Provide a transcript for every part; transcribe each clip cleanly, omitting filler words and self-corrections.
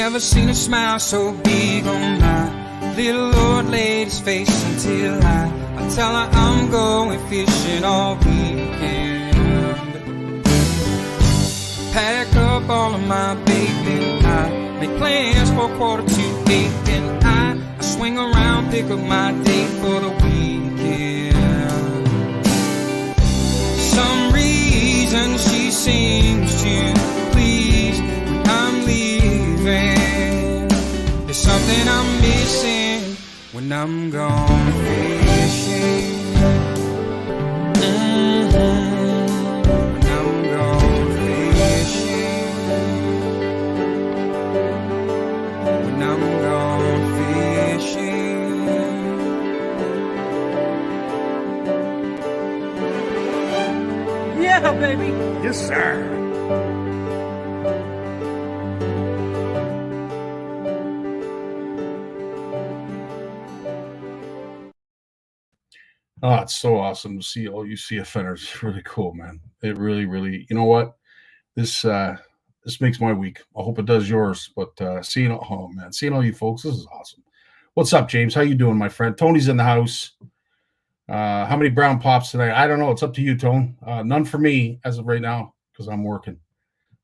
never seen a smile so big on my little old lady's face until I tell her I'm going fishing all weekend. Pack up all of my bacon, I make plans for 7:45, then I swing around, pick up my date for the weekend. Some reason she seems to please when I'm leaving. There's something I'm missing when I'm gone fishing. When I'm gone fishing. When I'm gone fishing. Yeah, baby. Yes, sir. Oh, it's so awesome to see all you CFNers. It's really cool, man. It really, really, you know what? This makes my week. I hope it does yours. But seeing all you folks, this is awesome. What's up, James? How you doing, my friend? Tony's in the house. How many brown pops tonight? I don't know. It's up to you, Tone. None for me as of right now because I'm working.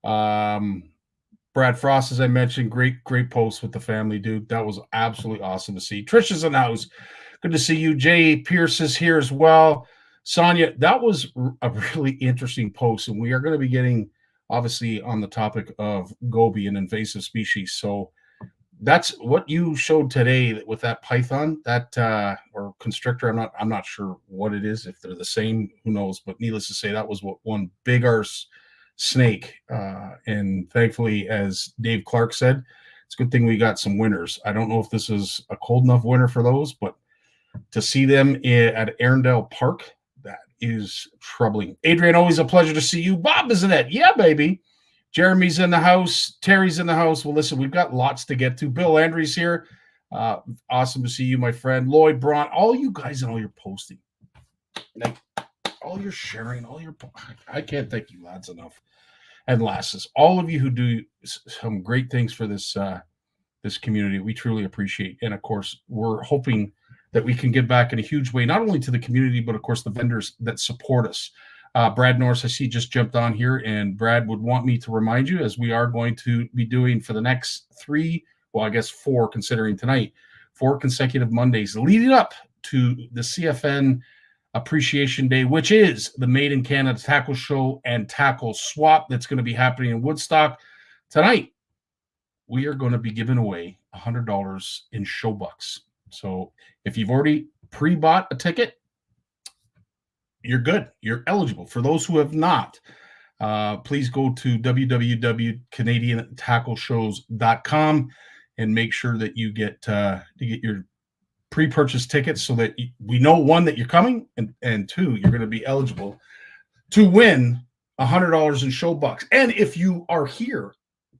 Brad Frost, as I mentioned, great post with the family, dude. That was absolutely awesome to see. Trisha's in the house. Good to see you. Jay Pierce is here as well. Sonia, that was a really interesting post, and we are going to be getting, obviously, on the topic of goby, an invasive species. So that's what you showed today with that python, that or constrictor. I'm not sure what it is. If they're the same, who knows? But needless to say, that was one big arse snake. And thankfully, as Dave Clark said, it's a good thing we got some winners. I don't know if this is a cold enough winter for those, but to see them at Arundel Park, that is troubling. Adrian, always a pleasure to see you. Bob, isn't it? Yeah, baby. Jeremy's in the house. Terry's in the house. Well, listen, we've got lots to get to. Bill Andrews here. Awesome to see you, my friend. Lloyd Braun, all you guys and all your posting. Like, all your sharing, I can't thank you lads enough. And lasses, all of you who do some great things for this community, we truly appreciate. And of course, we're hoping that we can give back in a huge way, not only to the community, but of course the vendors that support us. Brad Norris, I see, just jumped on here, and Brad would want me to remind you, as we are going to be doing for the next 4, considering tonight, 4 consecutive Mondays leading up to the CFN Appreciation Day, which is the Made in Canada Tackle Show and Tackle Swap that's going to be happening in Woodstock. Tonight, we are going to be giving away $100 in show bucks. So if you've already pre-bought a ticket, you're good. You're eligible. For those who have not, please go to www.canadiantackleshows.com and make sure that you get your pre-purchase tickets so that we know, one, that you're coming, and two, you're going to be eligible to win $100 in show bucks. And if you are here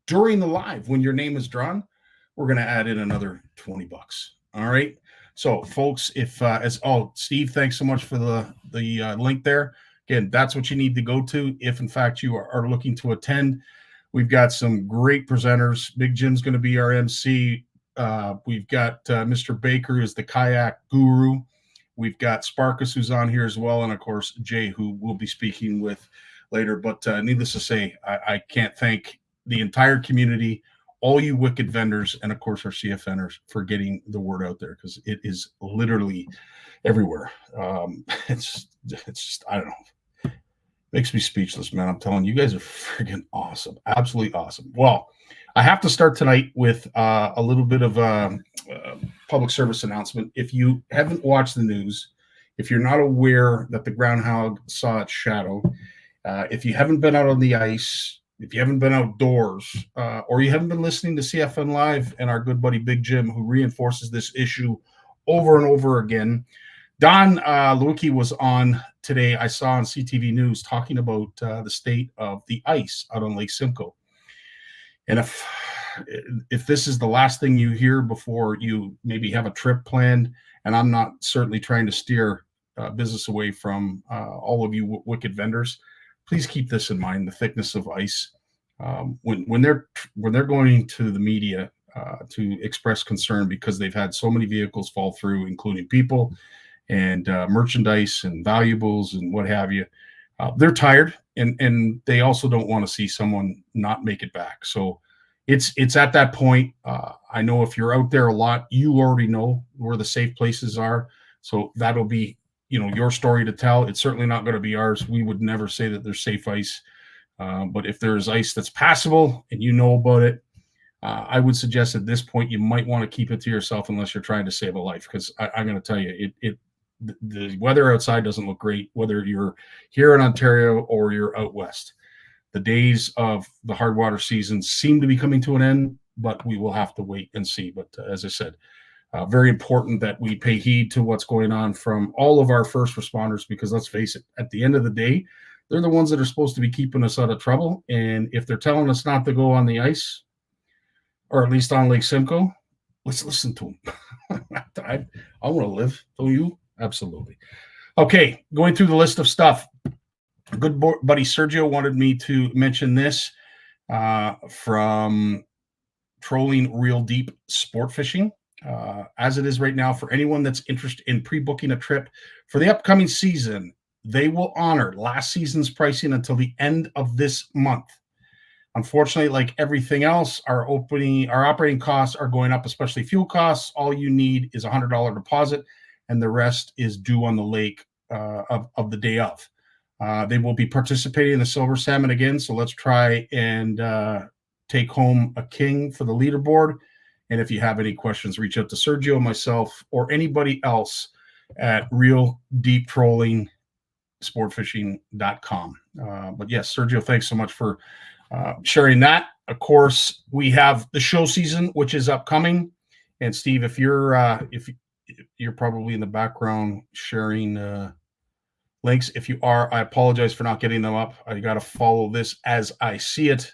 during the live when your name is drawn, we're going to add in another $20. All right. So, folks, Steve, thanks so much for the link there. Again, that's what you need to go to if, in fact, you are looking to attend. We've got some great presenters. Big Jim's going to be our MC. We've got Mr. Baker, who's the kayak guru. We've got Sparkus, who's on here as well, and, of course, Jay, who we'll be speaking with later. But needless to say, I can't thank the entire community, all you wicked vendors, and of course our CFNers for getting the word out there, because it is literally everywhere. It's just, I don't know. Makes me speechless, man. I'm telling you, you guys are friggin' awesome. Absolutely awesome. Well, I have to start tonight with a little bit of a public service announcement. If you haven't watched the news, if you're not aware that the groundhog saw its shadow, if you haven't been out on the ice, if you haven't been outdoors, or you haven't been listening to CFN Live and our good buddy Big Jim, who reinforces this issue over and over again, Don Lewicki was on today, I saw on CTV News, talking about the state of the ice out on Lake Simcoe. And if this is the last thing you hear before you maybe have a trip planned, and I'm not certainly trying to steer business away from all of you wicked vendors, please keep this in mind, the thickness of ice. when they're going to the media to express concern because they've had so many vehicles fall through, including people and merchandise and valuables and what have you. They're tired, and they also don't want to see someone not make it back. So it's at that point. I know if you're out there a lot, you already know where the safe places are. So that'll be, your story to tell. It's certainly not going to be ours. We would never say that there's safe ice. But if there's ice that's passable and you know about it, I would suggest at this point you might want to keep it to yourself unless you're trying to save a life. Because I'm going to tell you, the weather outside doesn't look great, whether you're here in Ontario or you're out west. The days of the hard water season seem to be coming to an end, but we will have to wait and see. But as I said, very important that we pay heed to what's going on from all of our first responders, because let's face it, at the end of the day, they're the ones that are supposed to be keeping us out of trouble. And if they're telling us not to go on the ice, or at least on Lake Simcoe, let's listen to them. I want to live. Don't you? Absolutely. Okay, going through the list of stuff. Good buddy Sergio wanted me to mention this from Trolling Real Deep Sport Fishing. As it is right now, for anyone that's interested in pre-booking a trip for the upcoming season, they will honor last season's pricing until the end of this month. Unfortunately, like everything else, our operating costs are going up, especially fuel costs. All you need is a $100 deposit, and the rest is due on the lake of the day of. They will be participating in the Silver Salmon again, so let's try and take home a king for the leaderboard. And if you have any questions, reach out to Sergio, myself, or anybody else at Real Deep Trolling sportfishing.com. But yes, Sergio, thanks so much for sharing that. Of course, we have the show season, which is upcoming. And Steve, if you're probably in the background sharing links. If you are, I apologize for not getting them up. I got to follow this as I see it.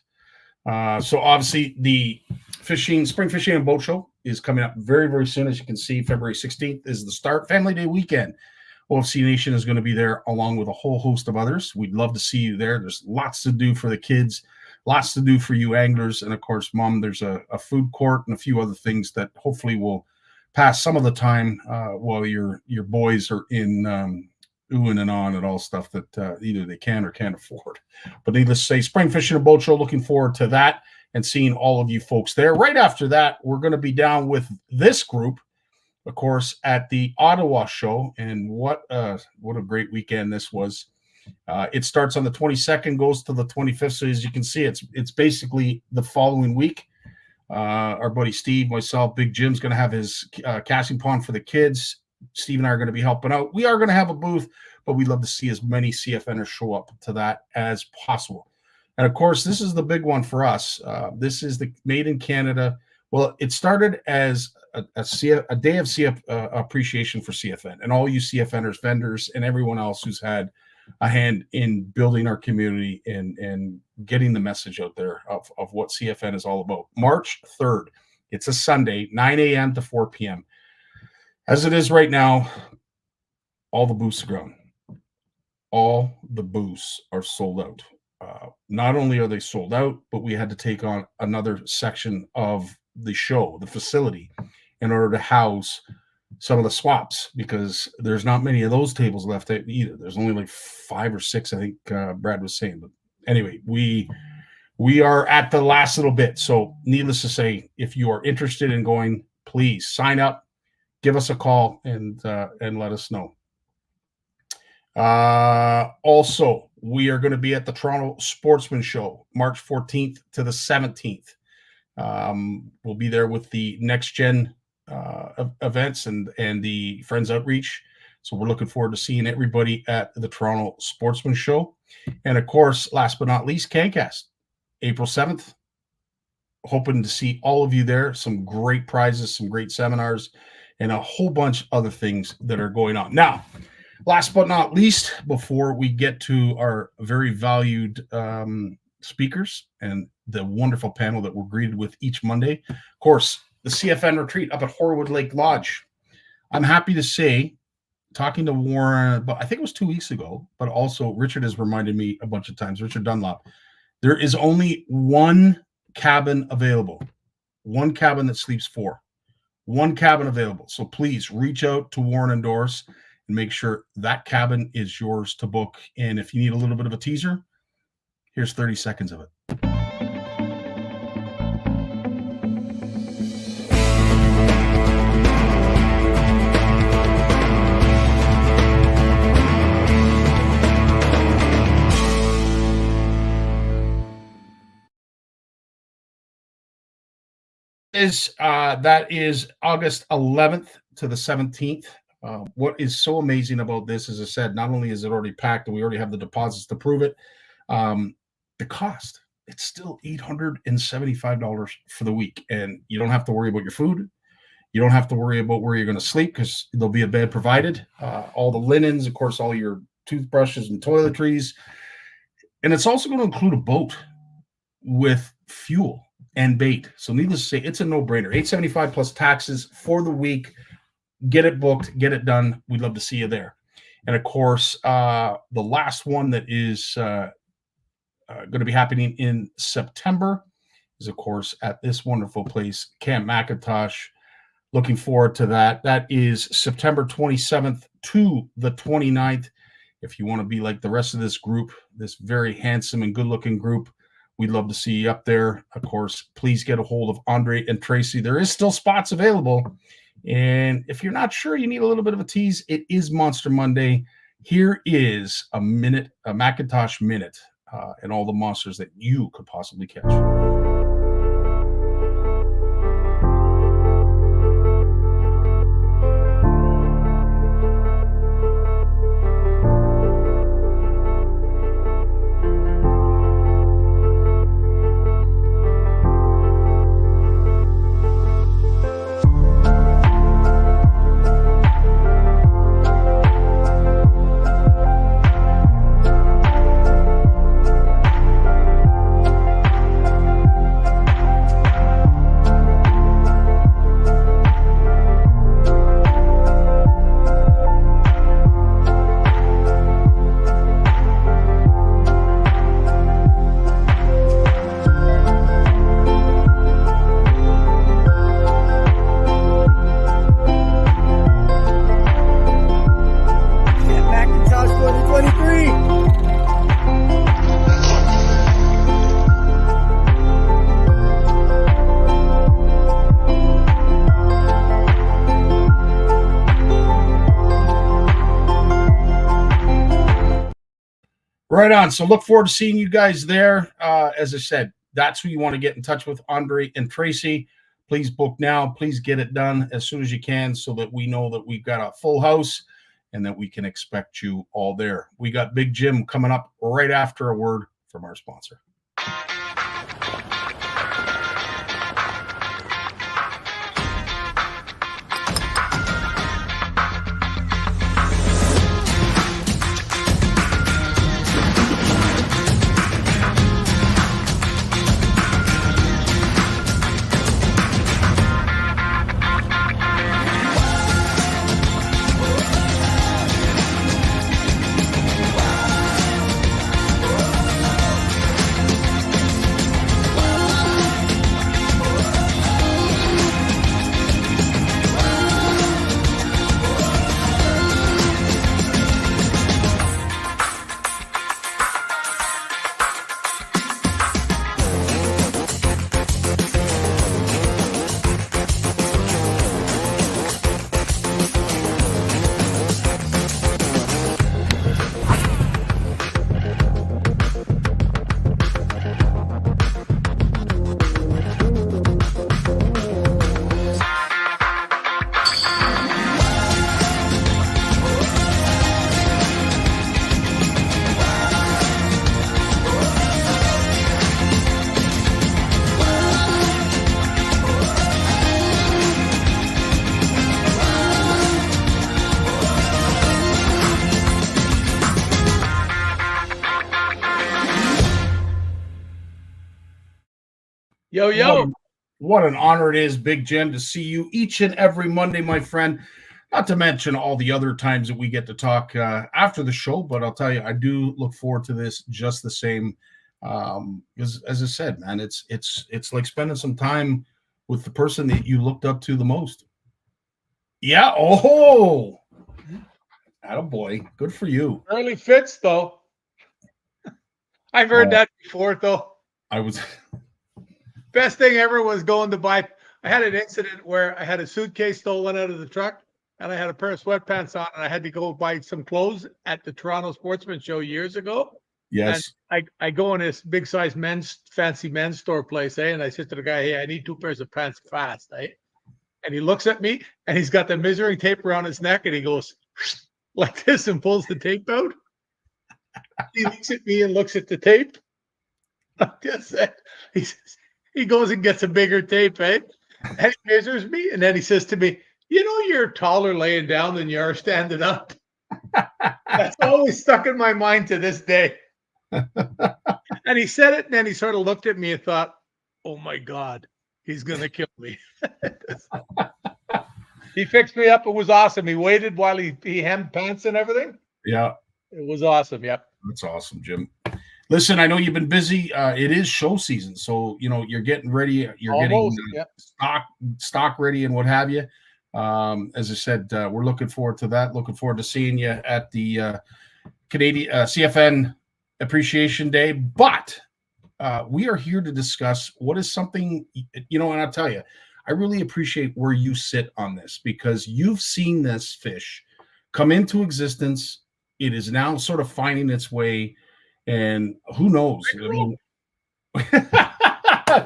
So obviously the spring fishing and boat show is coming up very, very soon. As you can see, February 16th is the start. Family Day weekend. OFC Nation is going to be there along with a whole host of others. We'd love to see you there. There's lots to do for the kids, lots to do for you anglers. And of course, Mom, there's a food court and a few other things that hopefully will pass some of the time while your boys are in oohing and on and all stuff that either they can or can't afford. But needless to say, spring fishing and boat show, looking forward to that and seeing all of you folks there. Right after that, we're going to be down with this group, of course, at the Ottawa show. And what a great weekend this was. It starts on the 22nd, goes to the 25th. So as you can see, it's basically the following week. Our buddy Steve, myself, Big Jim's going to have his casting pond for the kids. Steve and I are going to be helping out. We are going to have a booth, but we'd love to see as many CFNers show up to that as possible. And of course, this is the big one for us. This is the Made in Canada. Well, it started as a day of appreciation for CFN and all you CFNers, vendors, and everyone else who's had a hand in building our community and getting the message out there of what CFN is all about. March 3rd, it's a Sunday, 9 a.m. to 4 p.m. As it is right now, all the booths are gone. All the booths are sold out. Not only are they sold out, but we had to take on another section of the show, the facility, in order to house some of the swaps, because there's not many of those tables left either. There's only like 5 or 6, I think Brad was saying. But anyway, we are at the last little bit. So needless to say, if you are interested in going, please sign up, give us a call, and let us know. Also, we are going to be at the Toronto Sportsman Show, March 14th to the 17th. We'll be there with the Next Gen events and the Friends Outreach. So we're looking forward to seeing everybody at the Toronto Sportsman Show. And of course, last but not least, CanCast, April 7th. Hoping to see all of you there. Some great prizes, some great seminars, and a whole bunch of other things that are going on. Now, last but not least, before we get to our very valued speakers and the wonderful panel that we're greeted with each Monday, of course, the CFN retreat up at Horwood Lake Lodge. I'm happy to say, talking to Warren, but I think it was 2 weeks ago, but also Richard has reminded me a bunch of times, Richard Dunlop, There is only one cabin available, one cabin that sleeps 4, one cabin available. So please reach out to Warren and Doris and make sure that cabin is yours to book. And if you need a little bit of a teaser, here's 30 seconds of it. That is August 11th to the 17th. What is so amazing about this, as I said, not only is it already packed and we already have the deposits to prove it, the cost, it's still $875 for the week. And you don't have to worry about your food. You don't have to worry about where you're going to sleep because there'll be a bed provided. All the linens, of course, all your toothbrushes and toiletries. And it's also going to include a boat with fuel and bait. So needless to say, it's a no-brainer. $875 plus taxes for the week. Get it booked, get it done. We'd love to see you there. And of course, the last one that is going to be happening in September is, of course, at this wonderful place, Camp McIntosh. Looking forward to that. That is September 27th to the 29th. If you want to be like the rest of this group, this very handsome and good-looking group, we'd love to see you up there. Of course, please get a hold of Andre and Tracy. There is still spots available. And if you're not sure, you need a little bit of a tease, it is Monster Monday. Here is a Macintosh minute, and all the monsters that you could possibly catch. Right on. So look forward to seeing you guys there. As I said, that's who you want to get in touch with, Andre and Tracy. Please book now. Please get it done as soon as you can so that we know that we've got a full house and that we can expect you all there. We got Big Jim coming up right after a word from our sponsor. Yo, yo. What an honor it is, Big Jim, to see you each and every Monday, my friend. Not to mention all the other times that we get to talk after the show, but I'll tell you, I do look forward to this just the same. Because as I said, man, it's like spending some time with the person that you looked up to the most. Yeah. Oh, attaboy. Good for you. Really fits, though. I've heard that before, though. I was Best thing ever was going to buy. I had an incident where I had a suitcase stolen out of the truck, and I had a pair of sweatpants on, and I had to go buy some clothes at the Toronto Sportsman Show years ago. yes. And I go in this big size fancy men's store place, and I said to the guy, "Hey, I need 2 pairs of pants fast." And he looks at me, and he's got the measuring tape around his neck, and he goes like this and pulls the tape out. He looks at me and looks at the tape. He goes and gets a bigger tape, and he measures me, and then he says to me, "You're taller laying down than you are standing up." That's always stuck in my mind to this day. And he said it, and then he sort of looked at me and thought, "Oh my God, he's gonna kill me." He fixed me up. It was awesome. He waited while he hemmed pants and everything. Yeah. It was awesome. Yep. That's awesome, Jim. Listen, I know you've been busy. It is show season, so you're getting ready. You're Almost, getting stock ready and what have you. As I said, we're looking forward to that. Looking forward to seeing you at the Canadian CFN Appreciation Day. But we are here to discuss what is something, and I'll tell you, I really appreciate where you sit on this because you've seen this fish come into existence. It is now sort of finding its way. And who knows? I mean,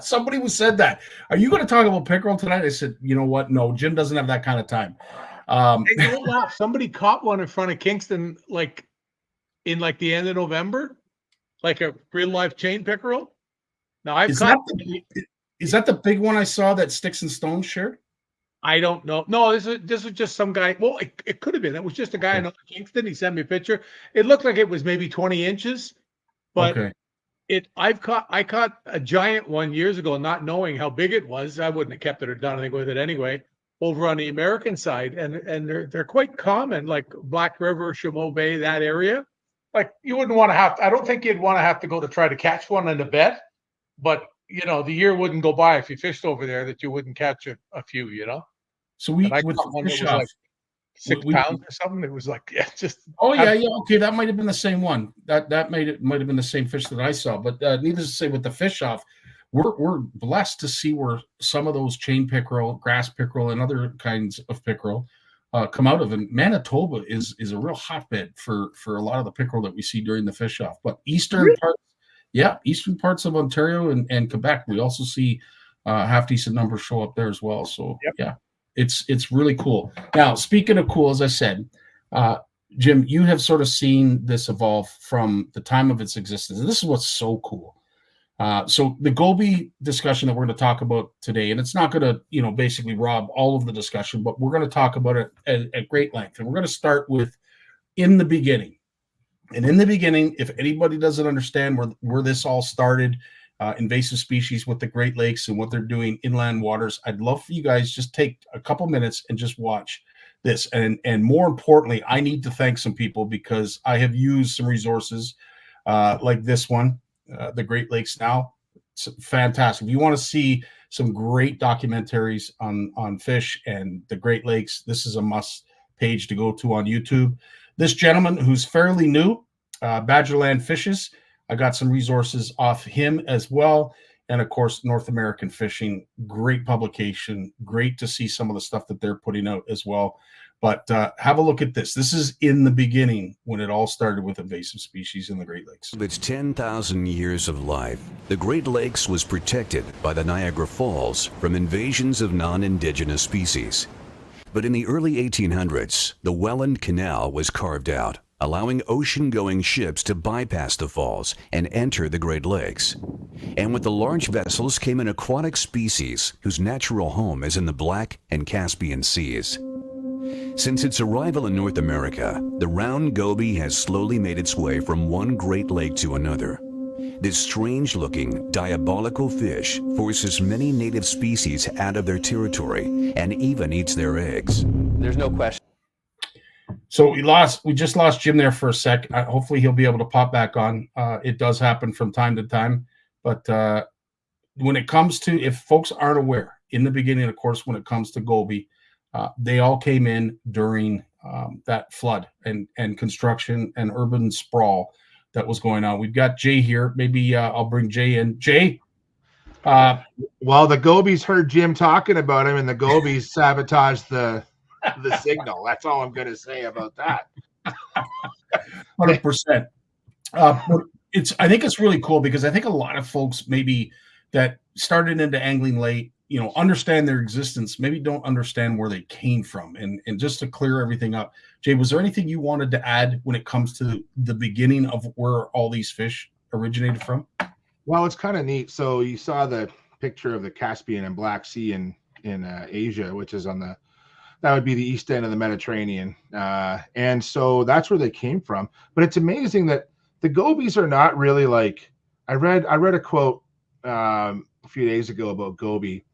somebody who said that. Are you going to talk about pickerel tonight? I said, you know what? No, Jim doesn't have that kind of time. Hey, don't laugh. Somebody caught one in front of Kingston, like in the end of November, like a real life chain pickerel. Now I've caught. Is that the big one I saw that Sticks and Stones shared? I don't know. No, this was just some guy. Well, it could have been. It was just a guy in Kingston. He sent me a picture. It looked like it was maybe 20 inches. But I caught a giant one years ago, not knowing how big it was. I wouldn't have kept it or done anything with it anyway. Over on the American side, and they're quite common, like Black River, Chameau Bay, that area. Like you wouldn't want to have. I don't think you'd want to have to go to try to catch one in a bet, but the year wouldn't go by if you fished over there that you wouldn't catch a few. So we caught one that was like 6 pounds or something. It was like, just. Oh yeah. Okay, that might have been the same one. That might have been the same fish that I saw. But needless to say, with the fish off, we're blessed to see where some of those chain pickerel, grass pickerel, and other kinds of pickerel come out of. And Manitoba is a real hotbed for a lot of the pickerel that we see during the fish off. But eastern parts of Ontario and Quebec, we also see half decent numbers show up there as well. So yeah. It's really cool. Now, speaking of cool, as I said, Jim, you have sort of seen this evolve from the time of its existence. And this is what's so cool. So the Goby discussion that we're going to talk about today, and it's not going to, basically rob all of the discussion, but we're going to talk about it at great length. And we're going to start with in the beginning. And in the beginning, if anybody doesn't understand where this all started, invasive species with the Great Lakes and what they're doing inland waters, I'd love for you guys just take a couple minutes and just watch this. And more importantly, I need to thank some people because I have used some resources like this one, the Great Lakes Now. It's fantastic. If you want to see some great documentaries on fish and the Great Lakes, this is a must page to go to on YouTube. This gentleman who's fairly new, Badgerland Fishes, I got some resources off him as well. And of course, North American Fishing, great publication. Great to see some of the stuff that they're putting out as well. But have a look at this. This is in the beginning when it all started with invasive species in the Great Lakes. With its 10,000 years of life, the Great Lakes was protected by the Niagara Falls from invasions of non-indigenous species. But in the early 1800s, the Welland Canal was carved out, allowing ocean-going ships to bypass the falls and enter the Great Lakes. And with the large vessels came an aquatic species whose natural home is in the Black and Caspian Seas. Since its arrival in North America, the round goby has slowly made its way from one Great Lake to another. This strange-looking, diabolical fish forces many native species out of their territory and even eats their eggs. There's no question. So we just lost Jim there for a sec. Hopefully he'll be able to pop back on. It does happen from time to time, but when it comes to, if folks aren't aware, in the beginning, of course, when it comes to Gobi, they all came in during that flood and construction and urban sprawl that was going on. We've got Jay here. Maybe I'll bring Jay in. Jay? Well, the Gobies heard Jim talking about him, and the Gobies sabotaged the signal. That's all I'm going to say about that. 100%. I think it's really cool because I think a lot of folks maybe that started into angling late, understand their existence, maybe don't understand where they came from. And just to clear everything up, Jay, was there anything you wanted to add when it comes to the beginning of where all these fish originated from? Well, it's kind of neat. So you saw the picture of the Caspian and Black Sea in Asia, which is that would be the east end of the Mediterranean. And so that's where they came from. But it's amazing that the Gobies are not really like, I read a quote a few days ago about Gobi,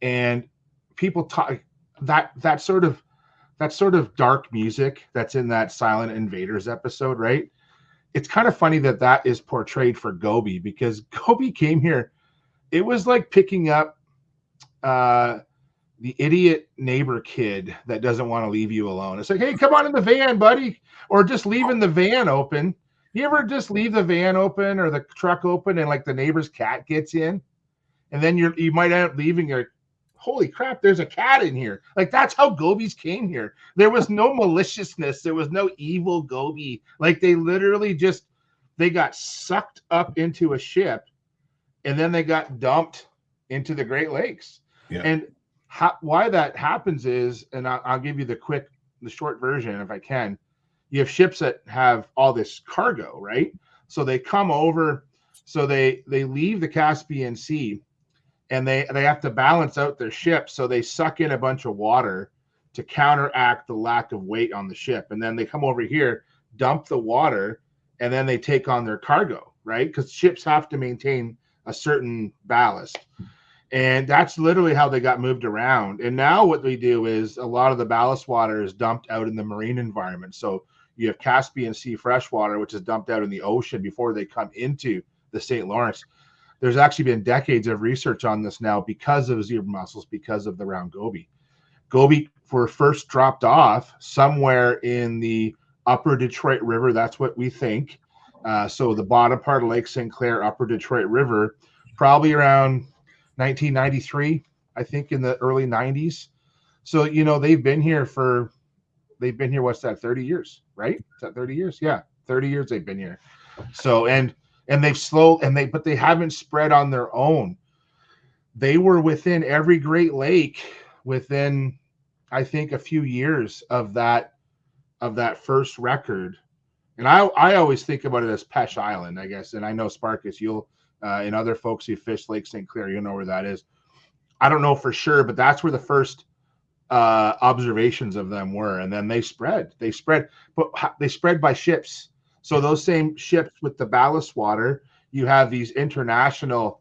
and people talk that sort of dark music that's in that Silent Invaders episode, right? It's kind of funny that is portrayed for Gobi, because Gobi came here. It was like picking up the idiot neighbor kid that doesn't want to leave you alone. It's like, hey, come on in the van, buddy, or just leaving the van open. You ever just leave the van open or the truck open and like the neighbor's cat gets in, and then you might end up leaving your, holy crap, there's a cat in here. Like, that's how Gobies came here. There was no maliciousness. There was no evil Gobi. Like, they literally they got sucked up into a ship, and then they got dumped into the Great Lakes. Yeah. And why that happens is, and I'll give you the short version if I can. You have ships that have all this cargo, right? So they come over, so they leave the Caspian Sea, and they have to balance out their ship. So they suck in a bunch of water to counteract the lack of weight on the ship. And then they come over here, dump the water, and then they take on their cargo, right? Because ships have to maintain a certain ballast. And that's literally how they got moved around. And now what we do is a lot of the ballast water is dumped out in the marine environment. So you have Caspian Sea freshwater, which is dumped out in the ocean before they come into the St. Lawrence. There's actually been decades of research on this now because of zebra mussels, because of the round Gobi. Gobi were first dropped off somewhere in the upper Detroit River. That's what we think. So the bottom part of Lake St. Clair, upper Detroit River, probably around 1993, I think, in the early 90s. So, they've been here, what's that, 30 years, right? Is that 30 years? Yeah, 30 years they've been here. So, and but they haven't spread on their own. They were within every Great Lake within, I think, a few years of that first record. And I always think about it as Pesh Island, I guess. And I know Sparkus, you'll, and other folks who fish Lake St. Clair, you know where that is. I don't know for sure, but that's where the first observations of them were. And then they spread, but they spread by ships. So those same ships with the ballast water, you have these international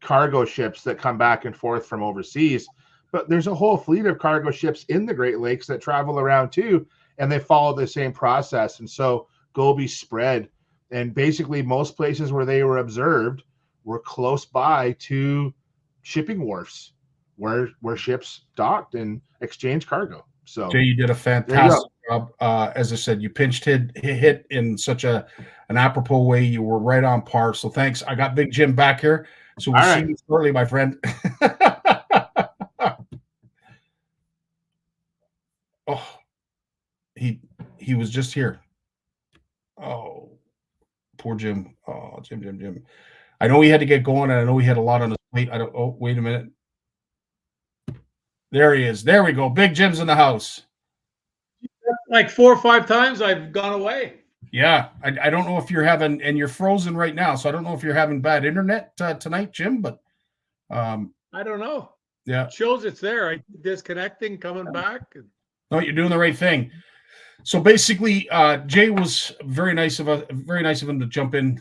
cargo ships that come back and forth from overseas. But there's a whole fleet of cargo ships in the Great Lakes that travel around too, and they follow the same process. And so Gobi spread, and basically most places where they were observed were close by to shipping wharfs where ships docked and exchanged cargo. So Jay, you did a fantastic job. As I said, you pinched hit in such an apropos way. You were right on par. So thanks. I got Big Jim back here. So we'll see you shortly, my friend. Oh, he was just here. Oh, poor Jim. Oh, Jim. I know he had to get going, and I know he had a lot on his plate. Oh, wait a minute. There he is. There we go. Big Jim's in the house. Like 4 or 5 times I've gone away. Yeah. I don't know if you're having, and you're frozen right now, so I don't know if you're having bad internet tonight, Jim, but I don't know. Yeah. It shows it's there. I disconnecting, coming back. No, you're doing the right thing. So basically, Jay was very nice of him to jump in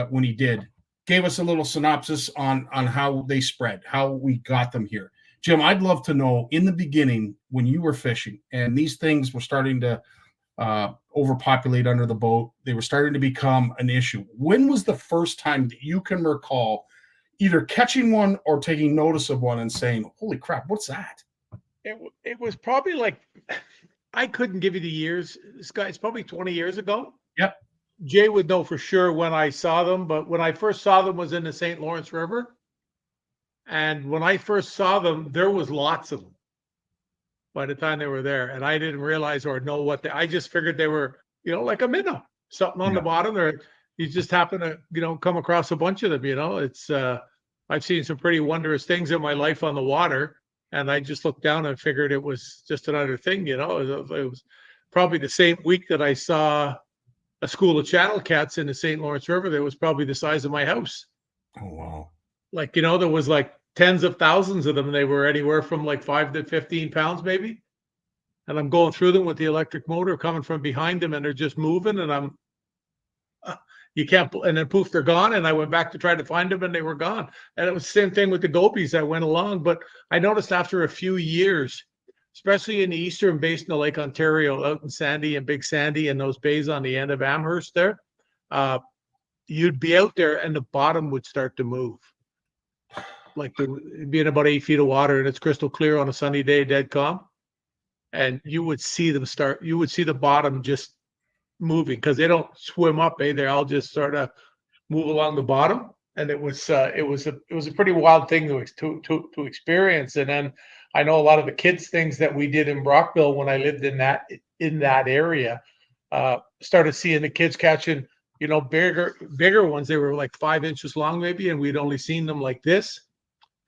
when he did. Gave us a little synopsis on how they spread, how we got them here. Jim, I'd love to know, in the beginning when you were fishing and these things were starting to overpopulate under the boat. They were starting to become an issue. When was the first time that you can recall either catching one or taking notice of one and saying, holy crap, what's that? It was probably like, I couldn't give you the years. It's probably 20 years ago. Yep. Jay would know for sure when I saw them, but when I first saw them was in the St. Lawrence River. And when I first saw them, there was lots of them by the time they were there. And I didn't realize or know I just figured they were, like a minnow, something on the bottom there. You just happen to, come across a bunch of them, it's, I've seen some pretty wondrous things in my life on the water. And I just looked down and figured it was just another thing, it was probably the same week that I saw a school of channel cats in the St. Lawrence River that was probably the size of my house. Oh, wow. Like, there was like tens of thousands of them. And they were anywhere from like 5 to 15 pounds, maybe. And I'm going through them with the electric motor coming from behind them, and they're just moving. And you can't, and then poof, they're gone. And I went back to try to find them, and they were gone. And it was the same thing with the gobies. I went along, but I noticed after a few years, especially in the eastern basin of Lake Ontario, out in Sandy and Big Sandy and those bays on the end of Amherst there, you'd be out there and the bottom would start to move. Like being about 8 feet of water, and it's crystal clear on a sunny day, dead calm. And you would see the bottom just moving, because they don't swim up, they all just sort of move along the bottom. And it was a pretty wild thing to experience. And then I know a lot of the kids things that we did in Brockville when I lived in that area, started seeing the kids catching, bigger ones. They were like 5 inches long maybe, and we'd only seen them like this.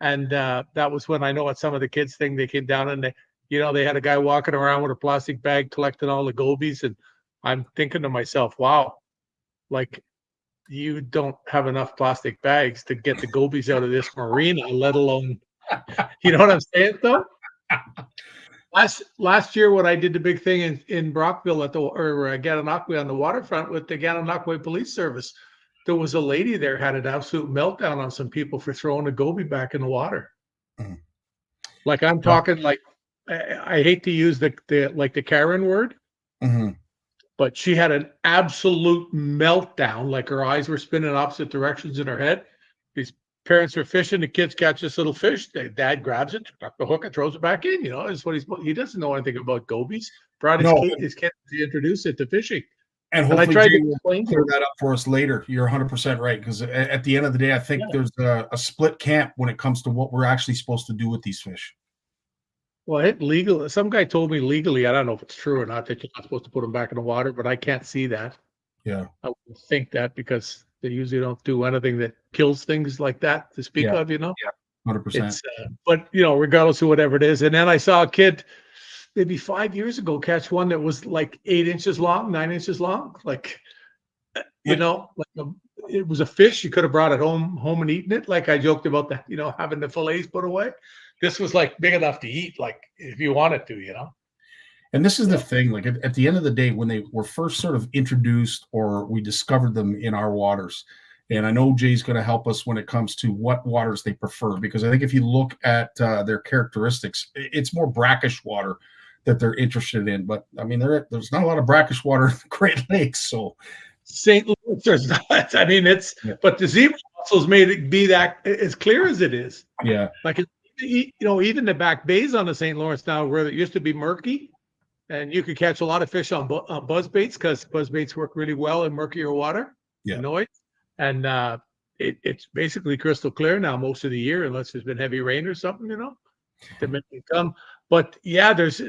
And that was when I know at some of the kids thing, they came down and they had a guy walking around with a plastic bag collecting all the gobies. And I'm thinking to myself, wow, like, you don't have enough plastic bags to get the gobies out of this marina, let alone, you know what I'm saying though? Last year, when I did the big thing in Brockville at Gananoque on the waterfront with the Gananoque Police Service, there was a lady there had an absolute meltdown on some people for throwing a goby back in the water. Mm. Like, I'm talking like, I hate to use the Karen word. Mm-hmm. But she had an absolute meltdown, like her eyes were spinning opposite directions in her head. These parents are fishing, the kids catch this little fish. Dad grabs it, tucks the hook, and throws it back in. Is what he doesn't know anything about gobies. Brought his kids to introduce it to fishing. And hopefully, I tried to explain that up for us later. You're 100% right, because at the end of the day, I think there's a split camp when it comes to what we're actually supposed to do with these fish. Well, legal. Some guy told me legally, I don't know if it's true or not, that you're not supposed to put them back in the water, but I can't see that. Yeah. I would think that, because they usually don't do anything that kills things like that to speak of, Yeah, 100%. But, regardless of whatever it is. And then I saw a kid maybe 5 years ago catch one that was like 8 inches long, 9 inches long. Like, it was a fish. You could have brought it home and eaten it. Like I joked about that, having the fillets put away. This was like big enough to eat, like if you wanted to, And this is the thing, like at the end of the day, when they were first sort of introduced, or we discovered them in our waters, and I know Jay's going to help us when it comes to what waters they prefer, because I think if you look at their characteristics, it's more brackish water that they're interested in. But I mean, there's not a lot of brackish water in the Great Lakes, so St. Louis, there's not. I mean, but the zebra mussels made it be that as clear as it is. Yeah, like even the back bays on the St. Lawrence now, where it used to be murky, and you could catch a lot of fish on buzz baits, because buzz baits work really well in murkier water. Yeah. And it's basically crystal clear now most of the year, unless there's been heavy rain or something, to make it come. But yeah, there's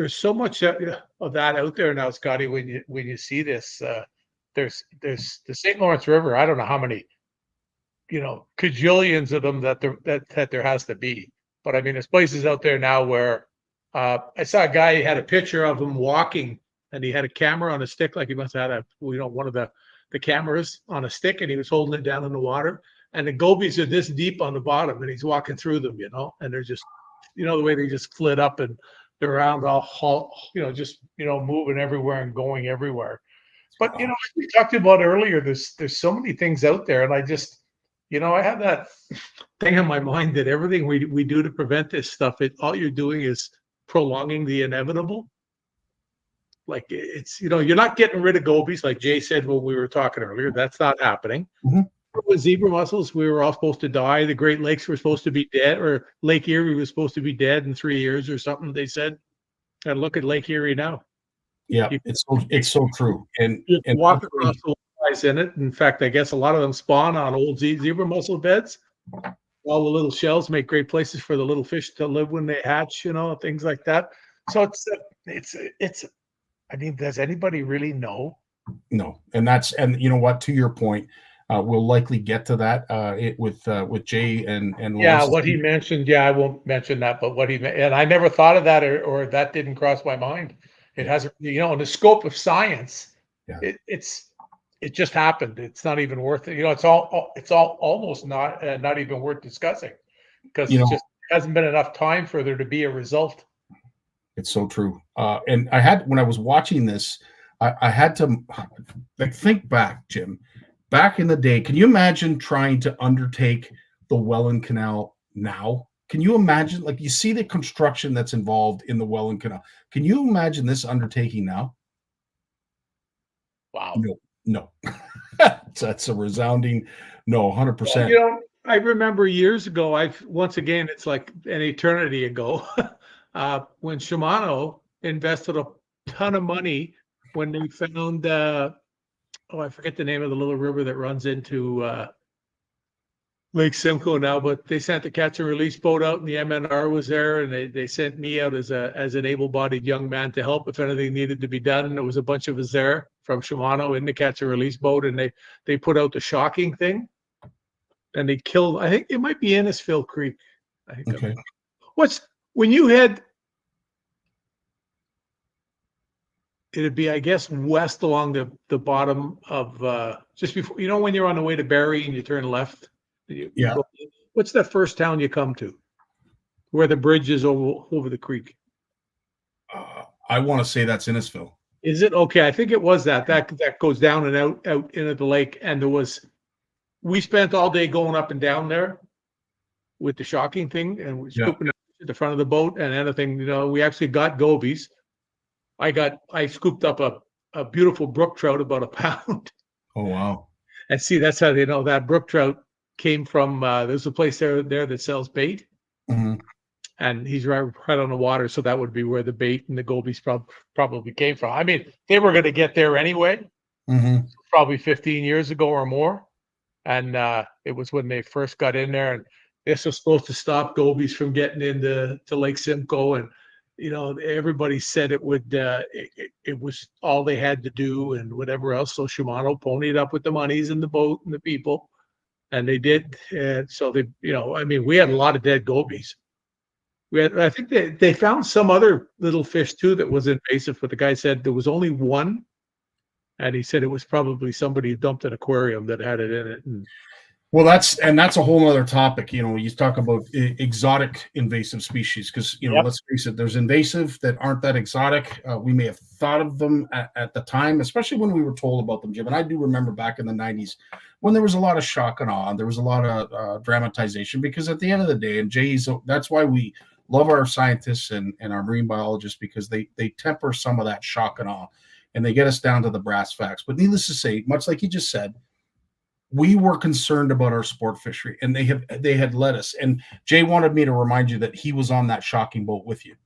so much of that out there now, Scotty. When you see this, there's the St. Lawrence River. I don't know how many, cajillions of them that there has to be. But I mean, there's places out there now where I saw a guy, he had a picture of him walking, and he had a camera on a stick, like he must have had one of the cameras on a stick, and he was holding it down in the water. And the gobies are this deep on the bottom, and he's walking through them, and they're just, the way they just flit up and they're around all, just, moving everywhere and going everywhere. But, as we talked about earlier, there's so many things out there, and I just, I have that thing in my mind that everything we do to prevent this stuff, all you're doing is prolonging the inevitable. Like it's, you're not getting rid of gobies, like Jay said when we were talking earlier. That's not happening. Mhm. With zebra mussels, we were all supposed to die. The Great Lakes were supposed to be dead, or Lake Erie was supposed to be dead in 3 years or something, they said. And look at Lake Erie now. Yeah, You- it's so true. And You and walk across the guys in it. In fact, I guess a lot of them spawn on old zebra mussel beds. All the little shells make great places for the little fish to live when they hatch, things like that. So it's. I mean, does anybody really know? No, and you know what? To your point, we'll likely get to that with Jay and Yeah, Lois. what he mentioned. Yeah, I won't mention that, but and I never thought of that, or that didn't cross my mind. It hasn't, in the scope of science. Yeah. It just happened. It's not even worth it. It's all almost not even worth discussing, because it just hasn't been enough time for there to be a result. It's so true. And when I was watching this, I had to think back, Jim, back in the day. Can you imagine trying to undertake the Welland Canal now? Can you imagine, you see the construction that's involved in the Welland Canal? Can you imagine this undertaking now? Wow. No. That's a resounding no, 100%. I remember years ago, once again, it's like an eternity ago, when Shimano invested a ton of money when they found, I forget the name of the little river that runs into Lake Simcoe now, but they sent the catch and release boat out, and the MNR was there, and they sent me out as an able-bodied young man to help if anything needed to be done. And there was a bunch of us there from Shimano in the catch and release boat, and they put out the shocking thing, and they killed. I think it might be Innisfil Creek. I think. Okay. When you head? It'd be, I guess, west along the bottom of just before, when you're on the way to Barrie and you turn left. Yeah. What's that first town you come to, where the bridge is over the creek? I want to say that's Innisfil. Is it? Okay, I think it was that goes down and out into the lake, and we spent all day going up and down there with the shocking thing, and we're scooping at the front of the boat and anything. We actually got gobies. I scooped up a beautiful brook trout, about a pound. Oh wow! And see, that's how they know that brook trout came from. There's a place there that sells bait, and he's right on the water, so that would be where the bait and the gobies probably came from. I mean, they were going to get there anyway, probably 15 years ago or more, and it was when they first got in there, and this was supposed to stop gobies from getting into Lake Simcoe, and everybody said it would. It was all they had to do, and whatever else. So Shimano ponied up with the monies and the boat and the people, and they did. And so they, we had a lot of dead gobies. I think they found some other little fish too that was invasive, but the guy said there was only one, and he said it was probably somebody who dumped an aquarium that had it in it. Well, that's a whole other topic. You talk about exotic invasive species, because let's face it, there's invasive that aren't that exotic. We may have thought of them at the time, especially when we were told about them, Jim. And I do remember back in the 90s when there was a lot of shock and awe, and there was a lot of dramatization, because at the end of the day, and that's why we love our scientists and our marine biologists, because they temper some of that shock and awe, and they get us down to the brass facts. But needless to say, much like you just said, we were concerned about our sport fishery, and they had led us. And Jay wanted me to remind you that he was on that shocking boat with you.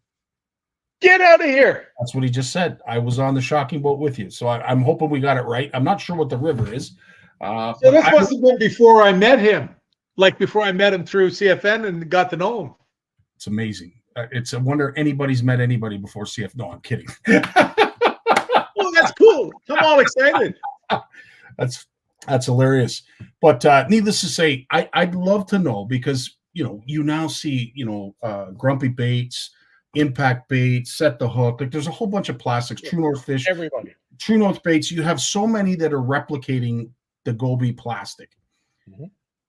Get out of here. That's what he just said. I was on the shocking boat with you. So I'm hoping we got it right. I'm not sure what the river is. So this must have been before I met him, like before I met him through CFN and got to know him. It's amazing. It's a wonder anybody's met anybody before CFN. No, I'm kidding. Oh, that's cool. I'm all excited. That's hilarious. But needless to say, I'd love to know, because you now see grumpy baits, impact baits, set the hook. Like, there's a whole bunch of plastics, True North fish, everybody, True North baits. You have so many that are replicating the goby plastic.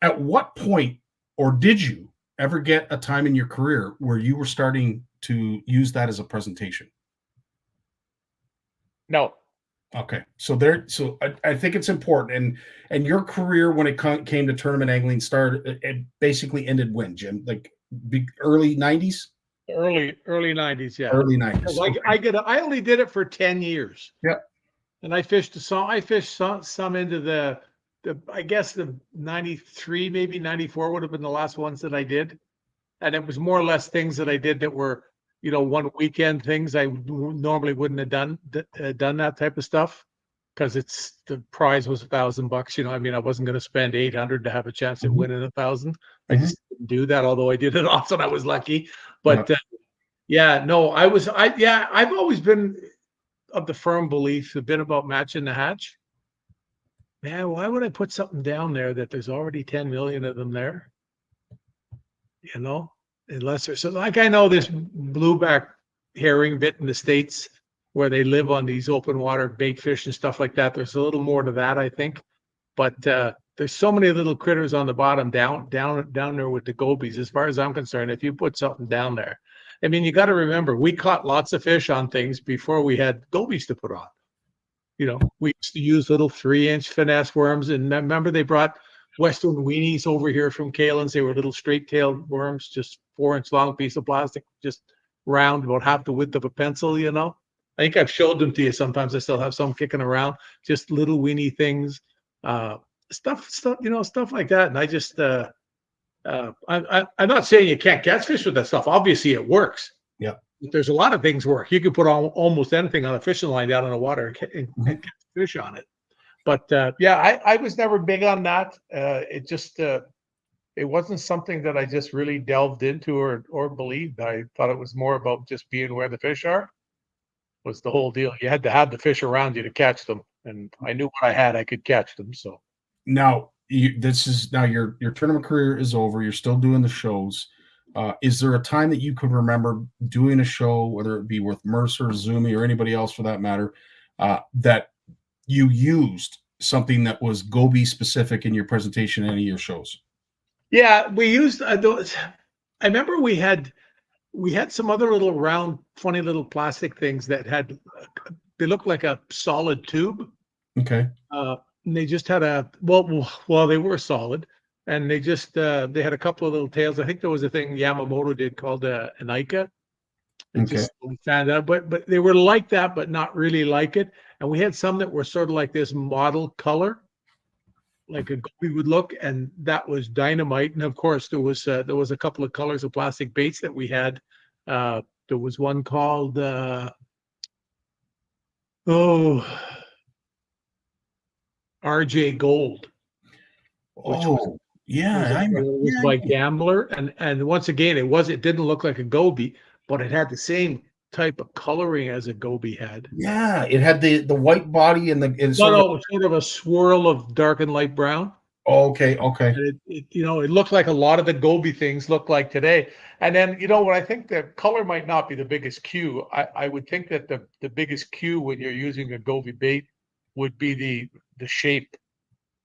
At what point, or did you ever get a time in your career where you were starting to use that as a presentation? No. Okay, so I think it's important, and your career when it came to tournament angling started. It basically ended when, Jim? Like early 90s? Early 90s, yeah. Early 90s. Like I only did it for 10 years. Yeah. And I fished some into the I guess the 93, maybe 94 would have been the last ones that I did. And it was more or less things that I did that were, one weekend things. I normally wouldn't have done that type of stuff, because the prize was $1,000. I mean, I wasn't going to spend 800 to have a chance at winning 1,000. I just didn't do that, although I did it often. I was lucky. But I've always been of the firm belief, have been about matching the hatch. Man, why would I put something down there that there's already 10 million of them there? Unless there's like, I know this blueback herring bit in the States where they live on these open water bait fish and stuff like that. There's a little more to that, I think. But there's so many little critters on the bottom down there with the gobies. As far as I'm concerned, if you put something down there, I mean, you got to remember, we caught lots of fish on things before we had gobies to put on. We used to use little 3-inch finesse worms, and remember they brought Western weenies over here from Kalen's. They were little straight-tailed worms, just 4-inch long piece of plastic, just round, about half the width of a pencil. I think I've showed them to you. Sometimes I still have some kicking around, just little weenie things, stuff like that. And I just, I'm not saying you can't catch fish with that stuff. Obviously, it works. Yeah. There's a lot of things work. You can put almost anything on a fishing line down in the water and catch fish on it. But I was never big on that. It just it wasn't something that I just really delved into or believed. I thought it was more about just being where the fish are. Was the whole deal. You had to have the fish around you to catch them, and I knew what I had, I could catch them. So now your tournament career is over. You're still doing the shows. Is there a time that you could remember doing a show, whether it be with Mercer, Zumi, or anybody else for that matter, that you used something that was goby specific in your presentation in any of your shows? Yeah, we used those. I remember we had some other little round, funny little plastic things that they looked like a solid tube. Okay. And they just had they were solid, and they just they had a couple of little tails. I think there was a thing Yamamoto did called an Ica. Just found out, but they were like that, but not really like it. And we had some that were sort of like this model color, like a goby would look, and that was dynamite. And of course, there was a couple of colors of plastic baits that we had. There was one called RJ Gold. It was by Gambler, and once again, it didn't look like a goby, but it had the same type of coloring as a goby had. Yeah, it had the white body and sort of a swirl of dark and light brown. Okay. And it looked like a lot of the goby things look like today. And then what I think the color might not be the biggest cue. I would think that the biggest cue when you're using a goby bait would be the shape.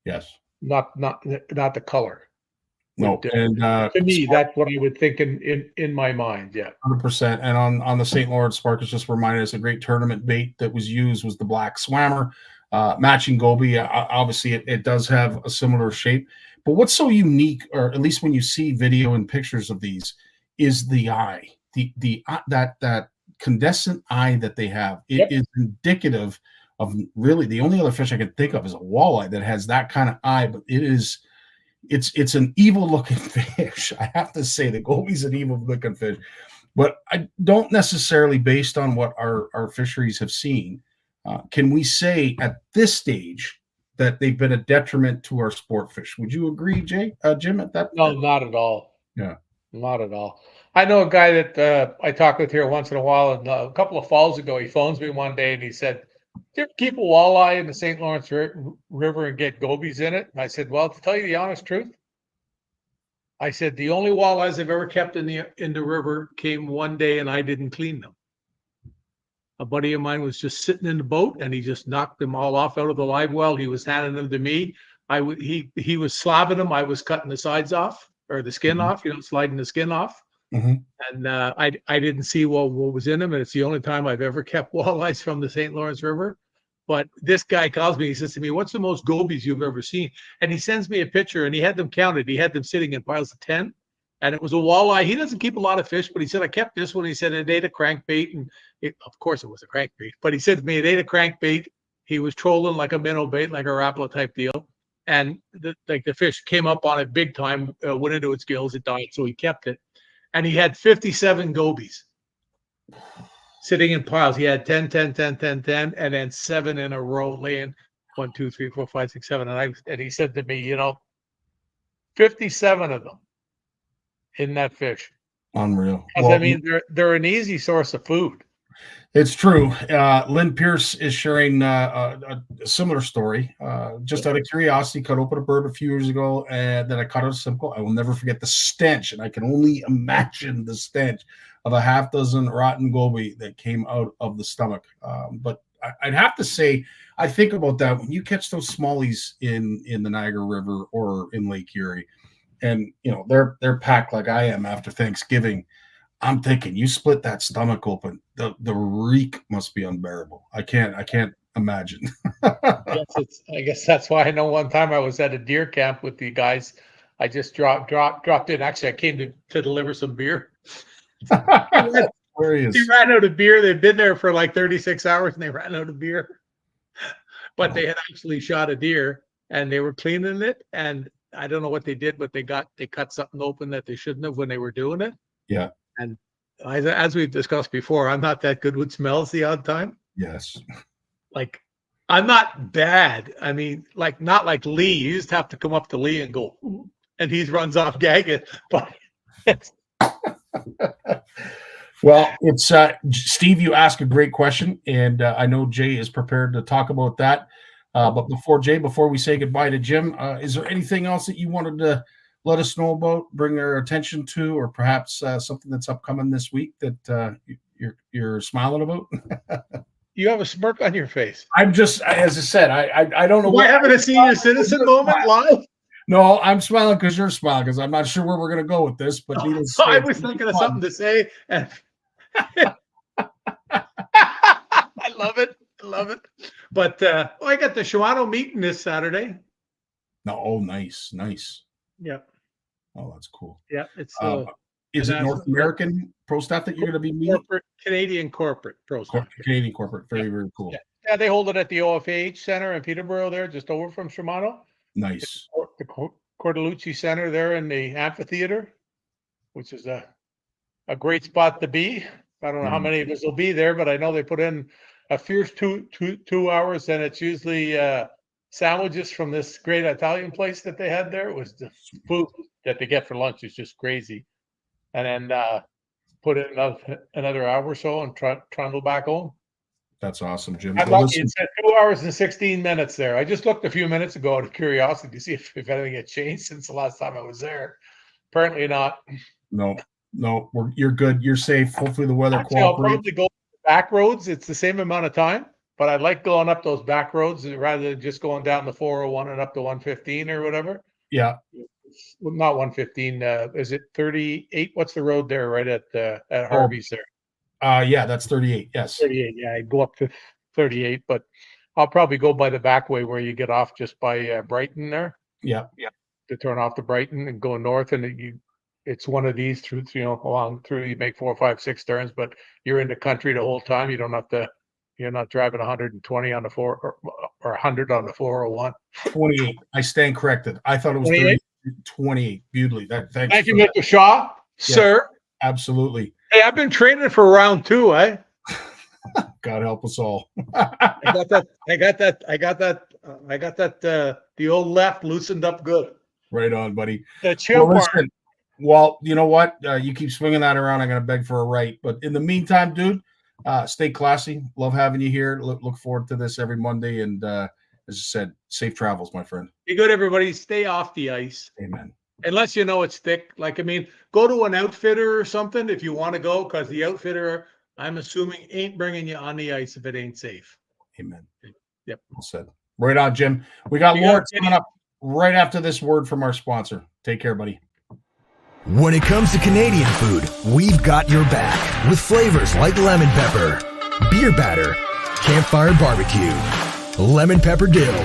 Yes. Not the color. No, and to me, that's what I would think in my mind. Yeah, 100%. And on the St. Lawrence Spark, it's just reminded us a great tournament bait that was used was the black swammer, matching goby. Obviously, it does have a similar shape. But what's so unique, or at least when you see video and pictures of these, is the eye. That condescent eye that they have. It is indicative of really the only other fish I can think of is a walleye that has that kind of eye, but it's an evil looking fish. I have to say the goby's an evil looking fish, but I don't necessarily, based on what our fisheries have seen, can we say at this stage that they've been a detriment to our sport fish? Would you agree, Jim? At that? No, not at all. Yeah, not at all. I know a guy that I talk with here once in a while, and a couple of falls ago, he phones me one day and he said, "Do you ever keep a walleye in the St. Lawrence River and get gobies in it?" And I said, "Well, to tell you the honest truth, I said the only walleyes I've ever kept in the river came one day and I didn't clean them. A buddy of mine was just sitting in the boat and he just knocked them all off out of the live well. He was handing them to me. He was slabbing them. I was cutting the sides off or the skin off, sliding the skin off." And I didn't see what was in them, and it's the only time I've ever kept walleyes from the St. Lawrence River. But this guy calls me, he says to me, "What's the most gobies you've ever seen?" And he sends me a picture, and he had them counted. He had them sitting in piles of 10. and it was a walleye. He doesn't keep a lot of fish, but he said, I kept this one. He said it ate a crankbait, and of course it was a crankbait, but he said to me, it ate a crankbait. He was trolling like a minnow bait, like a Rapala type deal. And the fish came up on it big time, went into its gills, it died. So he kept it. And he had 57 gobies sitting in piles. He had 10, 10, 10, 10, 10, and then 7 in a row laying 1, 2, 3, 4, 5, 6, 7. And he said to me, 57 of them in that fish. Unreal. Well, I mean, they're an easy source of food. It's true. Lynn Pierce is sharing a similar story. Just out of curiosity, cut open a bird a few years ago, and then I cut out a simple. I will never forget the stench, and I can only imagine the stench of a half dozen rotten goby that came out of the stomach. But I'd have to say, I think about that when you catch those smallies in the Niagara River or in Lake Erie, and they're packed like I am after Thanksgiving. I'm thinking you split that stomach open, the reek must be unbearable. I can't imagine. I guess that's why I know one time I was at a deer camp with the guys. I just dropped in. Actually, I came to deliver some beer. He ran out of beer. They'd been there for like 36 hours and they ran out of beer. But they had actually shot a deer and they were cleaning it. And I don't know what they did, but they cut something open that they shouldn't have when they were doing it. Yeah. And as we've discussed before, I'm not that good with smells the odd time. Yes. Like, I'm not bad. I mean, not like Lee. You just have to come up to Lee and go, and he runs off gagging. But it's... Well, it's Steve, you asked a great question, and I know Jay is prepared to talk about that. But before we say goodbye to Jim, is there anything else that you wanted to let us know about, bring our attention to, or perhaps something that's upcoming this week that you're smiling about? You have a smirk on your face. I'm just, as I said, I don't know. Am I having a senior citizen moment live? No, I'm smiling because you're smiling, because I'm not sure where we're going to go with this. But I was thinking of something to say, and I love it. But I got the Shawano meeting this Saturday. No, oh, nice. Yeah. Oh, that's cool. Yeah, it's is it North American pro staff that you're going to be meeting? Canadian corporate pro staff. Canadian corporate, very cool. Yeah, they hold it at the OFAH Center in Peterborough there, just over from Shimano. Nice. The Cordelucci Center there in the amphitheater, which is a great spot to be. I don't know how many of us will be there, but I know they put in a fierce two hours, and it's usually sandwiches from this great Italian place that they had there. It was the food that they get for lunch is just crazy. And then put in another hour or so and trundle back home. That's awesome, Jim. I'm lucky. It said 2 hours and 16 minutes there. I just looked a few minutes ago out of curiosity to see if anything had changed since the last time I was there. Apparently not. No, you're good. You're safe. Hopefully the weather cooperates. I'll probably go back roads. It's the same amount of time, but I like going up those back roads rather than just going down the 401 and up to 115 or whatever. Yeah. Well, not 115. Is it 38? What's the road there right at Harvey's there? Yeah, that's 38. Yes. 38. Yeah, I go up to 38, but I'll probably go by the back way where you get off just by Brighton there. Yeah. To turn off to Brighton and go north, and it's one of these through, along through. You make 4, 5, 6 turns, but you're in the country the whole time. You don't have to. You're not driving 120 on the 4 or 100 on the 401. 28. I stand corrected. I thought it was 28. Beautifully. Thank you, Mr. Shaw, sir. Absolutely. Hey, I've been training for round 2, eh? God help us all. I got that. The old left loosened up good. Right on, buddy. Well, you know what? You keep swinging that around. I'm going to beg for a right. But in the meantime, dude, stay classy. Love having you here. Look forward to this every Monday. And as I said, safe travels, my friend. Be good, everybody. Stay off the ice. Amen. Unless you know it's thick. Go to an outfitter or something if you want to go, because the outfitter, I'm assuming, ain't bringing you on the ice if it ain't safe. Amen. Yep. Well said. Right on, Jim. We got Lawrence coming up right after this word from our sponsor. Take care, buddy. When it comes to Canadian food, we've got your back with flavors like lemon pepper, beer batter, campfire barbecue, lemon pepper dill,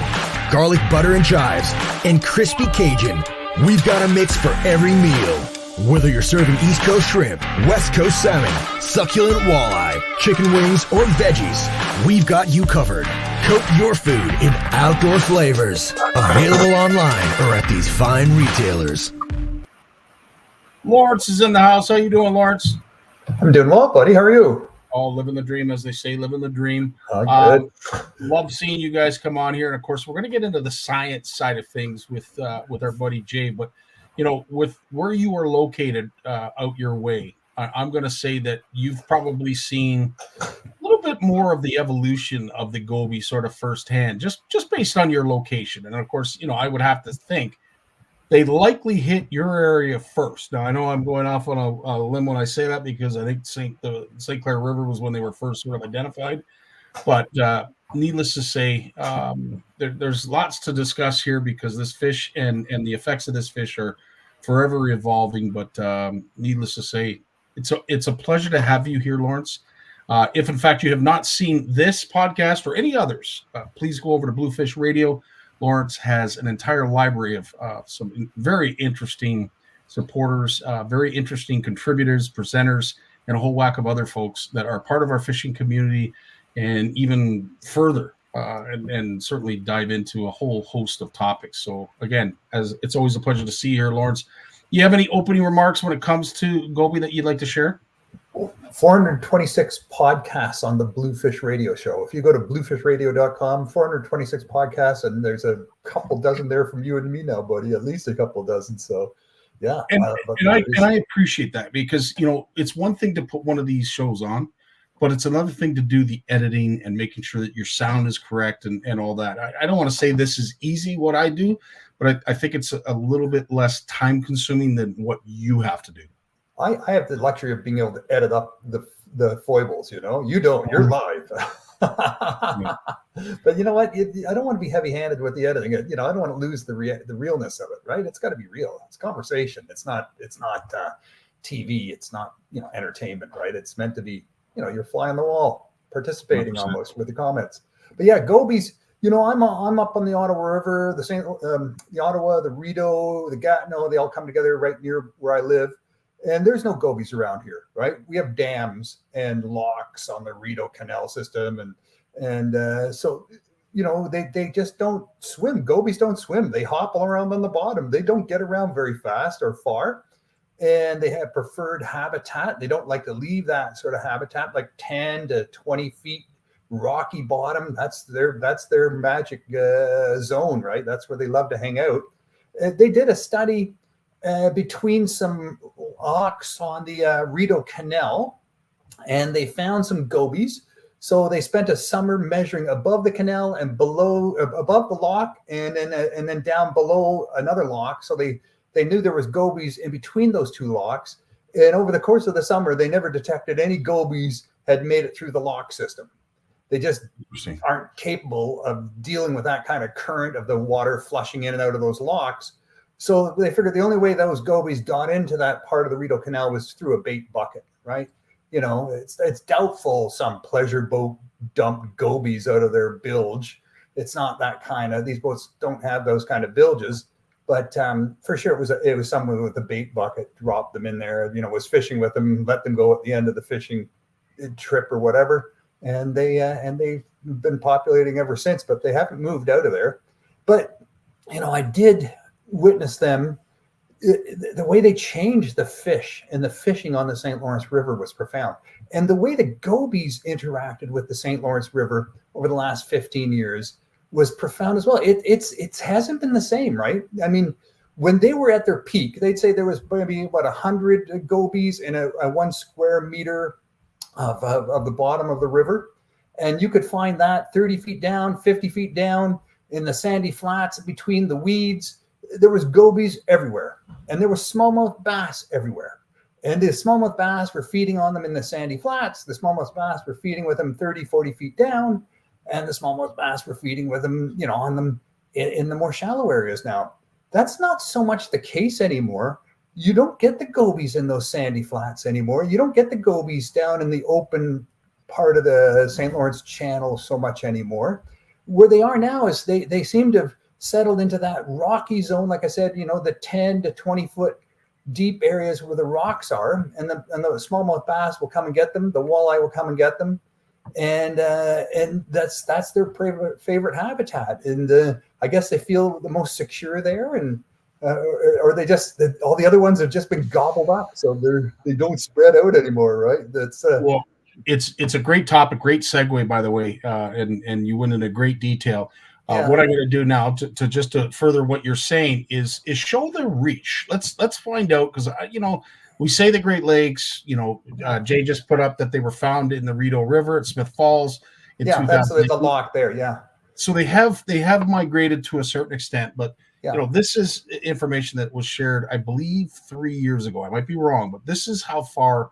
garlic butter and chives, and crispy Cajun. We've got a mix for every meal. Whether you're serving East Coast shrimp, West Coast salmon, succulent walleye, chicken wings, or veggies, we've got you covered. Coat your food in outdoor flavors. Available online or at these fine retailers. Lawrence is in the house. How you doing, Lawrence? I'm doing well, buddy. How are you? Oh, living the dream, as they say, living the dream. Good. Love seeing you guys come on here. And, of course, we're going to get into the science side of things with our buddy Jay. But, with where you are located out your way, I'm going to say that you've probably seen a little bit more of the evolution of the goby sort of firsthand, just based on your location. And, of course, I would have to think they likely hit your area first. Now, I know I'm going off on a limb when I say that because I think the St. Clair River was when they were first sort of identified. But needless to say, there's lots to discuss here because this fish and the effects of this fish are forever evolving. But needless to say, it's a pleasure to have you here, Lawrence. If, in fact, you have not seen this podcast or any others, please go over to Bluefish Radio. Lawrence has an entire library of some very interesting supporters, very interesting contributors, presenters, and a whole whack of other folks that are part of our fishing community and even further and certainly dive into a whole host of topics. So, again, as it's always a pleasure to see you here, Lawrence. You have any opening remarks when it comes to goby that you'd like to share? 426 podcasts on the Bluefish Radio Show. If you go to bluefishradio.com, 426 podcasts, and there's a couple dozen there from you and me now, buddy, at least a couple dozen. So, yeah. And I appreciate that because, it's one thing to put one of these shows on, but it's another thing to do the editing and making sure that your sound is correct and all that. I don't want to say this is easy what I do, but I think it's a little bit less time consuming than what you have to do. I have the luxury of being able to edit up the foibles, you don't, you're live. But you know what? I don't want to be heavy-handed with the editing. I don't want to lose the realness of it, right? It's got to be real. It's conversation. It's not TV. It's not, entertainment, right? It's meant to be, you're fly on the wall, participating 100%. Almost with the comments. But yeah, gobies, I'm up on the Ottawa River, the Ottawa, the Rideau, the Gatineau, they all come together right near where I live. And there's no gobies around here, right? We have dams and locks on the Rideau Canal system. And so, they just don't swim. Gobies don't swim. They hop all around on the bottom. They don't get around very fast or far. And they have preferred habitat. They don't like to leave that sort of habitat, like 10 to 20 feet rocky bottom. That's their magic zone, right? That's where they love to hang out. They did a study between some locks on the Rideau Canal, and they found some gobies. So they spent a summer measuring above the canal and above the lock, and then down below another lock. So they knew there was gobies in between those two locks. And over the course of the summer, they never detected any gobies had made it through the lock system. They just aren't capable of dealing with that kind of current of the water flushing in and out of those locks. So they figured the only way those gobies got into that part of the Rideau Canal was through a bait bucket, right? It's doubtful some pleasure boat dumped gobies out of their bilge. It's not that kind of, these boats don't have those kind of bilges, but for sure it was someone with a bait bucket dropped them in there, was fishing with them, let them go at the end of the fishing trip or whatever. And they've been populating ever since, but they haven't moved out of there. But, I did witness them, the way they changed the fish and the fishing on the St. Lawrence River was profound. And the way the gobies interacted with the St. Lawrence River over the last 15 years was profound as well. It hasn't been the same, right? I mean, when they were at their peak, they'd say there was maybe about 100 gobies in a 1 square meter of the bottom of the river. And you could find that 30 feet down, 50 feet down in the sandy flats between the weeds. There was gobies everywhere, and there was smallmouth bass everywhere. And the smallmouth bass were feeding on them in the sandy flats. The smallmouth bass were feeding with them 30, 40 feet down, and the smallmouth bass were feeding with them, on them in the more shallow areas now. That's not so much the case anymore. You don't get the gobies in those sandy flats anymore. You don't get the gobies down in the open part of the St. Lawrence Channel so much anymore. Where they are now is they seem to have settled into that rocky zone, like I said, the 10 to 20 foot deep areas where the rocks are, and the smallmouth bass will come and get them. The walleye will come and get them, and that's their favorite habitat. And I guess they feel the most secure there, and or they just all the other ones have just been gobbled up, so they don't spread out anymore, right? That's well, it's a great topic, great segue, by the way, and you went into great detail. What I'm going to do now to further what you're saying is show the reach. Let's find out, because we say the Great Lakes. Jay just put up that they were found in the Rideau River at Smith Falls in 2000. That's the lock there. Yeah. So they have migrated to a certain extent, but this is information that was shared, I believe, 3 years ago. I might be wrong, but this is how far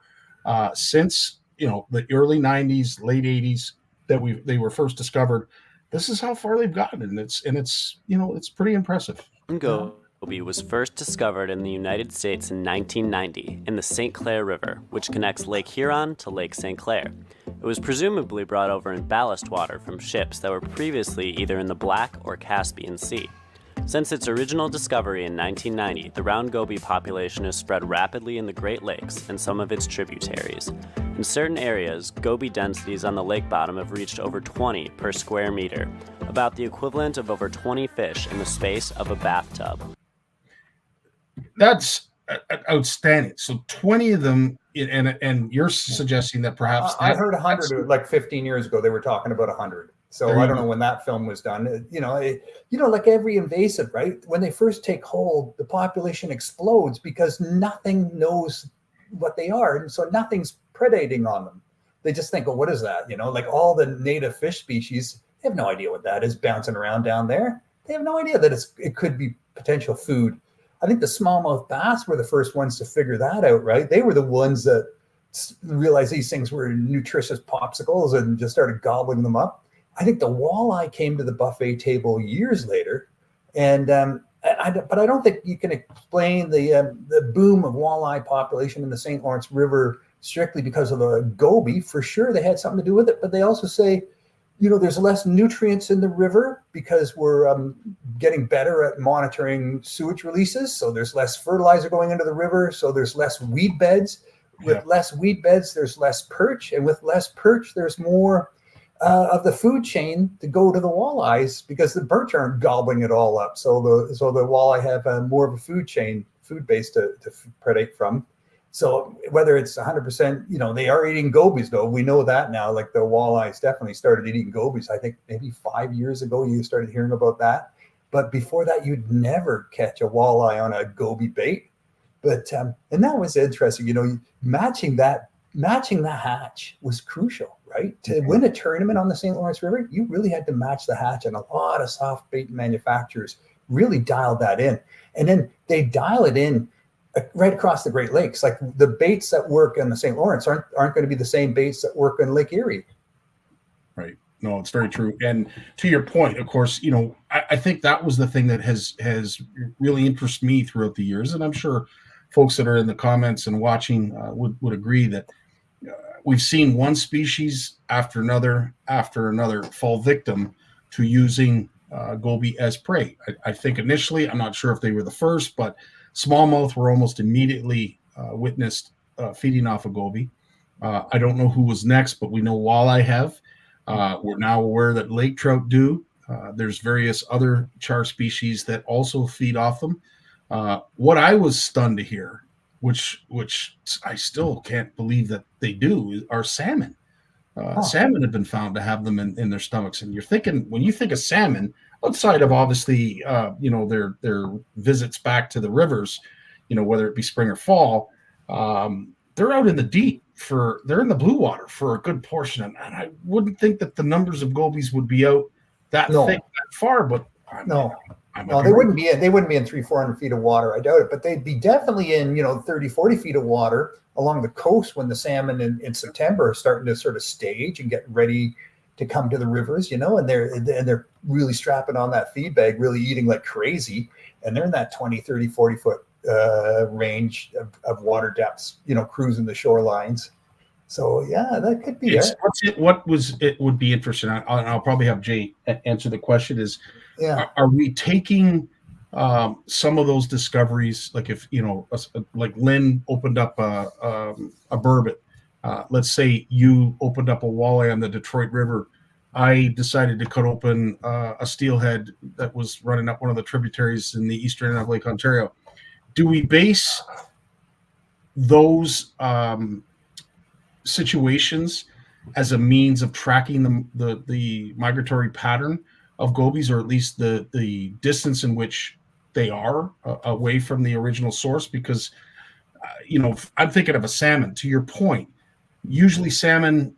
since the early 90s, late 80s that they were first discovered. This is how far they've gotten, and it's pretty impressive. Goby was first discovered in the United States in 1990 in the St. Clair River, which connects Lake Huron to Lake St. Clair. It was presumably brought over in ballast water from ships that were previously either in the Black or Caspian Sea. Since its original discovery in 1990, the round goby population has spread rapidly in the Great Lakes and some of its tributaries. In certain areas, goby densities on the lake bottom have reached over 20 per square meter, about the equivalent of over 20 fish in the space of a bathtub. That's outstanding. So 20 of them, and you're suggesting that perhaps I heard 100 like 15 years ago. They were talking about 100. So I don't know when that film was done. Like every invasive, right? When they first take hold, the population explodes because nothing knows what they are, and so nothing's predating on them. They just think, "Oh, what is that?" Like all the native fish species, they have no idea what that is bouncing around down there. They have no idea that it could be potential food. I think the smallmouth bass were the first ones to figure that out, right? They were the ones that realized these things were nutritious popsicles and just started gobbling them up. I think the walleye came to the buffet table years later, and but I don't think you can explain the boom of walleye population in the St. Lawrence River strictly because of the goby. For sure, they had something to do with it, but they also say, there's less nutrients in the river because we're getting better at monitoring sewage releases. So there's less fertilizer going into the river. So there's less weed beds. With less weed beds, there's less perch, and with less perch, there's more of the food chain to go to the walleyes because the perch aren't gobbling it all up. So the walleye have more of a food base to predate from. So whether it's 100%, they are eating gobies though. We know that now. Like the walleyes definitely started eating gobies. I think maybe 5 years ago you started hearing about that. But before that, you'd never catch a walleye on a goby bait. But and that was interesting. Matching the hatch was crucial, right? To win a tournament on the St. Lawrence River, you really had to match the hatch, and a lot of soft bait manufacturers really dialed that in. And then they dial it in right across the Great Lakes. Like the baits that work in the St. Lawrence aren't going to be the same baits that work in Lake Erie. Right. No, it's very true. And to your point, of course, I think that was the thing that has really interested me throughout the years, and I'm sure folks that are in the comments and watching would agree that we've seen one species after another fall victim to using goby as prey. I think initially, I'm not sure if they were the first, but smallmouth were almost immediately witnessed feeding off of goby. I don't know who was next, but we know walleye have. We're now aware that lake trout do. There's various other char species that also feed off them. What I was stunned to hear, which I still can't believe that they do, are salmon. Salmon have been found to have them in their stomachs. And you're thinking, when you think of salmon, outside of obviously, their visits back to the rivers, whether it be spring or fall, they're out in the deep they're in the blue water for a good portion. And I wouldn't think that the numbers of gobies would be out that thick, that far, but they wouldn't be in 300-400 feet of water. I doubt it, but they'd be definitely in 30-40 feet of water along the coast when the salmon in September are starting to sort of stage and get ready to come to the rivers, and they're really strapping on that feed bag, really eating like crazy, and they're in that 20, 30, 40 foot range of water depths, cruising the shorelines. So yeah, that could be it. It would be interesting. I'll probably have Jay answer the question. Are we taking some of those discoveries, like if like Lynn opened up a burbot, let's say you opened up a walleye on the Detroit River. I decided to cut open a steelhead that was running up one of the tributaries in the eastern end of Lake Ontario. Do we base those situations as a means of tracking the migratory pattern of gobies, or at least the distance in which they are away from the original source? Because I'm thinking of a salmon. To your point, usually salmon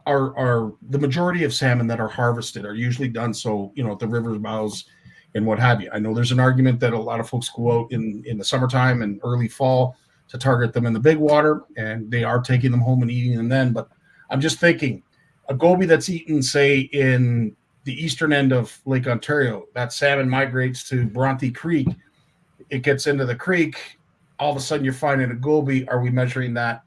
are the majority of salmon that are harvested are usually done so at the river mouths and what have you. I know there's an argument that a lot of folks go out in the summertime and early fall to target them in the big water, and they are taking them home and eating them then. But I'm just thinking, a goby that's eaten, say, in the eastern end of Lake Ontario, that salmon migrates to Bronte Creek. It gets into the creek. All of a sudden, you're finding a goby. Are we measuring that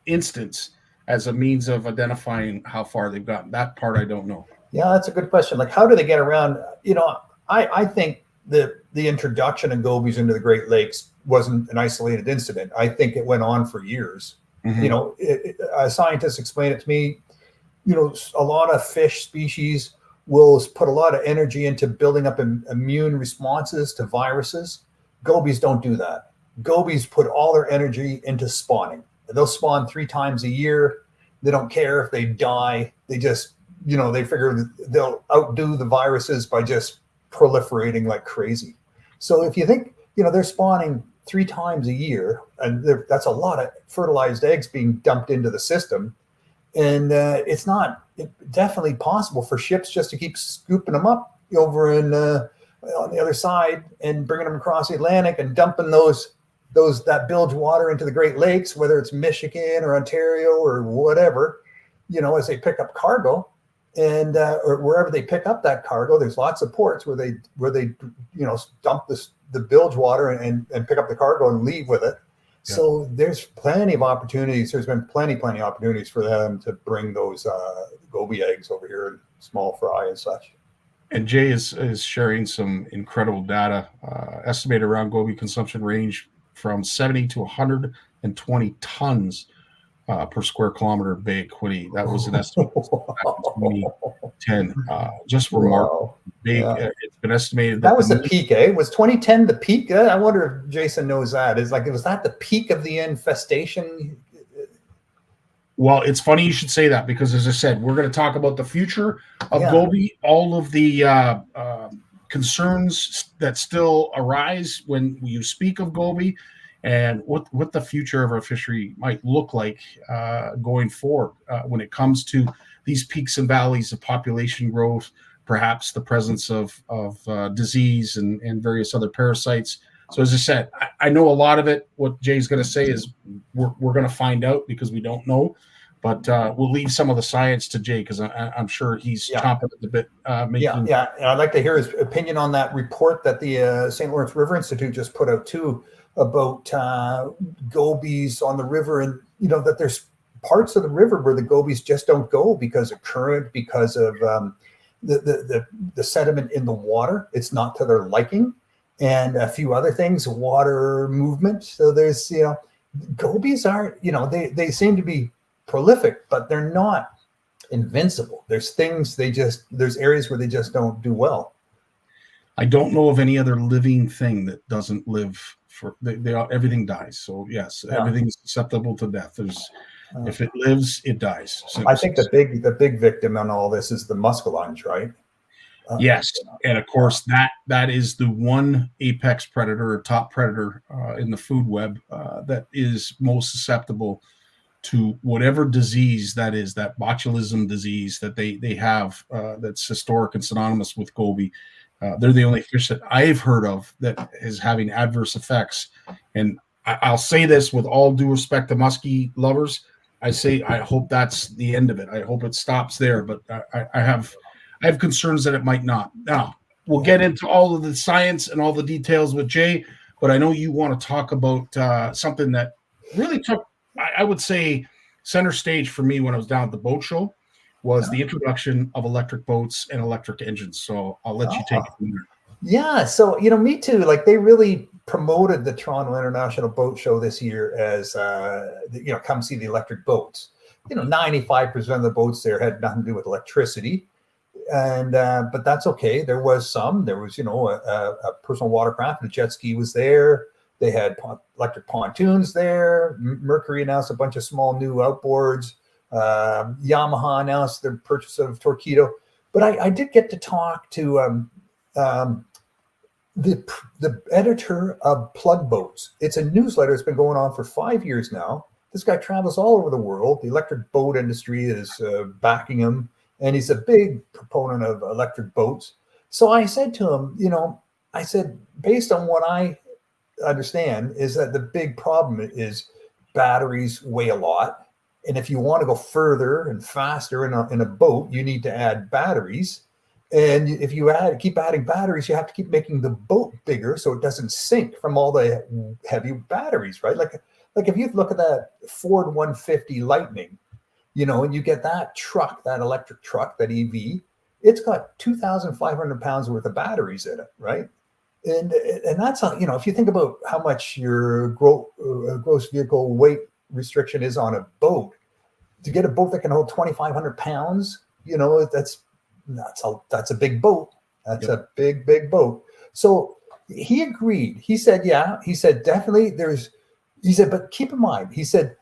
instance as a means of identifying how far they've gotten? That part I don't know. Yeah, that's a good question. Like, how do they get around? I think the introduction of gobies into the Great Lakes wasn't an isolated incident. I think it went on for years. Mm-hmm. Scientists explain it to me. A lot of fish species will put a lot of energy into building up immune responses to viruses. Gobies don't do that. Gobies put all their energy into spawning. They'll spawn 3 times a year. They don't care if they die. They just, they figure they'll outdo the viruses by just proliferating like crazy. So if you think, they're spawning 3 times a year, and that's a lot of fertilized eggs being dumped into the system. And it's definitely possible for ships just to keep scooping them up over on the other side and bringing them across the Atlantic and dumping that bilge water into the Great Lakes, whether it's Michigan or Ontario or whatever, as they pick up cargo, and or wherever they pick up that cargo. There's lots of ports where they dump the bilge water and pick up the cargo and leave with it. Yeah. So there's plenty of opportunities. There's been plenty of opportunities for them to bring those goby eggs over here in small fry and such. And Jay is sharing some incredible data. Estimated around goby consumption range from 70 to 120 tons per square kilometer of Bay Equity. That was an estimate back in 2010. Just remarkable. Big. Yeah. It's been estimated that was the peak, eh? Was 2010 the peak? I wonder if Jason knows that. Was that the peak of the infestation? Well, it's funny you should say that, because, as I said, we're going to talk about the future of goby, all of the concerns that still arise when you speak of goby, and what the future of our fishery might look like going forward when it comes to these peaks and valleys of population growth, perhaps the presence of disease and various other parasites. So, as I said, I know a lot of it. What Jay's going to say is we're going to find out, because we don't know. But we'll leave some of the science to Jay, because I'm sure he's chomping at the bit. And I'd like to hear his opinion on that report that the St. Lawrence River Institute just put out too, about gobies on the river, and that there's parts of the river where the gobies just don't go because of current, because of the sediment in the water. It's not to their liking, and a few other things, water movement. So there's gobies aren't they seem to be prolific, but they're not invincible. There's there's areas where they just don't do well. I don't know of any other living thing that doesn't live for everything dies. So yes, everything is susceptible to death. If it lives, it dies. So I think the big victim on all this is the muskellunge, right? Yes, and of course that is the one apex predator or top predator in the food web that is most susceptible to whatever disease that is, that botulism disease that they have that's historic and synonymous with goby. They're the only fish that I've heard of that is having adverse effects. And I'll say this with all due respect to muskie lovers. I hope that's the end of it. I hope it stops there. But I have concerns that it might not. Now, we'll get into all of the science and all the details with Jay, but I know you want to talk about something that really took, I would say, center stage for me when I was down at the boat show, was the introduction of electric boats and electric engines. So I'll let you take it from there. Yeah, so me too. Like they really promoted the Toronto International Boat Show this year as come see the electric boats. 95% of the boats there had nothing to do with electricity, and but that's okay. There was a personal watercraft, and a jet ski was there. They had electric pontoons there. Mercury announced a bunch of small new outboards. Yamaha announced their purchase of Torpedo. But I did get to talk to the editor of Plug Boats. It's a newsletter that's been going on for 5 years now. This guy travels all over the world. The electric boat industry is backing him, and he's a big proponent of electric boats. So I said to him, I said, based on what I understand, is that the big problem is batteries weigh a lot. And if you want to go further and faster in a boat, you need to add batteries. And if you keep adding batteries, you have to keep making the boat bigger so it doesn't sink from all the heavy batteries, right? Like if you look at that Ford 150 Lightning, and you get that truck, that electric truck, that EV, it's got 2,500 pounds worth of batteries in it, right? And that's if you think about how much your gross vehicle weight restriction is on a boat, to get a boat that can hold 2,500 pounds, that's a big boat. That's a big boat. So he agreed. He said, he said, definitely but keep in mind, he said,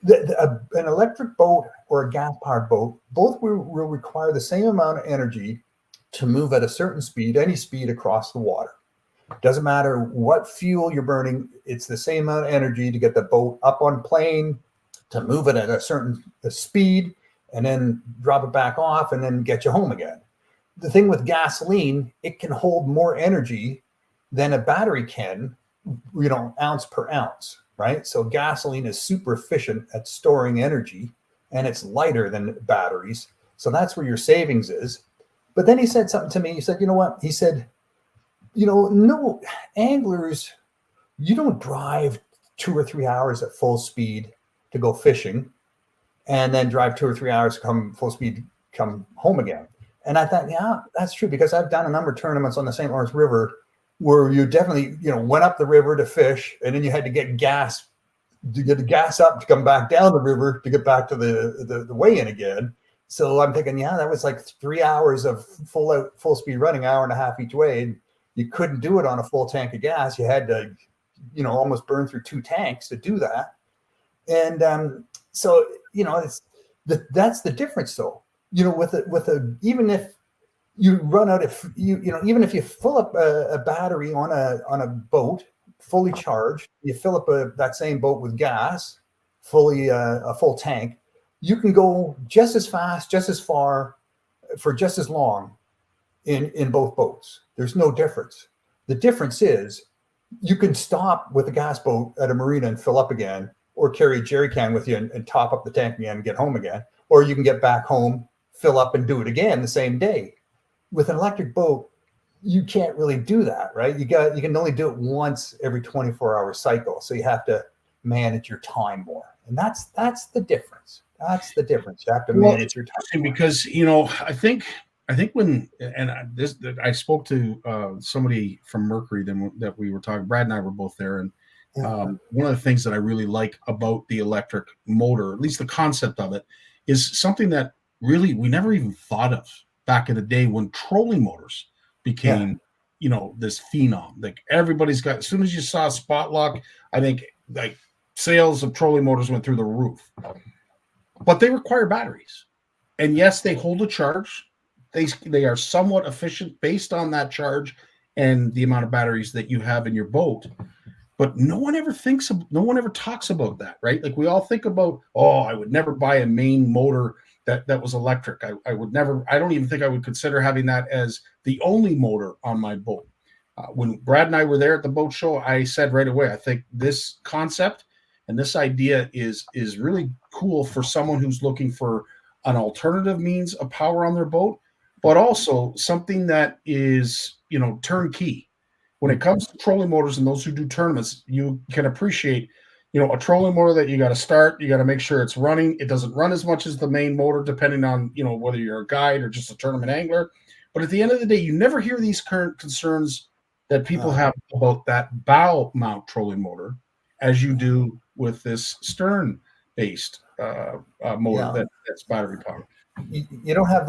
an electric boat or a gas powered boat, both will require the same amount of energy to move at a certain speed, any speed across the water. Doesn't matter what fuel you're burning, it's the same amount of energy to get the boat up on plane, to move it at a certain speed, and then drop it back off and then get you home again. The thing with gasoline, it can hold more energy than a battery can, ounce per ounce, right? So gasoline is super efficient at storing energy, and it's lighter than batteries. So that's where your savings is. But then he said something to me. He said, you know what? He said, no anglers, you don't drive 2 or 3 hours at full speed to go fishing and then drive 2 or 3 hours to come full speed, come home again. And I thought, yeah, that's true, because I've done a number of tournaments on the St. Lawrence River where you definitely, went up the river to fish, and then you had to get gas up to come back down the river to get back to the weigh-in again. So I'm thinking, that was like 3 hours of full speed running, hour and a half each way. And you couldn't do it on a full tank of gas. You had to, almost burn through 2 tanks to do that. And so, that's the difference though, even if you run out of, even if you fill up a battery on a boat fully charged, you fill up that same boat with gas, a full tank, you can go just as fast, just as far, for just as long in both boats. There's no difference. The difference is you can stop with a gas boat at a marina and fill up again, or carry a jerry can with you and top up the tank again and get home again. Or you can get back home, fill up, and do it again the same day. With an electric boat, you can't really do that, right? You can only do it once every 24-hour cycle. So you have to manage your time more. And that's the difference. That's the difference. You have to manage your time more. Because, I think when, and I spoke to somebody from Mercury that we were talking, Brad and I were both there. And one of the things that I really like about the electric motor, at least the concept of it, is something that really we never even thought of back in the day when trolling motors became, this phenom. Like everybody's got, as soon as you saw a spot lock, I think like sales of trolling motors went through the roof. But they require batteries. And yes, they hold a charge. They are somewhat efficient based on that charge and the amount of batteries that you have in your boat. But no one ever talks about that, right? Like we all think about, I would never buy a main motor that was electric. I don't even think I would consider having that as the only motor on my boat. When Brad and I were there at the boat show, I said right away, I think this concept and this idea is really cool for someone who's looking for an alternative means of power on their boat, but also something that is, turnkey. When it comes to trolling motors and those who do tournaments, you can appreciate, a trolling motor that you got to start, you got to make sure it's running. It doesn't run as much as the main motor, depending on, whether you're a guide or just a tournament angler. But at the end of the day, you never hear these current concerns that people have about that bow mount trolling motor as you do with this stern-based motor that's battery powered. You don't have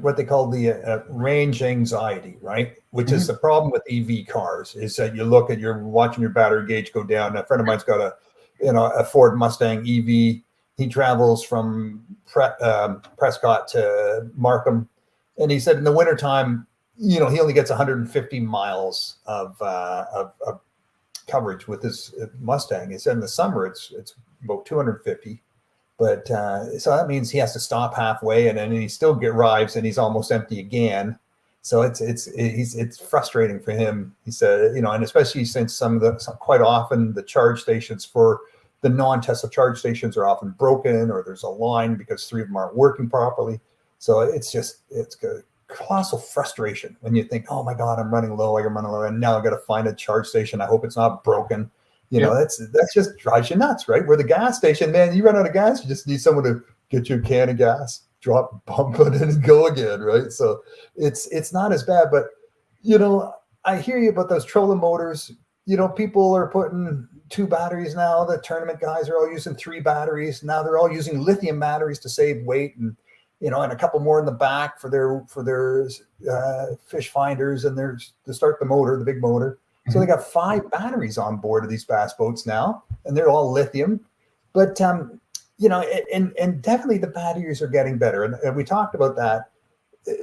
what they call the range anxiety, right? Which is the problem with EV cars, is that you're watching your battery gauge go down. A friend of mine's got a Ford Mustang EV. He travels from Prescott to Markham, and he said in the wintertime, he only gets 150 miles of coverage with his Mustang. He said in the summer it's about 250. But so that means he has to stop halfway, and then he still arrives, and he's almost empty again. So it's frustrating for him. He said, and especially since quite often the charge stations for the non-Tesla charge stations are often broken, or there's a line because 3 of them aren't working properly. So it's colossal frustration when you think, oh my God, I'm running low, and now I've got to find a charge station. I hope it's not broken. That's just drives you nuts, right? Where the gas station, man, you run out of gas, you just need someone to get you a can of gas, pump it in and go again, right? So it's not as bad, but I hear you about those trolling motors. People are putting 2 batteries now. The tournament guys are all using 3 batteries. Now they're all using lithium batteries to save weight, and and a couple more in the back for their fish finders and to start the motor, the big motor. So they got 5 batteries on board of these bass boats now, and they're all lithium. But and definitely the batteries are getting better, and we talked about that.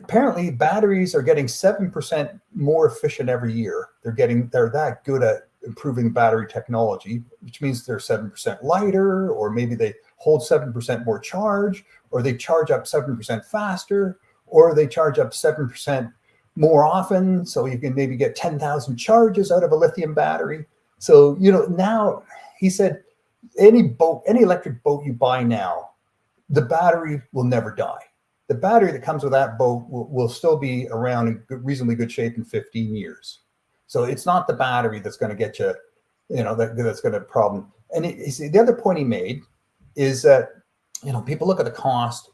Apparently, batteries are getting 7% more efficient every year. They're that good at improving battery technology, which means they're 7% lighter, or maybe they hold 7% more charge, or they charge up 7% faster, or they charge up 7% more often, so you can maybe get 10,000 charges out of a lithium battery. So now he said any electric boat you buy now, the battery will never die. The battery that comes with that boat will still be around in reasonably good shape in 15 years. So it's not the battery that's going to get you, that's going to problem. And the other point he made is that people look at the cost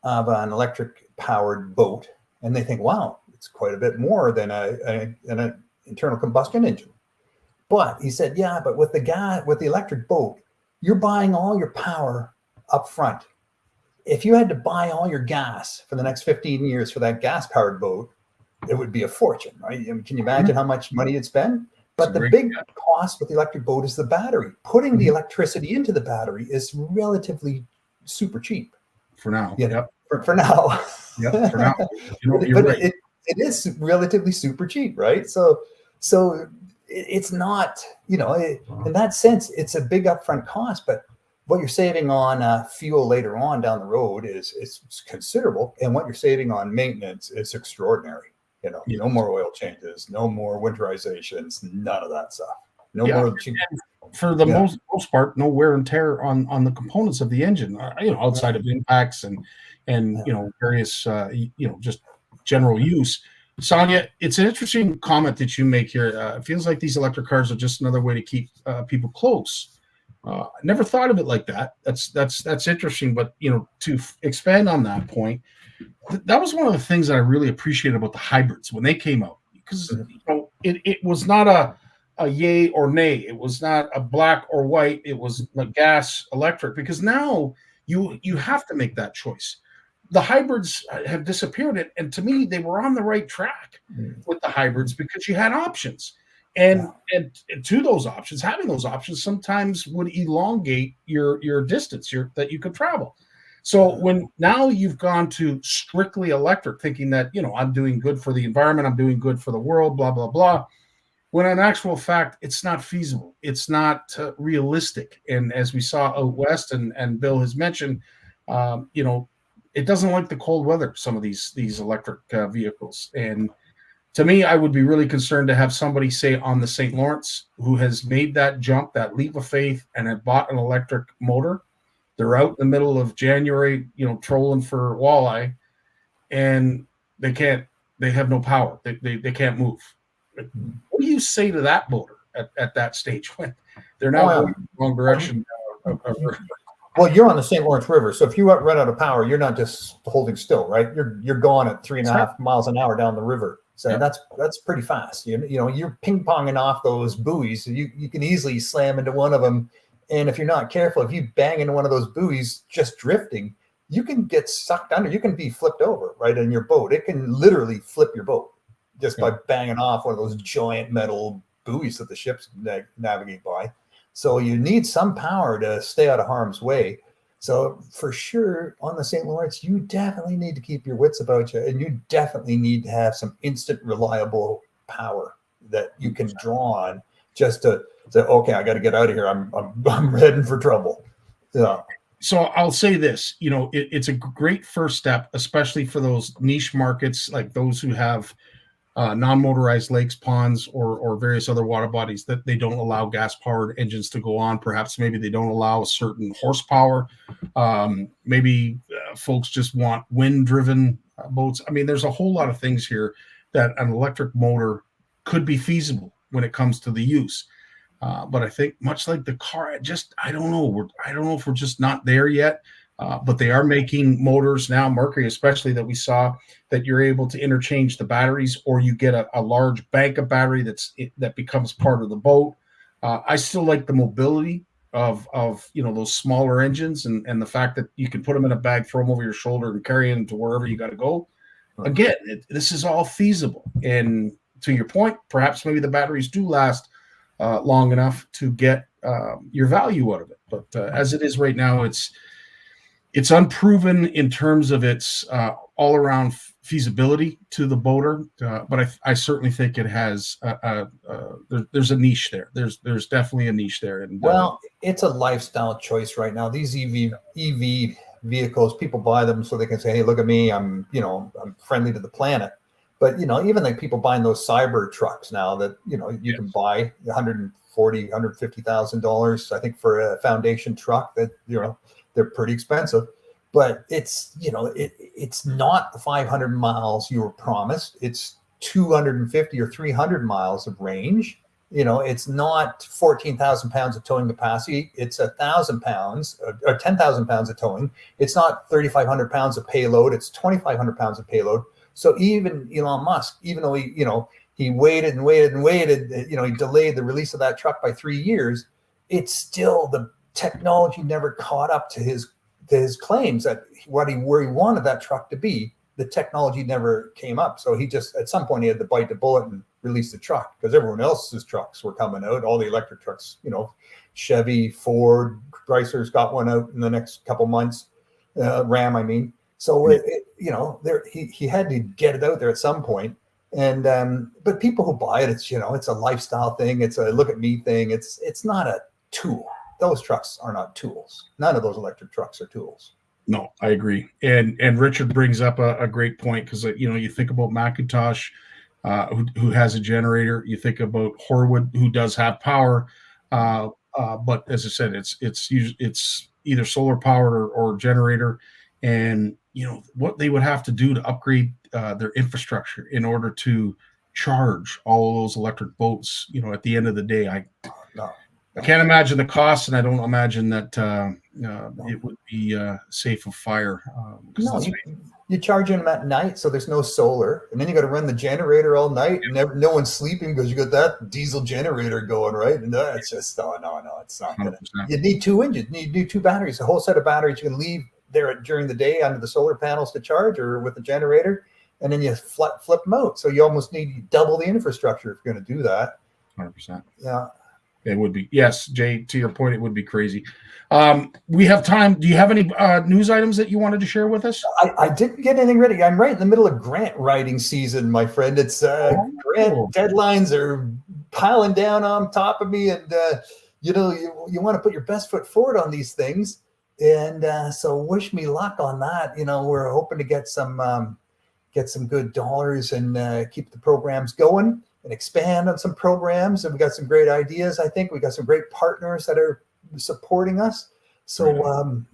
of an electric powered boat and they think, wow, it's quite a bit more than an internal combustion engine. But he said, yeah, but with the electric boat, you're buying all your power up front. If you had to buy all your gas for the next 15 years for that gas powered boat, it would be a fortune, right? I mean, can you imagine how much money you'd spend? But the big cost with the electric boat is the battery. Putting the electricity into the battery is relatively super cheap. For now. For now. Yeah, for now. But right. It is relatively super cheap, right? So it's not, in that sense, it's a big upfront cost, but what you're saving on fuel later on down the road is considerable. And what you're saving on maintenance is extraordinary. No more oil changes, no more winterizations, none of that stuff. More cheap. For the most part, no wear and tear on the components of the engine, outside of impacts and various, just general use. Sonia, it's an interesting comment that you make here. It feels like these electric cars are just another way to keep people close. I never thought of it like that. That's interesting. But to expand on that point, that was one of the things that I really appreciated about the hybrids when they came out, because it was not a yay or nay. It was not a black or white. It was like gas, electric. Because now you have to make that choice. The hybrids have disappeared, and to me, they were on the right track with the hybrids because you had options, and to those options, having those options sometimes would elongate your distance that you could travel. So when now you've gone to strictly electric, thinking that I'm doing good for the environment, I'm doing good for the world, blah blah blah, when in actual fact it's not feasible, it's not realistic, and as we saw out west, and Bill has mentioned, it doesn't like the cold weather, some of these electric vehicles. And to me, I would be really concerned to have somebody, say, on the St. Lawrence, who has made that jump, that leap of faith, and had bought an electric motor. They're out in the middle of January, trolling for walleye, and they have no power. They can't move. What do you say to that motor at that stage when they're now going in the wrong direction? Well, you're on the St. Lawrence River, so if you run out of power, you're not just holding still, right? You're gone at 3.5 miles an hour down the river. So that's pretty fast. You know, you're ping ponging off those buoys. You can easily slam into one of them, and if you're not careful, if you bang into one of those buoys just drifting, you can get sucked under. You can be flipped over right in your boat. It can literally flip your boat just by banging off one of those giant metal buoys that the ships navigate by. So you need some power to stay out of harm's way. So for sure on the St. Lawrence, you definitely need to keep your wits about you, and you definitely need to have some instant reliable power that you can draw on just to say, okay, I got to get out of here. I'm heading for trouble. Yeah. So I'll say this, you know, it's a great first step, especially for those niche markets like those who have non-motorized lakes, ponds, or various other water bodies that they don't allow gas-powered engines to go on. Perhaps maybe they don't allow a certain horsepower. Maybe folks just want wind-driven boats. I mean, there's a whole lot of things here that an electric motor could be feasible when it comes to the use. But I think much like the car, I don't know. I don't know if we're just not there yet. But they are making motors now, Mercury especially, that we saw, that you're able to interchange the batteries, or you get a large bank of battery that becomes part of the boat. I still like the mobility of those smaller engines, and the fact that you can put them in a bag, throw them over your shoulder, and carry them to wherever you got to go. Again, this is all feasible. And to your point, perhaps maybe the batteries do last long enough to get your value out of it. But as it is right now, it's unproven in terms of its all-around feasibility to the boater, but I certainly think it has. There's a niche there. There's definitely a niche there. And it's a lifestyle choice right now. These EV vehicles, people buy them so they can say, "Hey, look at me. I'm friendly to the planet." But even like people buying those cyber trucks now that you can buy $150,000, I think, for a foundation truck that they're pretty expensive, but it's not the 500 miles you were promised. It's 250 or 300 miles of range. It's not 14,000 pounds of towing capacity. It's 1,000 pounds or 10,000 pounds of towing. It's not 3,500 pounds of payload. It's 2,500 pounds of payload. So even Elon Musk, even though he waited and waited and waited, he delayed the release of that truck by 3 years, it's still the technology never caught up to his claims that where he wanted that truck to be. The technology never came up. So he just, at some point, he had to bite the bullet and release the truck, because everyone else's trucks were coming out. All the electric trucks, Chevy, Ford, Chrysler's got one out in the next couple months. Ram, I mean. So he had to get it out there at some point. And but people who buy it, it's a lifestyle thing. It's a look at me thing. It's not a tool. Those trucks are not tools. None of those electric trucks are tools. No, I agree. And Richard brings up a great point, because you think about McIntosh, who has a generator. You think about Horwood, who does have power, but as I said, it's either solar powered or generator. And what they would have to do to upgrade their infrastructure in order to charge all of those electric boats. At the end of the day, I can't imagine the cost, and I don't imagine that it would be safe of fire. You're charging them at night, so there's no solar, and then you got to run the generator all night, and no one's sleeping because you got that diesel generator going, right? And that's just no, it's not good. You need 2 engines, you need 2 batteries, a whole set of batteries you can leave there during the day under the solar panels to charge, or with the generator, and then you flip them out. So you almost need double the infrastructure if you're going to do that. 100%. Yeah. It would be. Yes, Jay, to your point, it would be crazy. We have time. Do you have any news items that you wanted to share with us? I didn't get anything ready. I'm right in the middle of grant writing season, my friend. It's grant deadlines are piling down on top of me, and you want to put your best foot forward on these things. And so wish me luck on that. We're hoping to get some good dollars and keep the programs going and expand on some programs. And we got some great ideas. I think we got some great partners that are supporting us. So we'll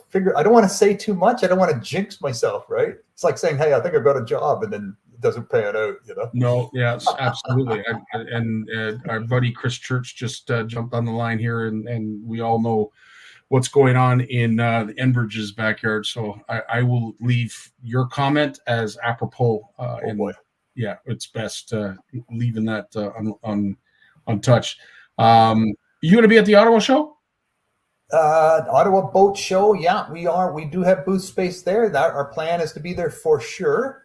figure. I don't want to say too much. I don't want to jinx myself, right? It's like saying, "Hey, I think I've got a job," and then it doesn't pan out. No, yes, absolutely. And our buddy Chris Church just jumped on the line here, and we all know what's going on in the Enbridge's backyard. So I will leave your comment as apropos. Yeah, it's best leaving that untouched. You going to be at the Ottawa show? Ottawa Boat Show. Yeah, we are. We do have booth space there. That our plan is to be there for sure.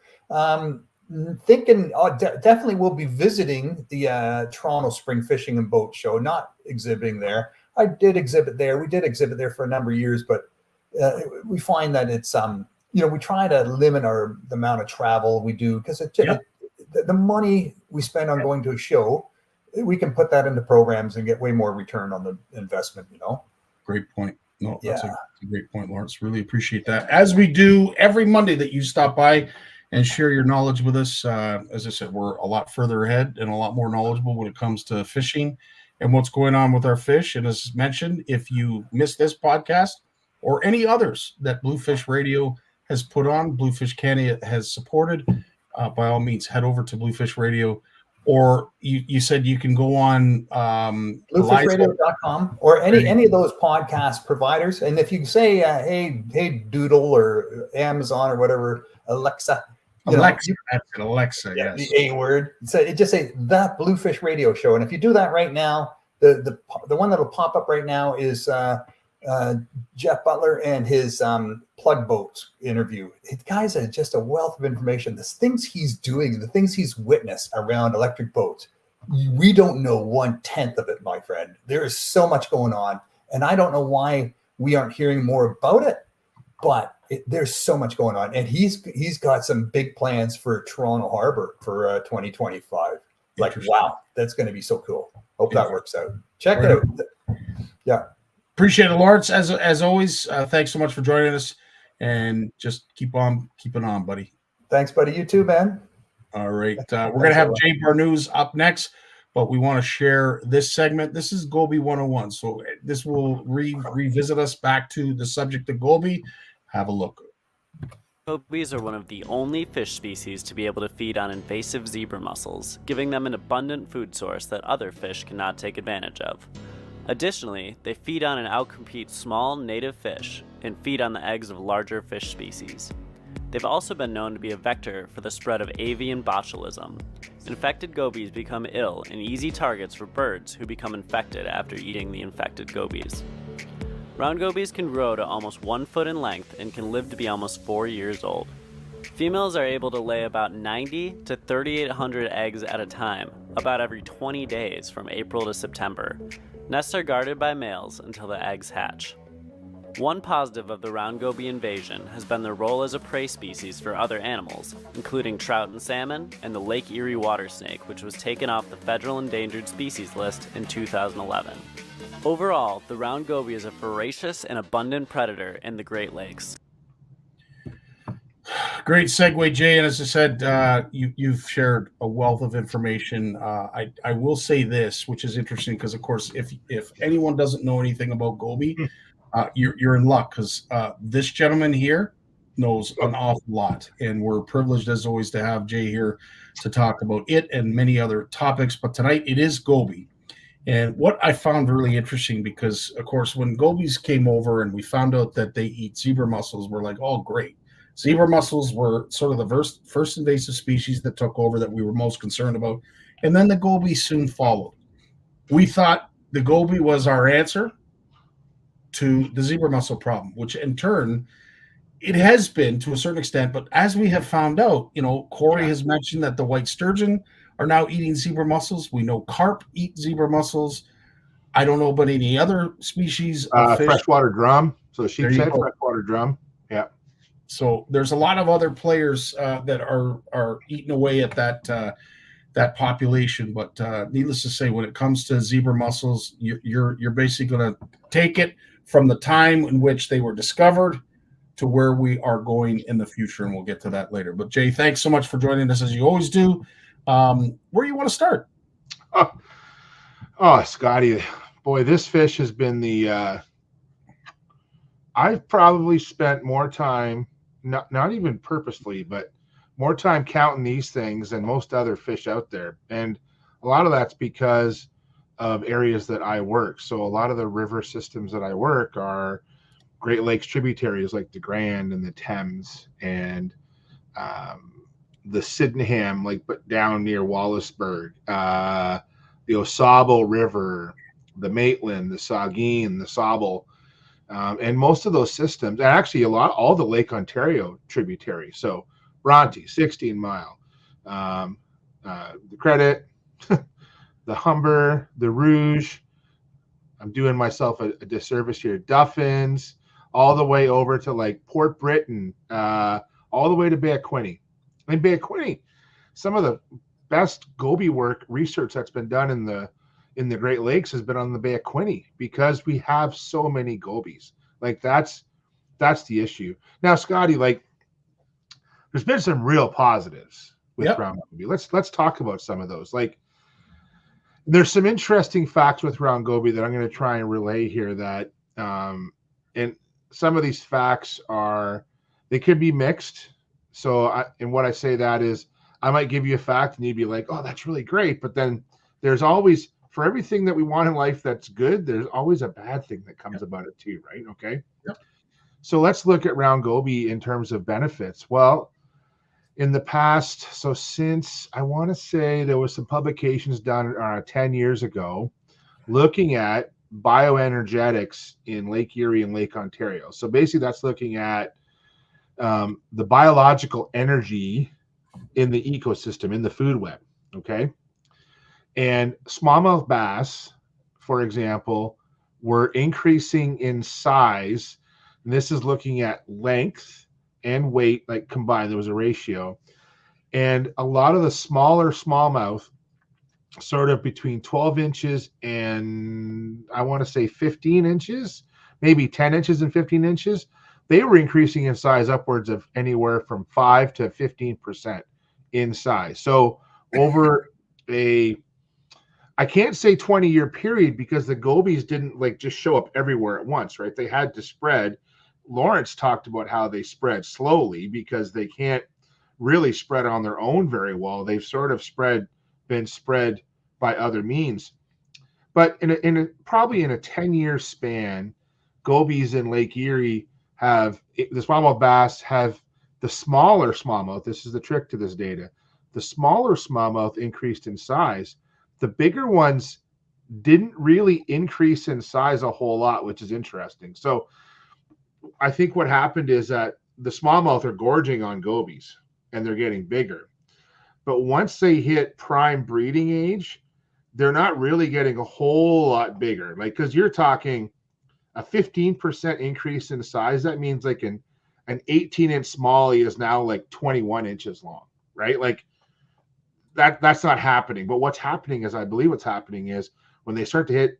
Thinking definitely we'll be visiting the Toronto Spring Fishing and Boat Show, not exhibiting there. I did exhibit there. We did exhibit there for a number of years, but we find that it's we try to limit the amount of travel we do because the money we spend on going to a show, we can put that into programs and get way more return on the investment. Great point. No, that's a great point, Lawrence. Really appreciate that. As we do every Monday that you stop by and share your knowledge with us. As I said, we're a lot further ahead and a lot more knowledgeable when it comes to fishing and what's going on with our fish. And as mentioned, if you missed this podcast or any others that Bluefish Radio has put on, Bluefish Canada has supported, by all means, head over to Bluefish Radio. Or you said you can go on bluefishradio.com or any of those podcast providers. And if you say, hey, Doodle or Amazon or whatever, Alexa, Alexa, yeah, yes. The A word. So it just say the Bluefish Radio Show. And if you do that right now, the one that'll pop up right now is Jeff Butler and his plug boats interview. The guy's just a wealth of information. The things he's doing, the things he's witnessed around electric boats, we don't know 1/10 of it, my friend. There is so much going on, and I don't know why we aren't hearing more about it, but there's so much going on, and he's got some big plans for Toronto Harbor for 2025. Like, wow, that's going to be so cool. Hope that works out. Check it out. Yeah. Appreciate it, Lawrence. As always, thanks so much for joining us, and just keep on keeping on, buddy. Thanks, buddy. You too, man. All right. We're going to have Jay Barnucz up next, but we want to share this segment. This is Goby 101. So this will revisit us back to the subject of Goby. Have a look. Gobies are one of the only fish species to be able to feed on invasive zebra mussels, giving them an abundant food source that other fish cannot take advantage of. Additionally, they feed on and outcompete small native fish and feed on the eggs of larger fish species. They've also been known to be a vector for the spread of avian botulism. Infected gobies become ill and easy targets for birds who become infected after eating the infected gobies. Round gobies can grow to almost 1 foot in length and can live to be almost 4 years old. Females are able to lay about 90 to 3,800 eggs at a time, about every 20 days from April to September. Nests are guarded by males until the eggs hatch. One positive of the round goby invasion has been their role as a prey species for other animals, including trout and salmon and the Lake Erie water snake, which was taken off the federal endangered species list in 2011. Overall, the round goby is a voracious and abundant predator in the Great Lakes. Great segue, Jay. And as I said, you've shared a wealth of information. I will say this, which is interesting because, of course, if anyone doesn't know anything about goby, you're in luck because this gentleman here knows an awful lot, and we're privileged as always to have Jay here to talk about it and many other topics. But tonight it is goby. And what I found really interesting, because of course when gobies came over and we found out that they eat zebra mussels, we're like, oh great. Zebra mussels were sort of the first invasive species that took over that we were most concerned about. And then the goby soon followed. We thought the goby was our answer to the zebra mussel problem, which in turn it has been to a certain extent. But as we have found out, Corey has mentioned that the white sturgeon are now eating zebra mussels. We know carp eat zebra mussels. I don't know about any other species of fish. Freshwater drum. So sheep's head, freshwater drum. Yeah. So there's a lot of other players that are eating away at that population. But needless to say, when it comes to zebra mussels, you're basically going to take it from the time in which they were discovered to where we are going in the future, and we'll get to that later. But Jay, thanks so much for joining us as you always do. Where do you want to start? Oh, Scotty, boy, this fish has been I've probably spent more time, not even purposefully, but more time counting these things than most other fish out there. And a lot of that's because of areas that I work. So a lot of the river systems that I work are Great Lakes tributaries like the Grand and the Thames and the Sydenham, like but down near Wallaceburg, the Osable River, the Maitland, the Saugeen, the Sauble, and most of those systems, and actually all the Lake Ontario tributaries. So Bronte, 16 Mile, the Credit, the Humber, the Rouge. I'm doing myself a disservice here. Duffins, all the way over to like Port Britain, all the way to Bay of Quinte. And Bay of Quinte, some of the best goby work research that's been done in the Great Lakes has been on the Bay of Quinte because we have so many gobies. Like that's the issue. Now, Scotty, like there's been some real positives with round goby. Let's talk about some of those. Like there's some interesting facts with round goby that I'm going to try and relay here that and some of these facts they could be mixed. So and what I say that is I might give you a fact and you'd be like, oh, that's really great. But then there's always, for everything that we want in life that's good, there's always a bad thing that comes about it too, right? Okay. Yep. So let's look at round goby in terms of benefits. Well, in the past, so since I want to say there was some publications done 10 years ago looking at bioenergetics in Lake Erie and Lake Ontario. So basically that's looking at the biological energy in the ecosystem, in the food web, okay? And smallmouth bass, for example, were increasing in size. And this is looking at length and weight, like combined, there was a ratio. And a lot of the smaller smallmouth, sort of between 12 inches and I want to say 15 inches, maybe 10 inches and 15 inches, they were increasing in size upwards of anywhere from 5 to 15% in size. So over I can't say 20-year period because the gobies didn't like just show up everywhere at once, right? They had to spread. Lawrence talked about how they spread slowly because they can't really spread on their own very well. They've sort of been spread by other means. But probably in a 10-year span, gobies in Lake Erie the smallmouth bass have the smaller smallmouth. This is the trick to this data. The smaller smallmouth increased in size. The bigger ones didn't really increase in size a whole lot, which is interesting. So I think what happened is that the smallmouth are gorging on gobies and they're getting bigger. But once they hit prime breeding age, they're not really getting a whole lot bigger. Like, because you're talking a 15% increase in size, that means like an 18-inch smallie is now like 21 inches long, right? Like that's not happening. But what's happening is, I believe what's happening is when they start to hit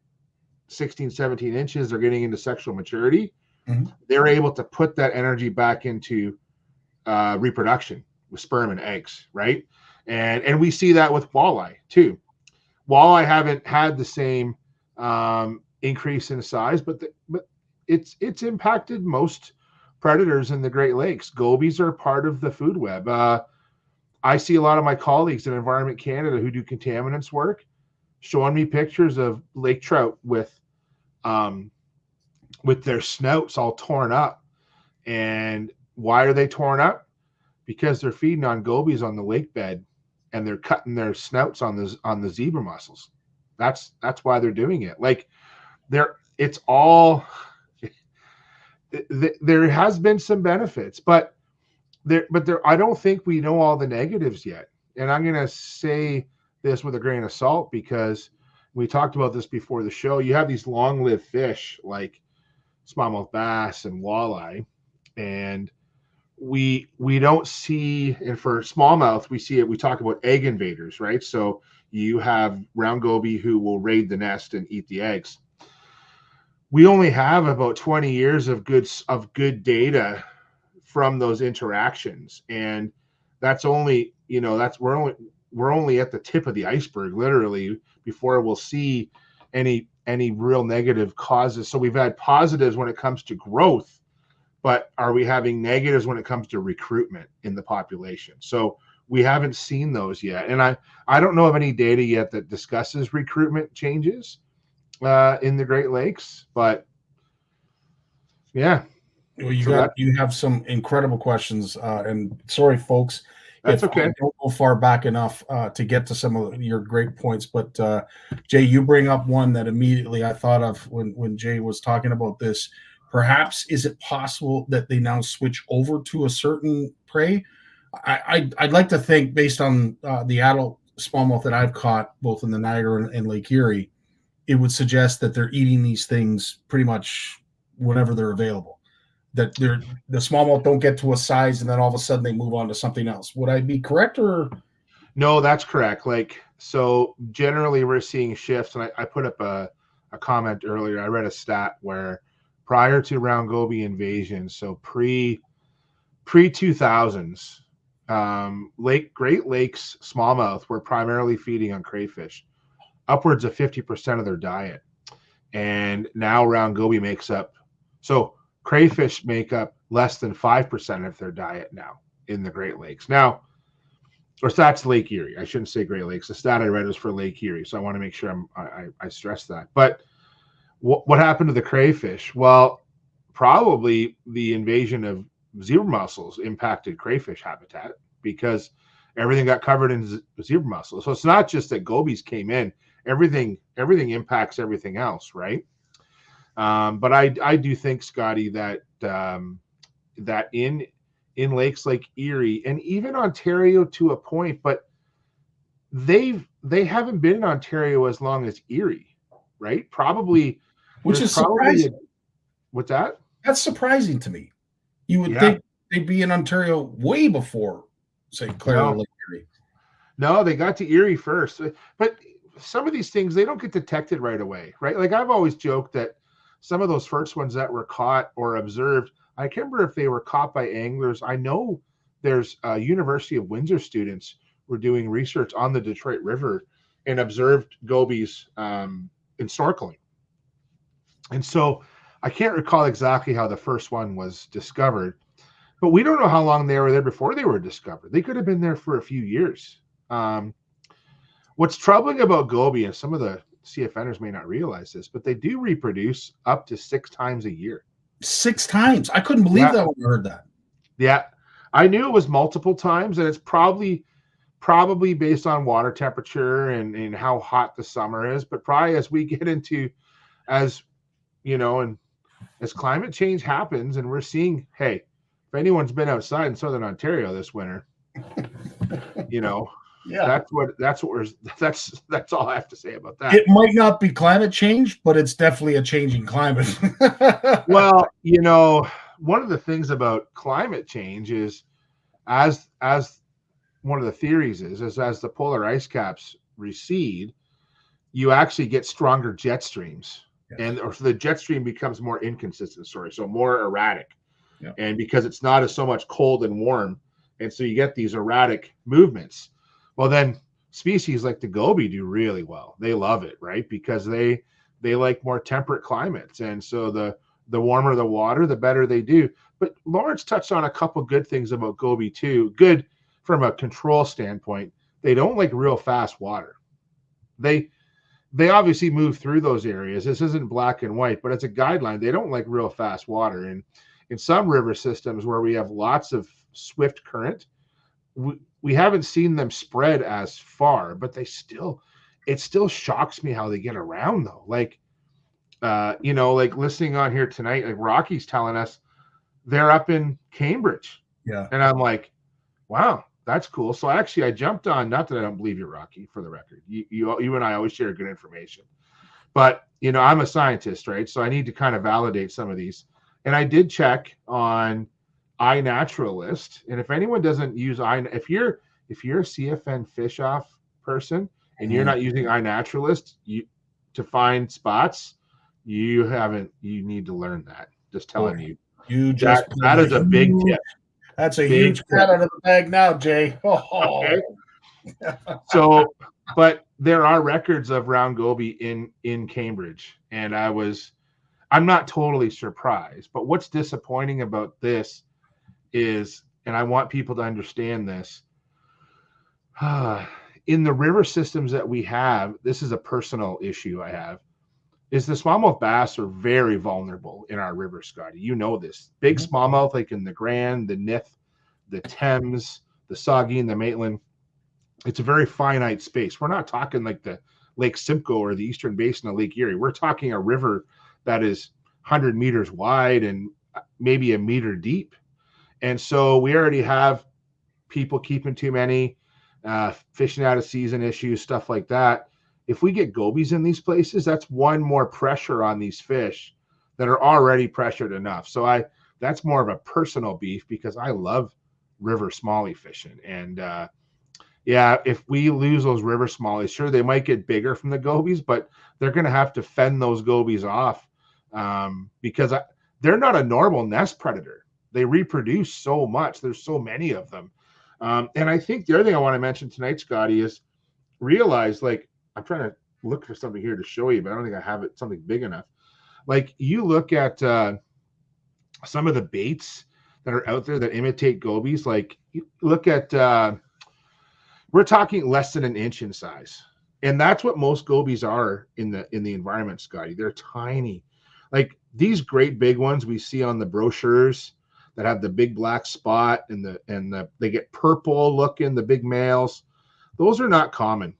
16, 17 inches, they're getting into sexual maturity. Mm-hmm. They're able to put that energy back into reproduction with sperm and eggs, right? And we see that with walleye too. Walleye haven't had the same increase in size, but it's impacted most predators in the Great Lakes. Gobies are part of the food web. I see a lot of my colleagues in Environment Canada who do contaminants work showing me pictures of lake trout with their snouts all torn up. And why are they torn up? Because they're feeding on gobies on the lake bed and they're cutting their snouts on the zebra mussels. That's why they're doing it. Like there has been some benefits, but I don't think we know all the negatives yet. And I'm going to say this with a grain of salt because we talked about this before the show. You have these long-lived fish like smallmouth bass and walleye, and we don't see, and for smallmouth, we see it, we talk about egg invaders, right? So you have round goby who will raid the nest and eat the eggs. We only have about 20 years of good data from those interactions. And that's only, we're only at the tip of the iceberg, literally, before we'll see any real negative causes. So we've had positives when it comes to growth, but are we having negatives when it comes to recruitment in the population? So we haven't seen those yet. And I don't know of any data yet that discusses recruitment changes in the Great Lakes, but yeah. Well, you have some incredible questions, and sorry, folks, That's if okay. I don't go far back enough to get to some of your great points. But Jay, you bring up one that immediately I thought of when Jay was talking about this. Perhaps is it possible that they now switch over to a certain prey? I'd like to think, based on the adult smallmouth that I've caught both in the Niagara and Lake Erie, it would suggest that they're eating these things pretty much whenever they're available. That the smallmouth don't get to a size and then all of a sudden they move on to something else. Would I be correct, or? No, that's correct. Like, so generally we're seeing shifts, and I put up a comment earlier. I read a stat where prior to round goby invasion, so pre 2000s, Great Lakes smallmouth were primarily feeding on crayfish, upwards of 50% of their diet. And now round goby makes up, so crayfish make up less than 5% of their diet now in the Great Lakes. Now, or that's Lake Erie. I shouldn't say Great Lakes. The stat I read was for Lake Erie, so I want to make sure I stress that. But what happened to the crayfish? Well, probably the invasion of zebra mussels impacted crayfish habitat because everything got covered in zebra mussels. So it's not just that gobies came in; everything impacts everything else, right? But I do think, Scotty, that that in lakes like Erie and even Ontario to a point, but they haven't been in Ontario as long as Erie, right? Probably, which is surprising. What's that? That's surprising to me. You would think they'd be in Ontario way before, say, Clare or Lake Erie. No, they got to Erie first. But some of these things, they don't get detected right away, right? Like I've always joked that some of those first ones that were caught or observed, I can't remember if they were caught by anglers. I know there's University of Windsor students were doing research on the Detroit River and observed gobies in snorkeling. And so I can't recall exactly how the first one was discovered, but we don't know how long they were there before they were discovered. They could have been there for a few years. What's troubling about goby, and some of the CFNers may not realize this, but they do reproduce up to 6 times a year. 6 times? I couldn't believe that when I heard that. Yeah, I knew it was multiple times, and it's probably based on water temperature and how hot the summer is. But probably as we get into, as you know, and as climate change happens, and we're seeing, hey, if anyone's been outside in Southern Ontario this winter, you know. Yeah, that's all I have to say about that. It might not be climate change, but it's definitely a changing climate. Well, you know, one of the things about climate change is, as one of the theories is as the polar ice caps recede, you actually get stronger jet streams, or so the jet stream becomes more inconsistent. So more erratic, and because it's not as so much cold and warm, and so you get these erratic movements. Well, then species like the goby do really well. They love it, right? Because they like more temperate climates. And so the warmer the water, the better they do. But Lawrence touched on a couple good things about goby too. Good from a control standpoint. They don't like real fast water. They obviously move through those areas. This isn't black and white, but it's a guideline. They don't like real fast water. And in some river systems where we have lots of swift current, we haven't seen them spread as far, but it still shocks me how they get around though. Like, you know, like listening on here tonight, like Rocky's telling us they're up in Cambridge. Yeah. And I'm like, wow, that's cool. So actually I jumped on, not that I don't believe you, Rocky, for the record. You and I always share good information, but you know, I'm a scientist, right? So I need to kind of validate some of these. And I did check on iNaturalist, and if anyone doesn't use if you're a CFN fish off person and you're not using iNaturalist to find spots, you need to learn that. Just telling you. That is a big tip. That's a huge cat out of the bag now, Jay. Okay. So, but there are records of round goby in Cambridge, and I'm not totally surprised. But what's disappointing about this is, and I want people to understand this, In the river systems that we have, this is a personal issue I have, is the smallmouth bass are very vulnerable in our river, Scotty. You know this. Big smallmouth, like in the Grand, the Nith, the Thames, the Saugeen, the Maitland, it's a very finite space. We're not talking like the Lake Simcoe or the eastern basin of Lake Erie. We're talking a river that is 100 meters wide and maybe a meter deep. And so we already have people keeping too many, fishing out of season issues, stuff like that. If we get gobies in these places, that's one more pressure on these fish that are already pressured enough. So that's more of a personal beef because I love river smallie fishing. And yeah, if we lose those river smallies, sure, they might get bigger from the gobies, but they're going to have to fend those gobies off because they're not a normal nest predator. They reproduce so much. There's so many of them. And I think the other thing I want to mention tonight, Scotty, is realize, like, I'm trying to look for something here to show you, but I don't think I have something big enough. Like, you look at some of the baits that are out there that imitate gobies. Like, you look at, we're talking less than an inch in size. And that's what most gobies are in the environment, Scotty. They're tiny. Like, these great big ones we see on the brochures that have the big black spot and they get purple looking, the big males. Those are not common.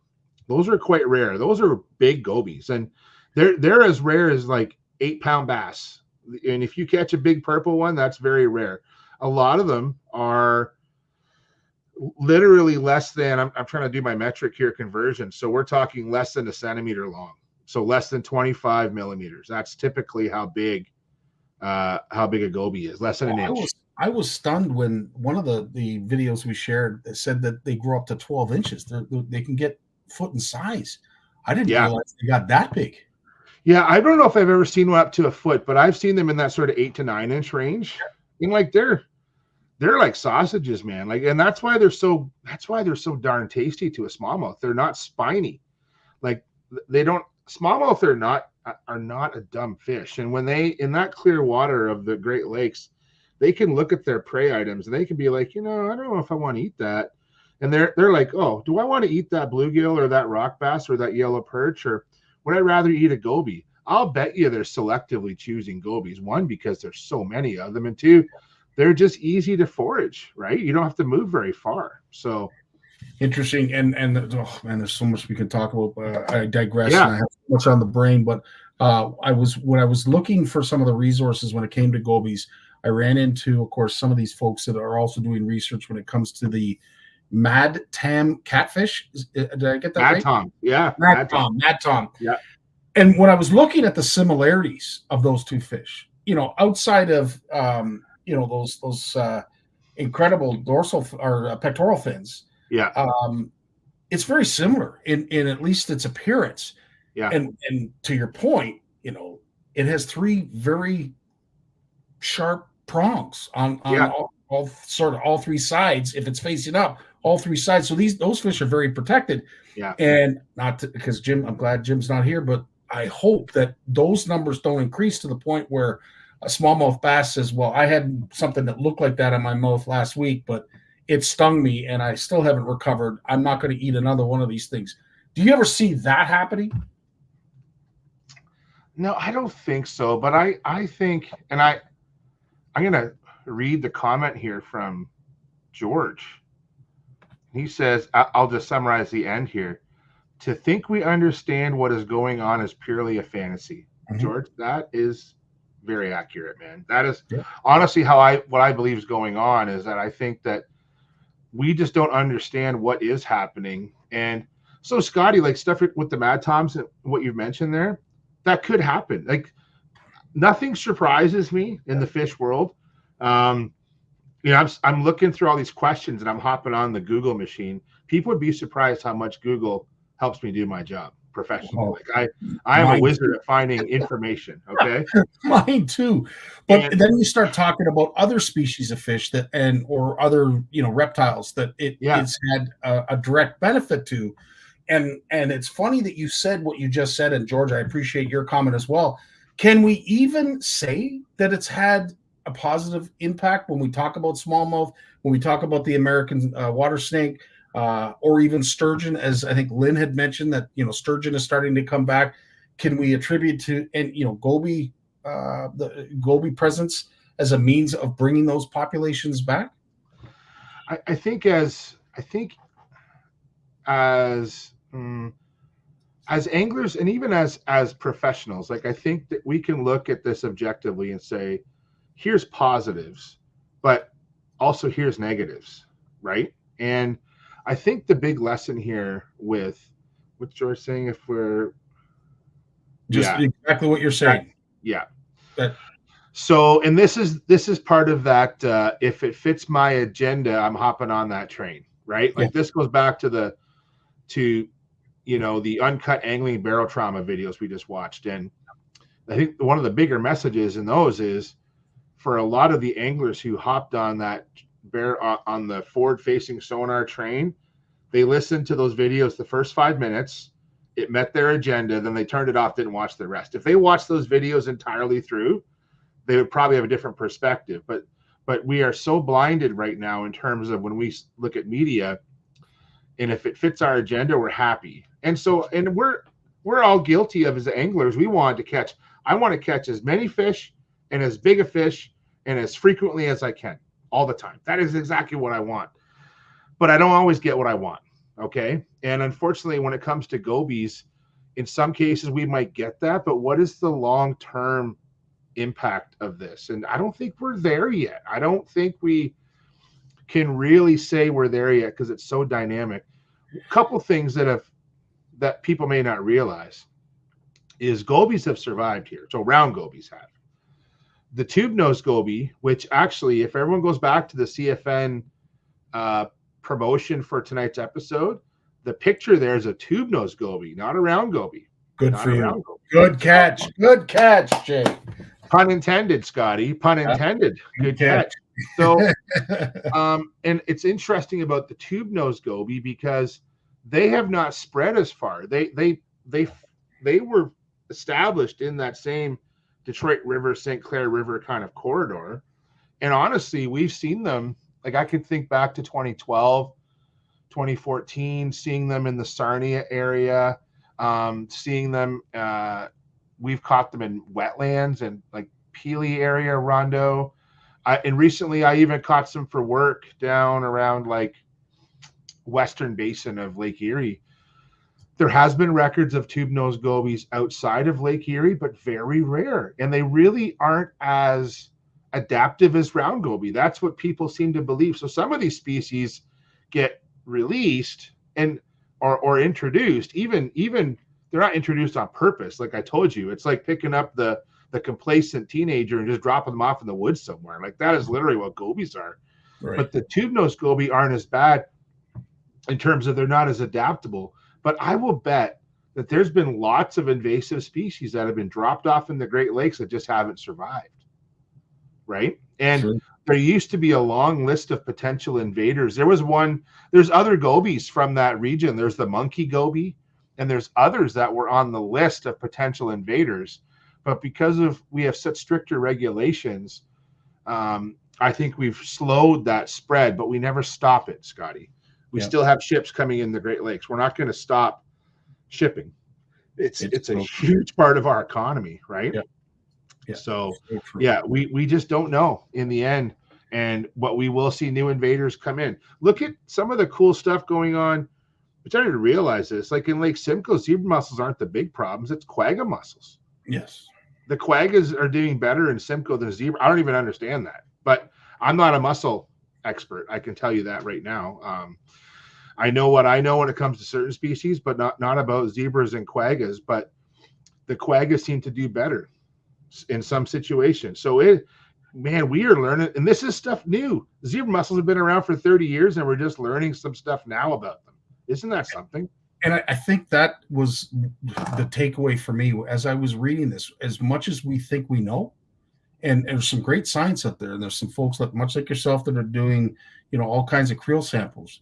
Those are quite rare. Those are big gobies, and they're as rare as like 8-pound bass. And if you catch a big purple one, that's very rare. A lot of them are literally less than, I'm trying to do my metric here conversion. So we're talking less than a centimeter long. So less than 25 millimeters. That's typically how big a goby is, less than an inch. I was stunned when one of the videos we shared said that they grow up to 12 inches. They can get foot in size. I didn't realize they got that big. Yeah, I don't know if I've ever seen one up to a foot, but I've seen them in that sort of 8 to 9 inch range. And like they're like sausages, man. Like, and that's why they're so darn tasty to a smallmouth. They're not spiny. Like, smallmouth are not a dumb fish. And when they in that clear water of the Great Lakes, they can look at their prey items and they can be like, I don't know if I want to eat that. And they're like, oh, do I want to eat that bluegill or that rock bass or that yellow perch, or would I rather eat a goby? I'll bet you they're selectively choosing gobies. One, because there's so many of them, and two, they're just easy to forage, right? You don't have to move very far. So interesting. And oh man, there's so much we can talk about. I digress. And I have so much on the brain, but when I was looking for some of the resources when it came to gobies, I ran into, of course, some of these folks that are also doing research when it comes to the Mad Tom catfish. Did I get that right? Tom. Yeah. Mad Tom. Yeah. And when I was looking at the similarities of those two fish, outside of those incredible dorsal or pectoral fins, it's very similar in at least its appearance. Yeah. And to your point, it has 3 very sharp prongs on all 3 sides. If it's facing up, all 3 sides. So those fish are very protected. Yeah. And because I'm glad Jim's not here, but I hope that those numbers don't increase to the point where a smallmouth bass says, well, I had something that looked like that in my mouth last week, but it stung me and I still haven't recovered. I'm not going to eat another one of these things. Do you ever see that happening? No, I don't think so. But I think, and I'm going to read the comment here from George. He says, I'll just summarize the end here. To think we understand what is going on is purely a fantasy. Mm-hmm. George, that is very accurate, man. That is honestly what I believe is going on, is that I think that we just don't understand what is happening. And so, Scotty, like stuff with the Mad Toms and what you've mentioned there, that could happen. Like, nothing surprises me in the fish world. I'm looking through all these questions and I'm hopping on the Google machine. People would be surprised how much Google helps me do my job professionally. Like I am a wizard at finding information. Okay. Mine too. But then you start talking about other species of fish or other, reptiles that it's had a direct benefit to. And it's funny that you said what you just said. And George, I appreciate your comment as well. Can we even say that it's had a positive impact when we talk about smallmouth, when we talk about the American water snake? or even sturgeon, as I think Lynn had mentioned that, sturgeon is starting to come back. Can we attribute to, and, goby, the goby presence as a means of bringing those populations back? I think as anglers and even as professionals, like, I think that we can look at this objectively and say, here's positives, but also here's negatives, right? And I think the big lesson here with what George's saying, if we're exactly what you're saying. So, and this is part of that. If it fits my agenda, I'm hopping on that train, right? Like, this goes back to the uncut angling barrel trauma videos we just watched. And I think one of the bigger messages in those is, for a lot of the anglers who hopped on that on the forward facing sonar train, they listened to those videos the first 5 minutes. It met their agenda. Then they turned it off, didn't watch the rest. If they watched those videos entirely through, they would probably have a different perspective. But we are so blinded right now in terms of when we look at media, and if it fits our agenda, we're happy. And we're all guilty of, as anglers, I want to catch as many fish and as big a fish and as frequently as I can, all the time. That is exactly what I want. But I don't always get what I want. Okay. And unfortunately, when it comes to gobies, in some cases we might get that, but what is the long-term impact of this? And I don't think we're there yet. I don't think we can really say we're there yet, because it's so dynamic. A couple things that people may not realize is gobies have survived here. So round gobies have. The tube nose goby, which actually, if everyone goes back to the CFN promotion for tonight's episode, the picture there is a tube nose goby, not a round goby. Good for you. Good catch. Good catch, Jay. Pun intended, Scotty. Pun intended. Good catch. So, and it's interesting about the tube nose goby because they have not spread as far. They were established in that same Detroit River, St. Clair River kind of corridor. And honestly, we've seen them. Like, I could think back to 2012, 2014, seeing them in the Sarnia area, seeing them. We've caught them in wetlands and like Peely area, Rondo. And recently I even caught some for work down around like western basin of Lake Erie. There has been records of tube nose gobies outside of Lake Erie, but very rare. And they really aren't as adaptive as round goby. That's what people seem to believe. So some of these species get released and or introduced, even they're not introduced on purpose. Like I told you, it's like picking up the complacent teenager and just dropping them off in the woods somewhere. Like, that is literally what gobies are. Right. But the tube nose goby aren't as bad in terms of they're not as adaptable. But I will bet that there's been lots of invasive species that have been dropped off in the Great Lakes that just haven't survived. Right. And there used to be a long list of potential invaders. There's other gobies from that region. There's the monkey goby, and there's others that were on the list of potential invaders. But because we have such stricter regulations, I think we've slowed that spread, but we never stop it, Scotty. We still have ships coming in the Great Lakes. We're not going to stop shipping. It's a huge part of our economy, right? Yeah. So we just don't know in the end. And what we will see new invaders come in. Look at some of the cool stuff going on, which I didn't realize this. Like in Lake Simcoe, zebra mussels aren't the big problems. It's quagga mussels. Yes. The quaggas are doing better in Simcoe than zebra. I don't even understand that. But I'm not a mussel expert. I can tell you that right now. I know what I know when it comes to certain species, but not about zebras and quaggas. But the quaggas seem to do better in some situations. So we are learning, and this is stuff new. Zebra mussels have been around for 30 years, and we're just learning some stuff now about them. Isn't that something? And I think that was the takeaway for me as I was reading this. As much as we think we know, and there's some great science out there, and there's some folks that, much like yourself, that are doing, all kinds of creel samples.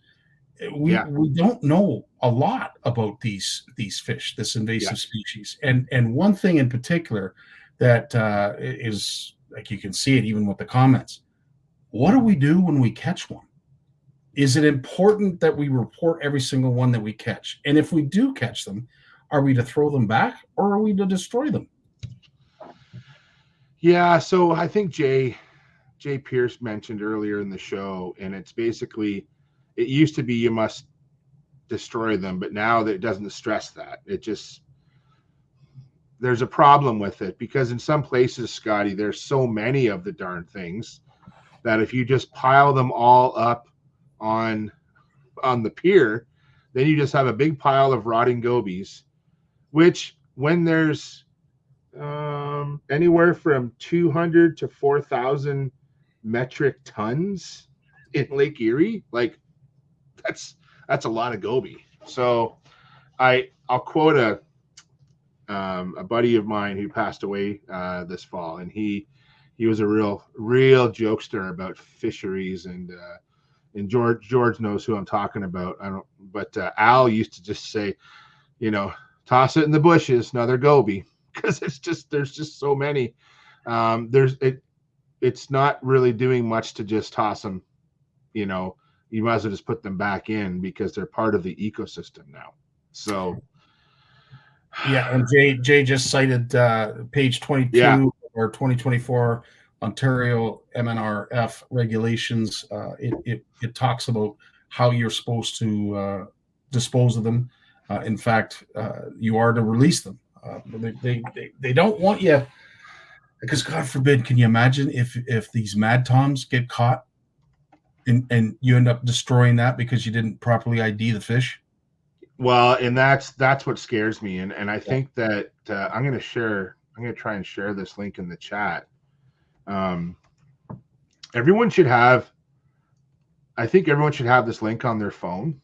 We don't know a lot about these fish, this invasive species. And one thing in particular that is, like, you can see it even with the comments. What do we do when we catch one? is it important that we report every single one that we catch? And if we do catch them, are we to throw them back or are we to destroy them? Yeah, so I think Jay Pierce mentioned earlier in the show, and it's basically, it used to be you must destroy them, but now that it doesn't stress that. It just, there's a problem with it because in some places, Scotty, there's so many of the darn things that if you just pile them all up on the pier, then you just have a big pile of rotting gobies, which when there's anywhere from 200 to 4,000 metric tons in Lake Erie, like that's a lot of goby. So I'll quote a buddy of mine who passed away this fall, and he was a real jokester about fisheries, and George knows who I'm talking about. But Al used to just say, toss it in the bushes, another goby, because there's just so many. It's not really doing much to just toss them. You might as well just put them back in because they're part of the ecosystem now. So. Yeah, and Jay just cited page 22 or 2024 Ontario MNRF regulations. It talks about how you're supposed to dispose of them. In fact, you are to release them. They don't want you, because God forbid, can you imagine if these mad toms get caught and you end up destroying that because you didn't properly ID the fish? Well, and that's what scares me, and I think that I'm going to try and share this link in the chat. Everyone should have this link on their phone,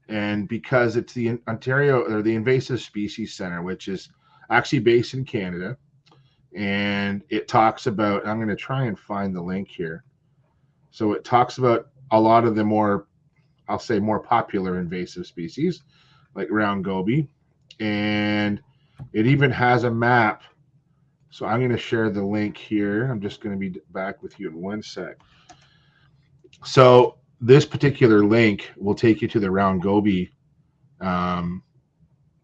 and because it's the Ontario or the Invasive Species Center, which is actually based in Canada, and it talks about. I'm going to try and find the link here. So it talks about a lot of the more, I'll say, more popular invasive species like round goby, and it even has a map. So I'm going to share the link here. I'm just going to be back with you in one sec. So this particular link will take you to the round goby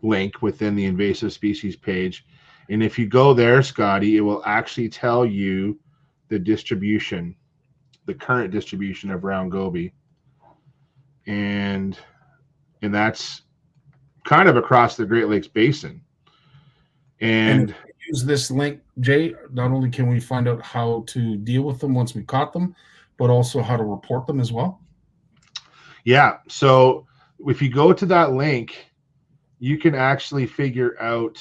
link within the invasive species page. And if you go there, Scotty, it will actually tell you the distribution, the current distribution of round goby. And that's kind of across the Great Lakes Basin. And if we use this link, Jay, not only can we find out how to deal with them once we caught them, but also how to report them as well. Yeah. So if you go to that link, you can actually figure out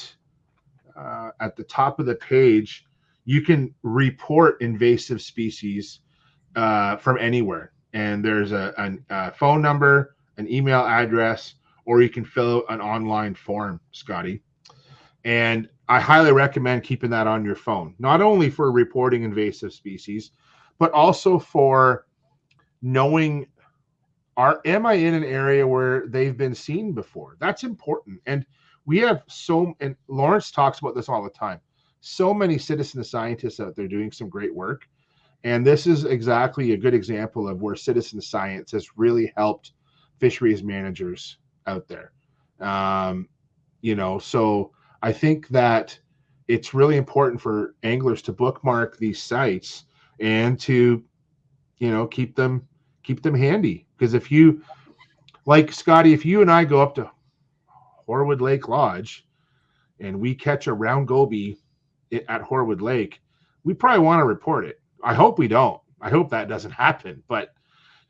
at the top of the page, you can report invasive species from anywhere. And there's a phone number, an email address, or you can fill out an online form, Scotty. And I highly recommend keeping that on your phone, not only for reporting invasive species, but also for knowing, am I in an area where they've been seen before? That's important. And we have and Lawrence talks about this all the time, so many citizen scientists out there doing some great work. And this is exactly a good example of where citizen science has really helped fisheries managers out there. So I think that it's really important for anglers to bookmark these sites and to, keep them handy. Because if you, like Scotty, if you and I go up to Horwood Lake Lodge and we catch a round goby at Horwood Lake, we probably want to report it. I hope we don't. I hope that doesn't happen. But,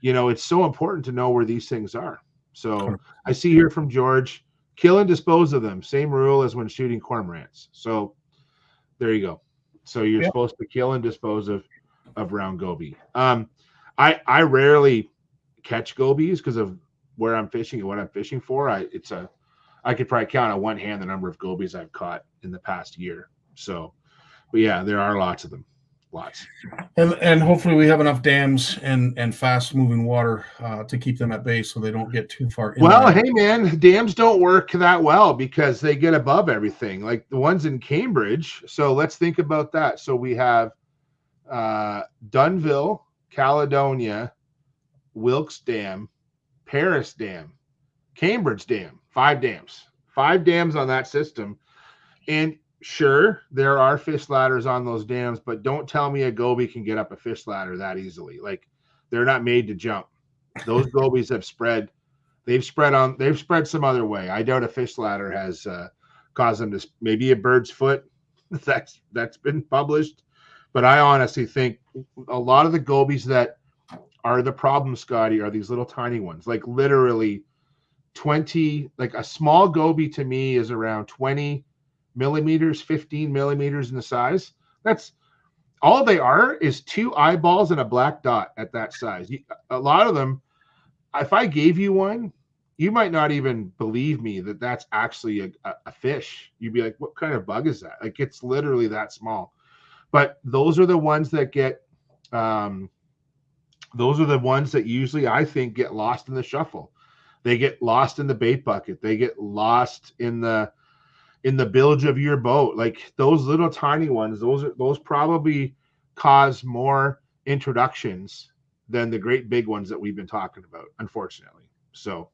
it's so important to know where these things are. So I see here from George, kill and dispose of them. Same rule as when shooting cormorants. So there you go. So you're supposed to kill and dispose of round goby. I rarely catch gobies because of where I'm fishing and what I'm fishing for. I could probably count on one hand the number of gobies I've caught in the past year. So, but yeah, there are lots of them. Lots. And hopefully we have enough dams and fast moving water to keep them at bay so they don't get too far in. Well, hey man, dams don't work that well because they get above everything, like the ones in Cambridge. So let's think about that. So we have Dunnville, Caledonia, Wilkes Dam, Paris Dam, Cambridge Dam, 5 dams. 5 dams on that system. And sure, there are fish ladders on those dams, but don't tell me a goby can get up a fish ladder that easily. Like, they're not made to jump. Those gobies have spread. They've spread some other way. I doubt a fish ladder has caused them to, maybe a bird's foot. That's been published. But I honestly think a lot of the gobies that are the problem, Scotty, are these little tiny ones. Like, literally 20, like a small goby to me is around 20 millimeters, 15 millimeters in the size. That's all they are, is 2 eyeballs and a black dot at that size. A lot of them, if I gave you one, you might not even believe me that that's actually a fish. You'd be like, what kind of bug is that? Like, it's literally that small. But those are the ones that get, those are the ones that usually, I think, get lost in the shuffle. They get lost in the bait bucket. They get lost in the bilge of your boat. Like, those little tiny ones, those probably cause more introductions than the great big ones that we've been talking about, unfortunately. So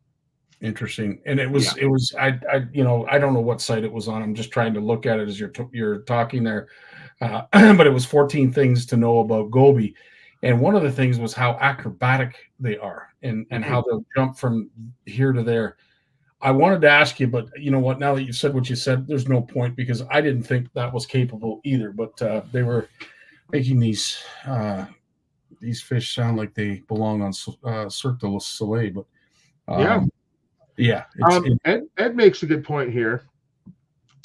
interesting. And it was I don't know what site it was on. I'm just trying to look at it as you're talking there. But it was 14 things to know about goby. And one of the things was how acrobatic they are and how they'll jump from here to there. I wanted to ask you, but you know what? Now that you said what you said, there's no point, because I didn't think that was capable either. But they were making these fish sound like they belong on Cirque du Soleil. But Ed makes a good point here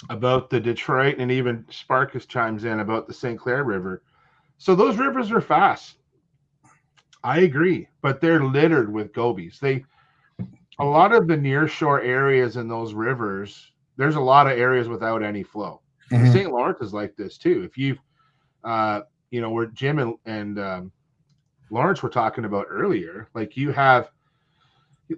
about the Detroit, and even Sparkus chimes in about the St. Clair River. So those rivers are fast. I agree, but they're littered with gobies. A lot of the nearshore areas in those rivers, there's a lot of areas without any flow. Mm-hmm. St. Lawrence is like this too. If you, where Jim and Lawrence were talking about earlier, like, you have,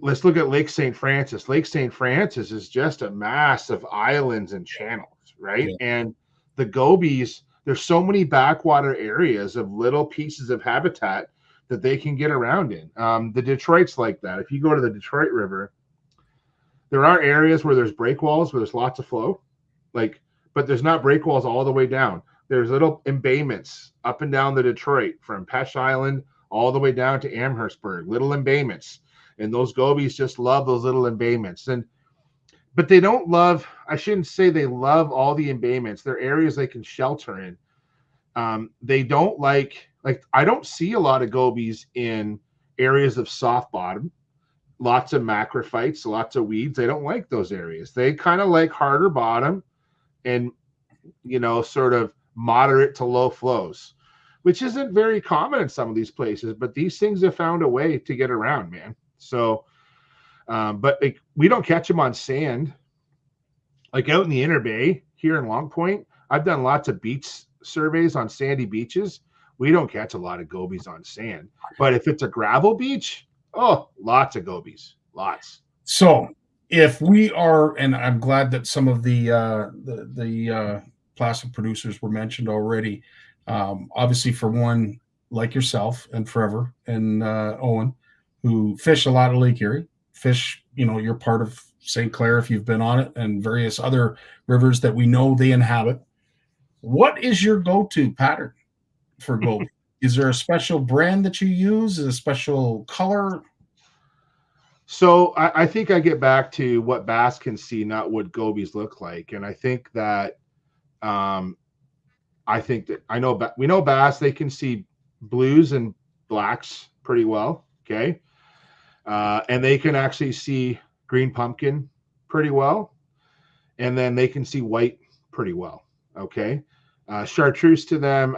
let's look at Lake St. Francis. Lake St. Francis is just a mass of islands and channels, right? Yeah. And the gobies, there's so many backwater areas of little pieces of habitat that they can get around in. The Detroit's like that. If you go to the Detroit River, there are areas where there's breakwalls, where there's lots of flow, but there's not breakwalls all the way down. There's little embayments up and down the Detroit, from Pesh Island all the way down to Amherstburg, little embayments. And those gobies just love those little embayments. But they don't love, I shouldn't say they love all the embayments. They're areas they can shelter in. They don't like I don't see a lot of gobies in areas of soft bottom, lots of macrophytes, lots of weeds. They don't like those areas. They kind of like harder bottom and, sort of moderate to low flows, which isn't very common in some of these places, but these things have found a way to get around, man. So, but we don't catch them on sand. Like, out in the Inner Bay here in Long Point, I've done lots of beach surveys on sandy beaches. We don't catch a lot of gobies on sand, but if it's a gravel beach, lots of gobies, lots. So if we are, and I'm glad that some of the plastic producers were mentioned already. Obviously, for one, like yourself and Forever and Owen, who fish a lot of Lake Erie, you're part of St. Clair if you've been on it, and various other rivers that we know they inhabit. What is your go-to pattern for goby? Is there a special brand that you use? Is it a special color? So I think I get back to what bass can see, not what gobies look like. And I think that we know bass, they can see blues and blacks pretty well. Okay. And they can actually see green pumpkin pretty well. And then they can see white pretty well. Okay. Chartreuse to them,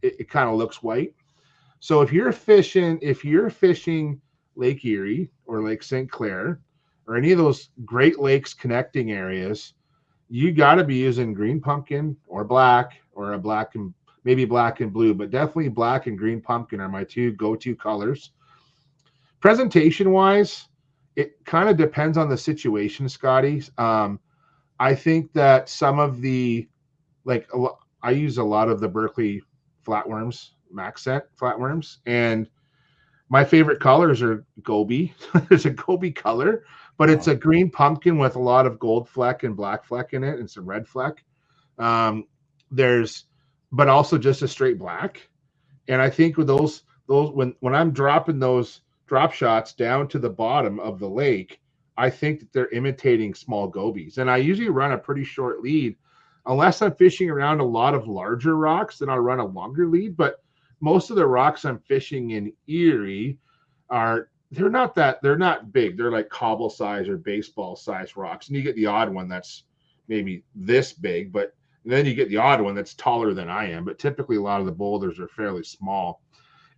it kind of looks white. So if you're fishing Lake Erie or Lake St. Clair or any of those Great Lakes connecting areas, you got to be using green pumpkin or black, or a black and maybe black and blue, but definitely black and green pumpkin are my two go-to colors. Presentation wise, it kind of depends on the situation, Scotty. I think that some of the, I use a lot of the Berkeley flatworms, Max Scent flatworms, and My favorite colors are goby. There's a goby color, but it's a green pumpkin with a lot of gold fleck and black fleck in it and some red fleck. But also just a straight black. And I think with those when I'm dropping those drop shots down to the bottom of the lake, I think that they're imitating small gobies. And I usually run a pretty short lead. Unless I'm fishing around a lot of larger rocks, then I'll run a longer lead. But most of the rocks I'm fishing in Erie they're not big. They're like cobble size or baseball size rocks. And you get the odd one that's maybe this big, but then you get the odd one that's taller than I am. But typically a lot of the boulders are fairly small.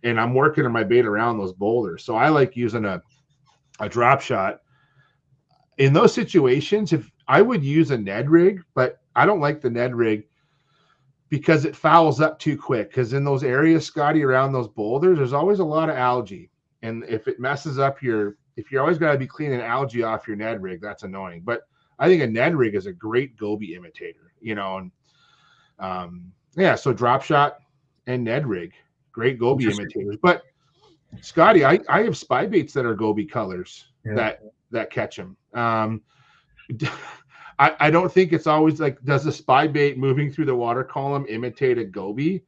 And I'm working on my bait around those boulders. So I like using a drop shot. In those situations, if I would use a Ned rig, but I don't like the Ned rig because it fouls up too quick. Because in those areas, Scotty, around those boulders, there's always a lot of algae. And if it messes up if you're always got to be cleaning algae off your Ned rig, that's annoying. But I think a Ned rig is a great goby imitator, and so drop shot and Ned rig, great goby imitators. But Scotty, I have spy baits that are goby colors that catch them. I don't think it's always like, does a spy bait moving through the water column imitate a goby?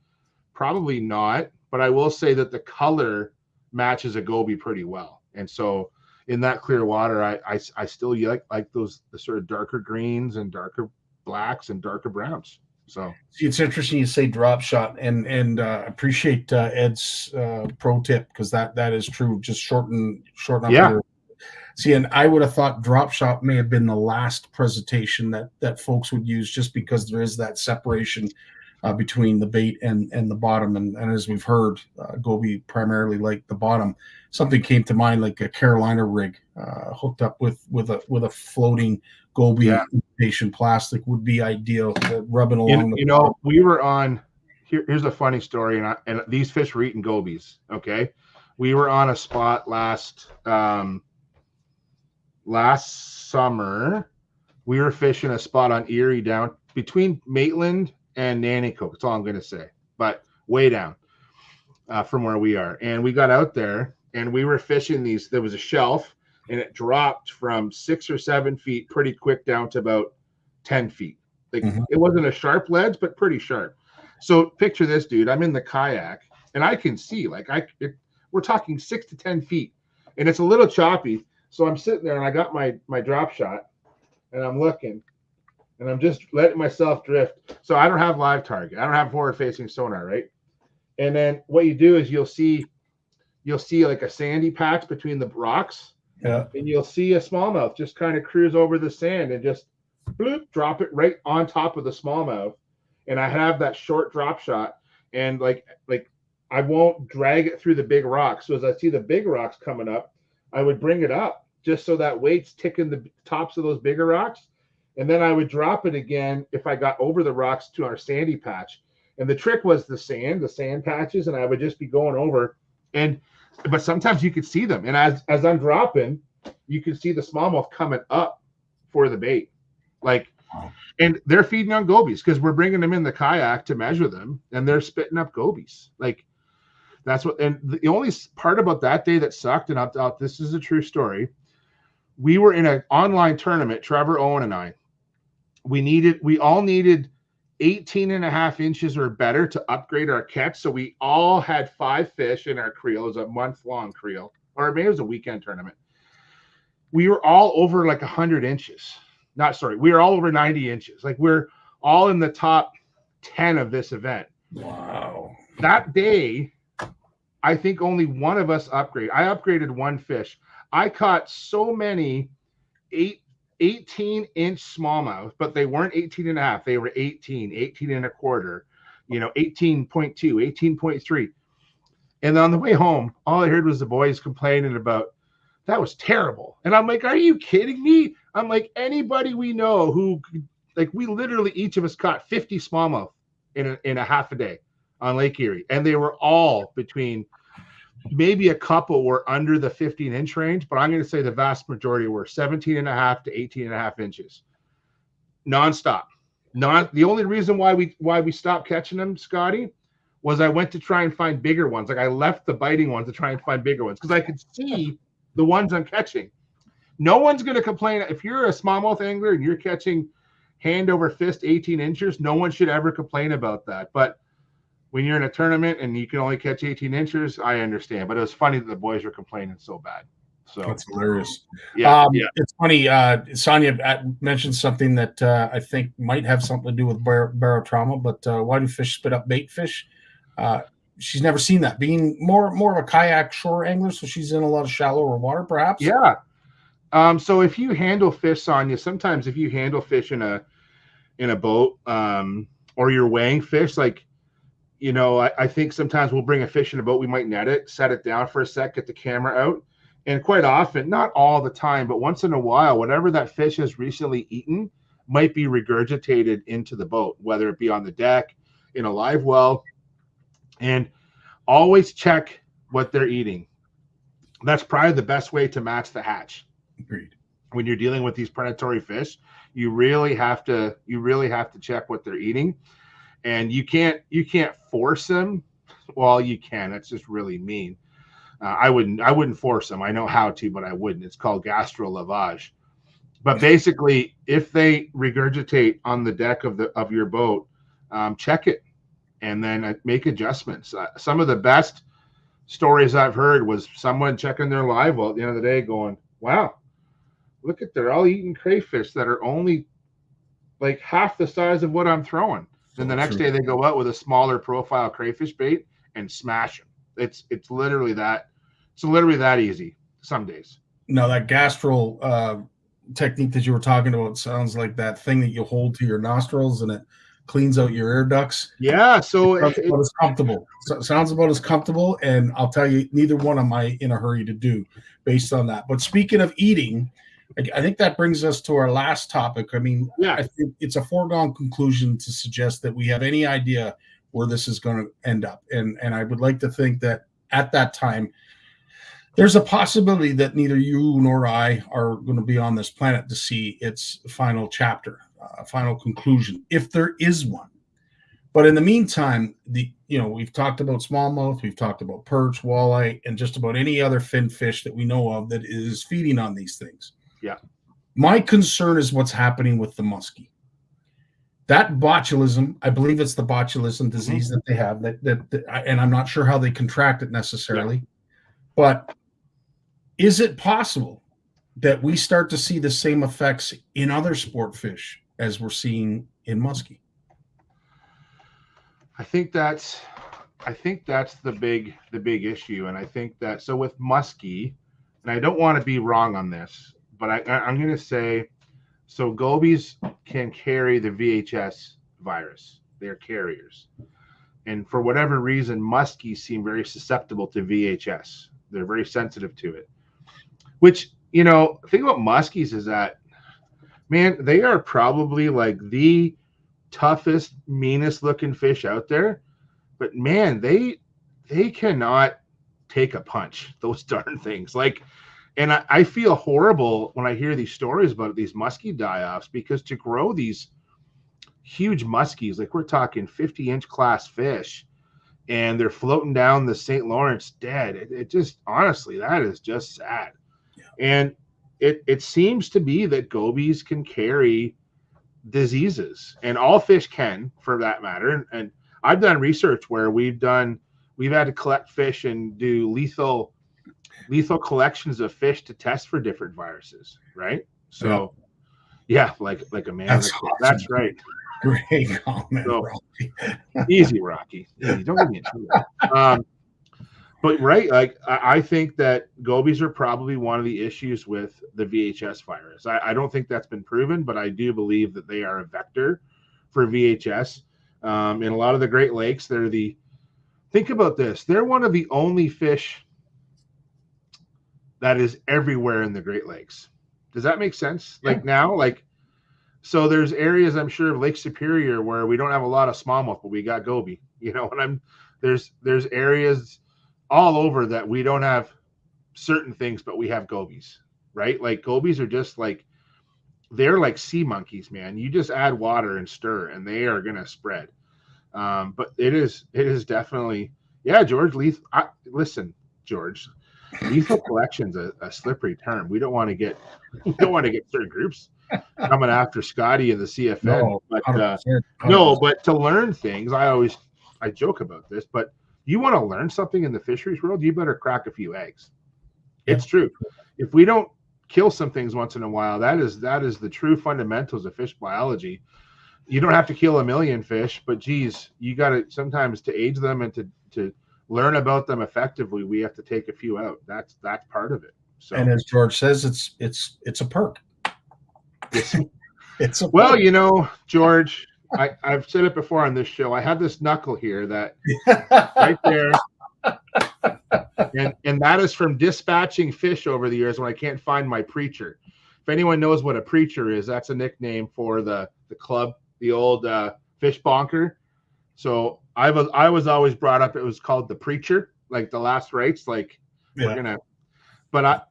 Probably not, but I will say that the color matches a goby pretty well. And so in that clear water, I still like those the sort of darker greens and darker blacks and darker browns. So it's interesting you say drop shot, and appreciate Ed's pro tip, because that is true. Just shorten up your. See, and I would have thought drop shot may have been the last presentation that folks would use, just because there is that separation between the bait and the bottom. And as we've heard, goby primarily like the bottom. Something came to mind, like a Carolina rig hooked up with a floating goby imitation plastic would be ideal, rubbing along. We were on. Here's a funny story, and these fish were eating gobies. Okay, we were on a spot last summer. We were fishing a spot on Erie down between Maitland and Nanticoke. That's all I'm going to say, but way down from where we are. And we got out there and we were fishing these. There was a shelf and it dropped from 6 or 7 feet pretty quick down to about 10 feet. Like It wasn't a sharp ledge, but pretty sharp. So picture this, dude. I'm in the kayak and I can see we're talking 6 to 10 feet and it's a little choppy. So I'm sitting there and I got my drop shot and I'm looking and I'm just letting myself drift. So I don't have live target. I don't have forward facing sonar, right? And then what you do is you'll see like a sandy patch between the rocks. Yeah. And you'll see a smallmouth just kind of cruise over the sand and just bloop, drop it right on top of the smallmouth. And I have that short drop shot and like I won't drag it through the big rocks. So as I see the big rocks coming up, I would bring it up just so that weight's ticking the tops of those bigger rocks. And then I would drop it again if I got over the rocks to our sandy patch. And the trick was the sand patches, and I would just be going over. But sometimes you could see them. And as I'm dropping, you can see the smallmouth coming up for the bait. And they're feeding on gobies because we're bringing them in the kayak to measure them, and they're spitting up gobies. That's what. And the only part about that day that sucked, and this is a true story. We were in an online tournament, Trevor, Owen, and I. We all needed 18.5 inches or better to upgrade our catch. So we all had 5 fish in our creel. It was a month-long creel, or maybe it was a weekend tournament. We were all over 100 inches. We were all over 90 inches. We're all in the top 10 of this event. Wow. That day, I think only one of us upgraded. I upgraded 1 fish. I caught so many 18-inch smallmouth, but they weren't 18.5. They were 18 and a quarter, 18.2, 18.3. And on the way home, all I heard was the boys complaining about, that was terrible. And I'm like, are you kidding me? I'm like, anybody we know who, we literally, each of us caught 50 smallmouth in a half a day on Lake Erie. And they were all between, maybe a couple were under the 15-inch range, but I'm going to say the vast majority were 17.5 to 18.5 inches, nonstop. The only reason why we stopped catching them, Scotty, was I went to try and find bigger ones. Like I left the biting ones to try and find bigger ones because I could see the ones I'm catching. No one's going to complain. If you're a smallmouth angler and you're catching hand over fist 18 inches, no one should ever complain about that. But when you're in a tournament and you can only catch 18 inches, I understand. But it was funny that the boys were complaining so bad. So that's hilarious. Yeah, It's funny. Sonia mentioned something that I think might have something to do with barotrauma, but why do fish spit up bait fish? She's never seen that. Being more of a kayak shore angler, so she's in a lot of shallower water, perhaps. Yeah. So if you handle fish, Sonia, sometimes if you handle fish in a boat, or you're weighing fish, like, you know, I think sometimes we'll bring a fish in a boat, we might net it, set it down for a sec, get the camera out. And quite often, not all the time, but once in a while, whatever that fish has recently eaten might be regurgitated into the boat, whether it be on the deck, in a live well. And always check what they're eating. That's probably the best way to match the hatch. Agreed. When you're dealing with these predatory fish, you really have to check what they're eating. And you can't force them. Well, you can. That's just really mean. I wouldn't force them. I know how to, but I wouldn't. It's called gastro lavage. But basically, if they regurgitate on the deck of your boat, check it and then make adjustments. Some of the best stories I've heard was someone checking their live well at the end of the day going, wow, look at, they're all eating crayfish that are only like half the size of what I'm throwing. Then the next day they go out with a smaller profile crayfish bait and smash them. It's literally that easy some days. No, that gastro technique that you were talking about sounds like that thing that you hold to your nostrils and it cleans out your air ducts. Yeah, so it's about as comfortable. So it sounds about as comfortable, and I'll tell you, neither one am I in a hurry to do based on that. But speaking of eating, I think that brings us to our last topic. I mean, yeah, I think it's a foregone conclusion to suggest that we have any idea where this is going to end up. And I would like to think that at that time, there's a possibility that neither you nor I are going to be on this planet to see its final chapter, final conclusion, if there is one. But in the meantime, we've talked about smallmouth, we've talked about perch, walleye, and just about any other fin fish that we know of that is feeding on these things. Yeah. My concern is what's happening with the muskie. That botulism, I believe it's the botulism disease that they have, and I'm not sure how they contract it necessarily, but is it possible that we start to see the same effects in other sport fish as we're seeing in muskie? I think that's the big issue. And I think that, so with muskie, and I don't want to be wrong on this, but I'm going to say, so gobies can carry the VHS virus. They're carriers. And for whatever reason, muskies seem very susceptible to VHS. They're very sensitive to it. Which, you know, the thing about muskies is that, man, they are probably like the toughest, meanest looking fish out there. But man, they cannot take a punch, those darn things. Like, and I feel horrible when I hear these stories about these muskie die-offs, because to grow these huge muskies, like we're talking 50-inch class fish, and they're floating down the St. Lawrence dead. It just, honestly, that is just sad. Yeah. And it seems to be that gobies can carry diseases, and all fish can, for that matter. And I've done research where we've had to collect fish and do lethal collections of fish to test for different viruses, right? So yeah, like a man. That's right. Great comment, so, Rocky. Easy, Rocky. Easy. Don't get me into that. But right, like I think that gobies are probably one of the issues with the VHS virus. I don't think that's been proven, but I do believe that they are a vector for VHS. In a lot of the Great Lakes, think about this. They're one of the only fish that is everywhere in the Great Lakes. Does that make sense? Yeah. So there's areas, I'm sure, of Lake Superior where we don't have a lot of smallmouth, but we got goby. You know, and there's areas all over that we don't have certain things, but we have gobies, right? Like gobies are just like, they're like sea monkeys, man. You just add water and stir and they are going to spread. But it is definitely, yeah, George, listen, George, lethal collection's a slippery term. We don't want to get certain groups coming after Scotty and the CFN. No, but 100%. no, but to learn things, I joke about this, but you want to learn something in the fisheries world, you better crack a few eggs. It's true. If we don't kill some things once in a while, that is the true fundamentals of fish biology. You don't have to kill a million fish, but geez, you got to sometimes to age them and to learn about them effectively, we have to take a few out. That's part of it. So, and as George says, it's a perk. It's a well, perk. you know, George, I've said it before on this show. I have this knuckle here that right there, and that is from dispatching fish over the years when I can't find my preacher. If anyone knows what a preacher is, that's a nickname for the club, the old fish bonker. So I was always brought up. It was called the preacher, like the last rites. Like we're gonna. But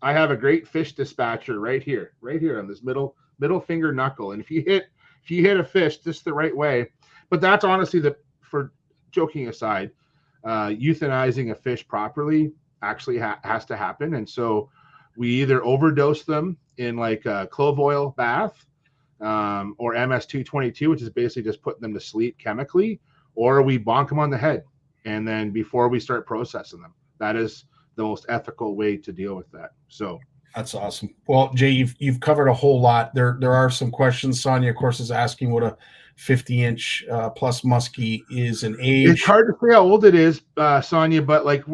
I have a great fish dispatcher right here on this middle finger knuckle. And if you hit a fish just the right way, but that's honestly for joking aside, euthanizing a fish properly actually has to happen. And so we either overdose them in like a clove oil bath or MS-222, which is basically just putting them to sleep chemically, or we bonk them on the head. And then before we start processing them, that is the most ethical way to deal with that. So that's awesome. Well, Jay, you've covered a whole lot. There are some questions. Sonia, of course, is asking what a 50-inch plus muskie is in age. It's hard to say how old it is, Sonia, but like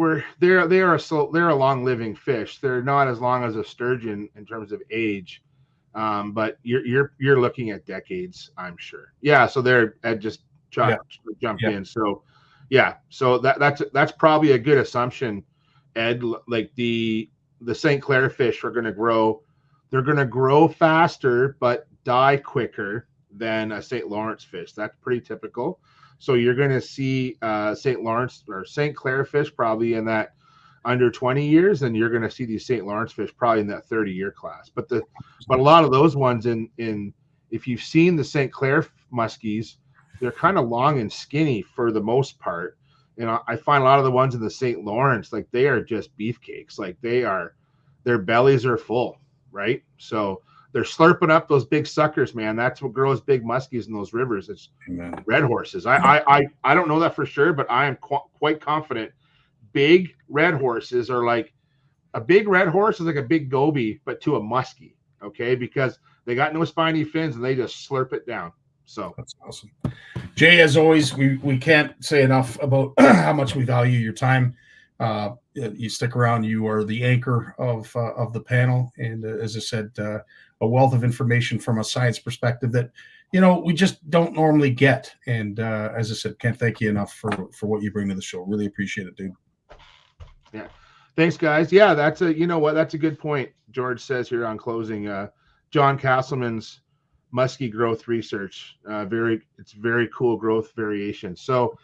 they're a long living fish. They're not as long as a sturgeon in terms of age, but you're looking at decades, I'm sure. Yeah, so Ed just jumped in. So yeah, so that's probably a good assumption, Ed. Like the St. Clair fish are going to grow. They're going to grow faster, but die quicker than a St. Lawrence fish. That's pretty typical. So you're going to see St. Lawrence or St. Clair fish probably in that under 20 years, and you're going to see these St. Lawrence fish probably in that 30-year class. But a lot of those ones in if you've seen the St. Clair muskies, they're kind of long and skinny for the most part. And I find a lot of the ones in the St. Lawrence, like they are just beefcakes. Like their bellies are full, right? So they're slurping up those big suckers, man. That's what grows big muskies in those rivers. It's red horses. I don't know that for sure, but I am quite confident big red horses are like a big red horse is like a big goby, but to a muskie, okay? Because they got no spiny fins and they just slurp it down. So that's awesome. Jay, as always, we can't say enough about how much we value your time. You stick around. You are the anchor of the panel, and as I said, a wealth of information from a science perspective that we just don't normally get. And as I said, can't thank you enough for what you bring to the show. Really appreciate it, dude. Yeah, thanks, guys. Yeah, that's a good point. George says here on closing, John Castleman's muskie growth research, it's very cool growth variation. So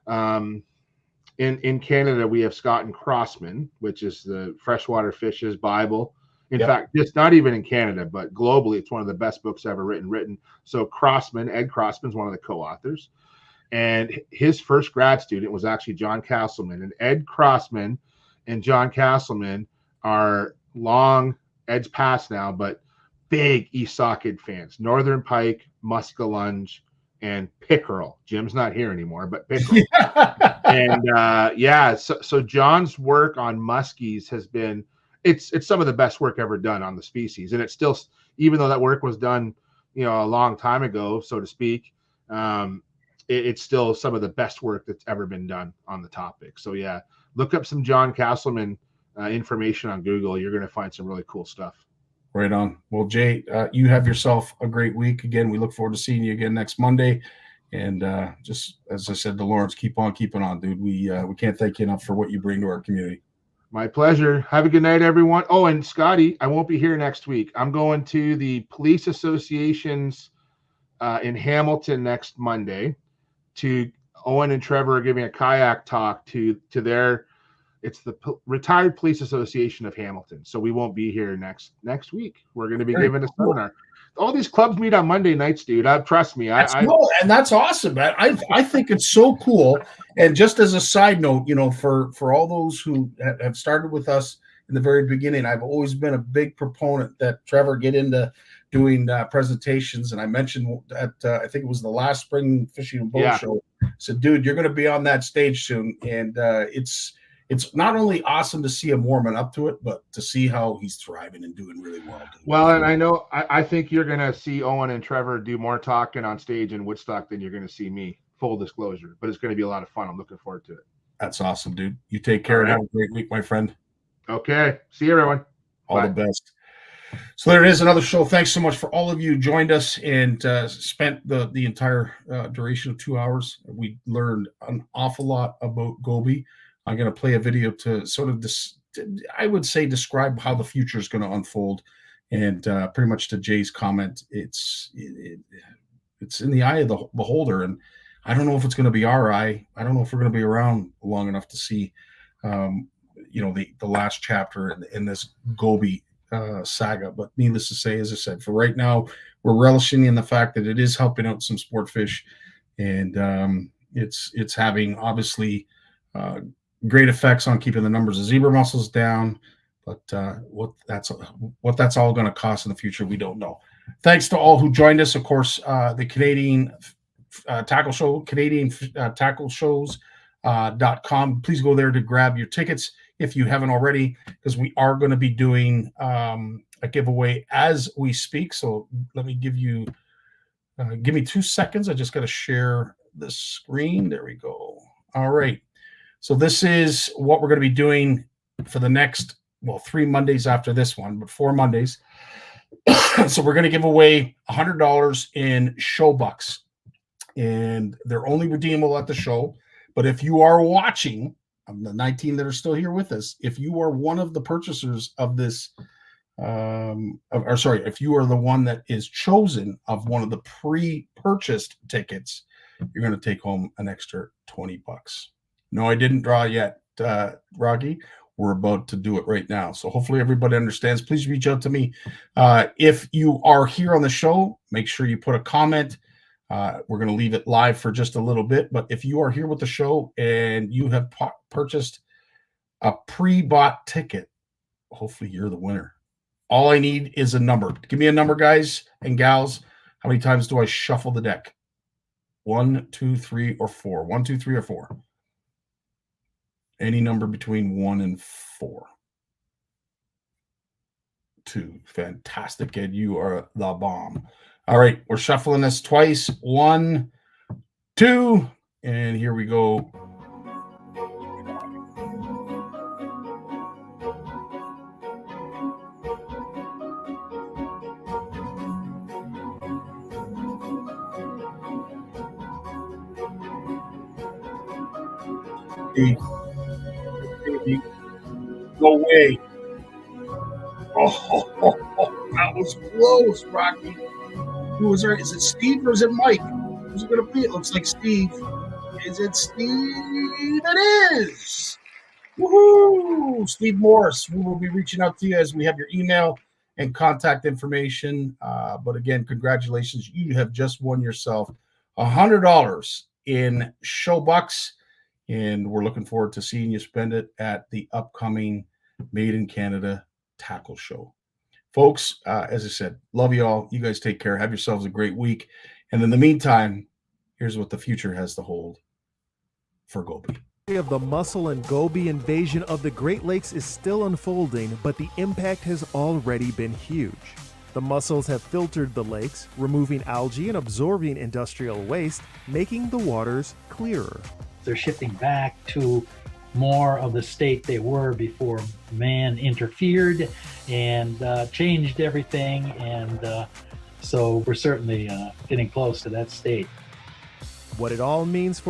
in Canada we have Scott and Crossman, which is the freshwater fishes Bible. In fact, just not even in Canada, but globally, it's one of the best books ever written. So Ed Crossman's one of the co-authors, and his first grad student was actually John Castleman. And Ed Crossman and John Castleman are Ed's passed now, but big East Socked fans, Northern Pike, Muskellunge, and pickerel. Jim's not here anymore, but pickerel. And so John's work on muskies has been, it's some of the best work ever done on the species. And it's still, even though that work was done, a long time ago, so to speak, it's still some of the best work that's ever been done on the topic. So yeah, look up some John Castleman information on Google. You're going to find some really cool stuff. Right on. Well, Jay, you have yourself a great week. Again, we look forward to seeing you again next Monday. And just as I said to Lawrence, keep on keeping on, dude. We can't thank you enough for what you bring to our community. My pleasure. Have a good night, everyone. Oh, and Scotty, I won't be here next week. I'm going to the police associations in Hamilton next Monday. To Owen and Trevor are giving a kayak talk to their. It's the Retired Police Association of Hamilton. So we won't be here next week. We're going to be giving a seminar. all these clubs meet on Monday nights, dude. Trust me. And that's awesome, man. I think it's so cool. And just as a side note, for all those who have started with us in the very beginning, I've always been a big proponent that Trevor get into doing presentations. And I mentioned at I think it was the last spring fishing and boat show. I said, dude, you're going to be on that stage soon. And it's not only awesome to see him warming up to it, but to see how he's thriving and doing really well. Well, and I know I think you're going to see Owen and Trevor do more talking on stage in Woodstock than you're going to see me. Full disclosure, but it's going to be a lot of fun. I'm looking forward to it. That's awesome, dude. You take care and have a great week, my friend. Okay. See you, everyone. All the best. So there it is, another show. Thanks so much for all of you who joined us and spent the entire duration of 2 hours. We learned an awful lot about Goby. I'm going to play a video to sort of I would say describe how the future is going to unfold. And pretty much to Jay's comment, it's in the eye of the beholder. And I don't know if it's going to be our eye. I don't know if we're going to be around long enough to see, the last chapter in this Goby saga. But needless to say, as I said, for right now, we're relishing in the fact that it is helping out some sport fish, and it's having obviously great effects on keeping the numbers of zebra mussels down. But what that's all going to cost in the future, we don't know. Thanks to all who joined us. Of course, the Canadian Tackle Show, Canadian Tackle Shows.com. Please go there to grab your tickets if you haven't already, because we are going to be doing a giveaway as we speak. So let me give me 2 seconds. I just got to share the screen. There we go. All right. So this is what we're going to be doing for the next, 3 Mondays after this one, but 4 Mondays. So we're going to give away $100 in show bucks, and they're only redeemable at the show. But if you are watching, the 19 that are still here with us, if you are one of the purchasers of this, if you are the one that is chosen of one of the pre-purchased tickets, you're going to take home an extra $20. No, I didn't draw yet, Rocky. We're about to do it right now. So hopefully everybody understands. Please reach out to me. If you are here on the show, make sure you put a comment. We're going to leave it live for just a little bit. But if you are here with the show and you have purchased a pre-bought ticket, hopefully you're the winner. All I need is a number. Give me a number, guys and gals. How many times do I shuffle the deck? 1, 2, 3, or 4. 1, 2, 3, or 4. Any number between 1 and 4. 2. Fantastic, Ed. You are the bomb. All right, we're shuffling this twice. 1, 2, and here we go. No way. Oh, that was close, Rocky. Who was there? Is it Steve or is it Mike? Who's it going to be? It looks like Steve. Is it Steve? It is. Woohoo! Steve Morris. We will be reaching out to you as we have your email and contact information. But again, congratulations. You have just won yourself $100 in show bucks. And we're looking forward to seeing you spend it at the upcoming Made in Canada Tackle Show. Folks, as I said, love you all. You guys take care. Have yourselves a great week. And in the meantime, here's what the future has to hold for Goby. Of the mussel and Goby invasion of the Great Lakes is still unfolding, but the impact has already been huge. The mussels have filtered the lakes, removing algae and absorbing industrial waste, making the waters clearer. They're shifting back to more of the state they were before man interfered and changed everything. And so we're certainly getting close to that state. What it all means for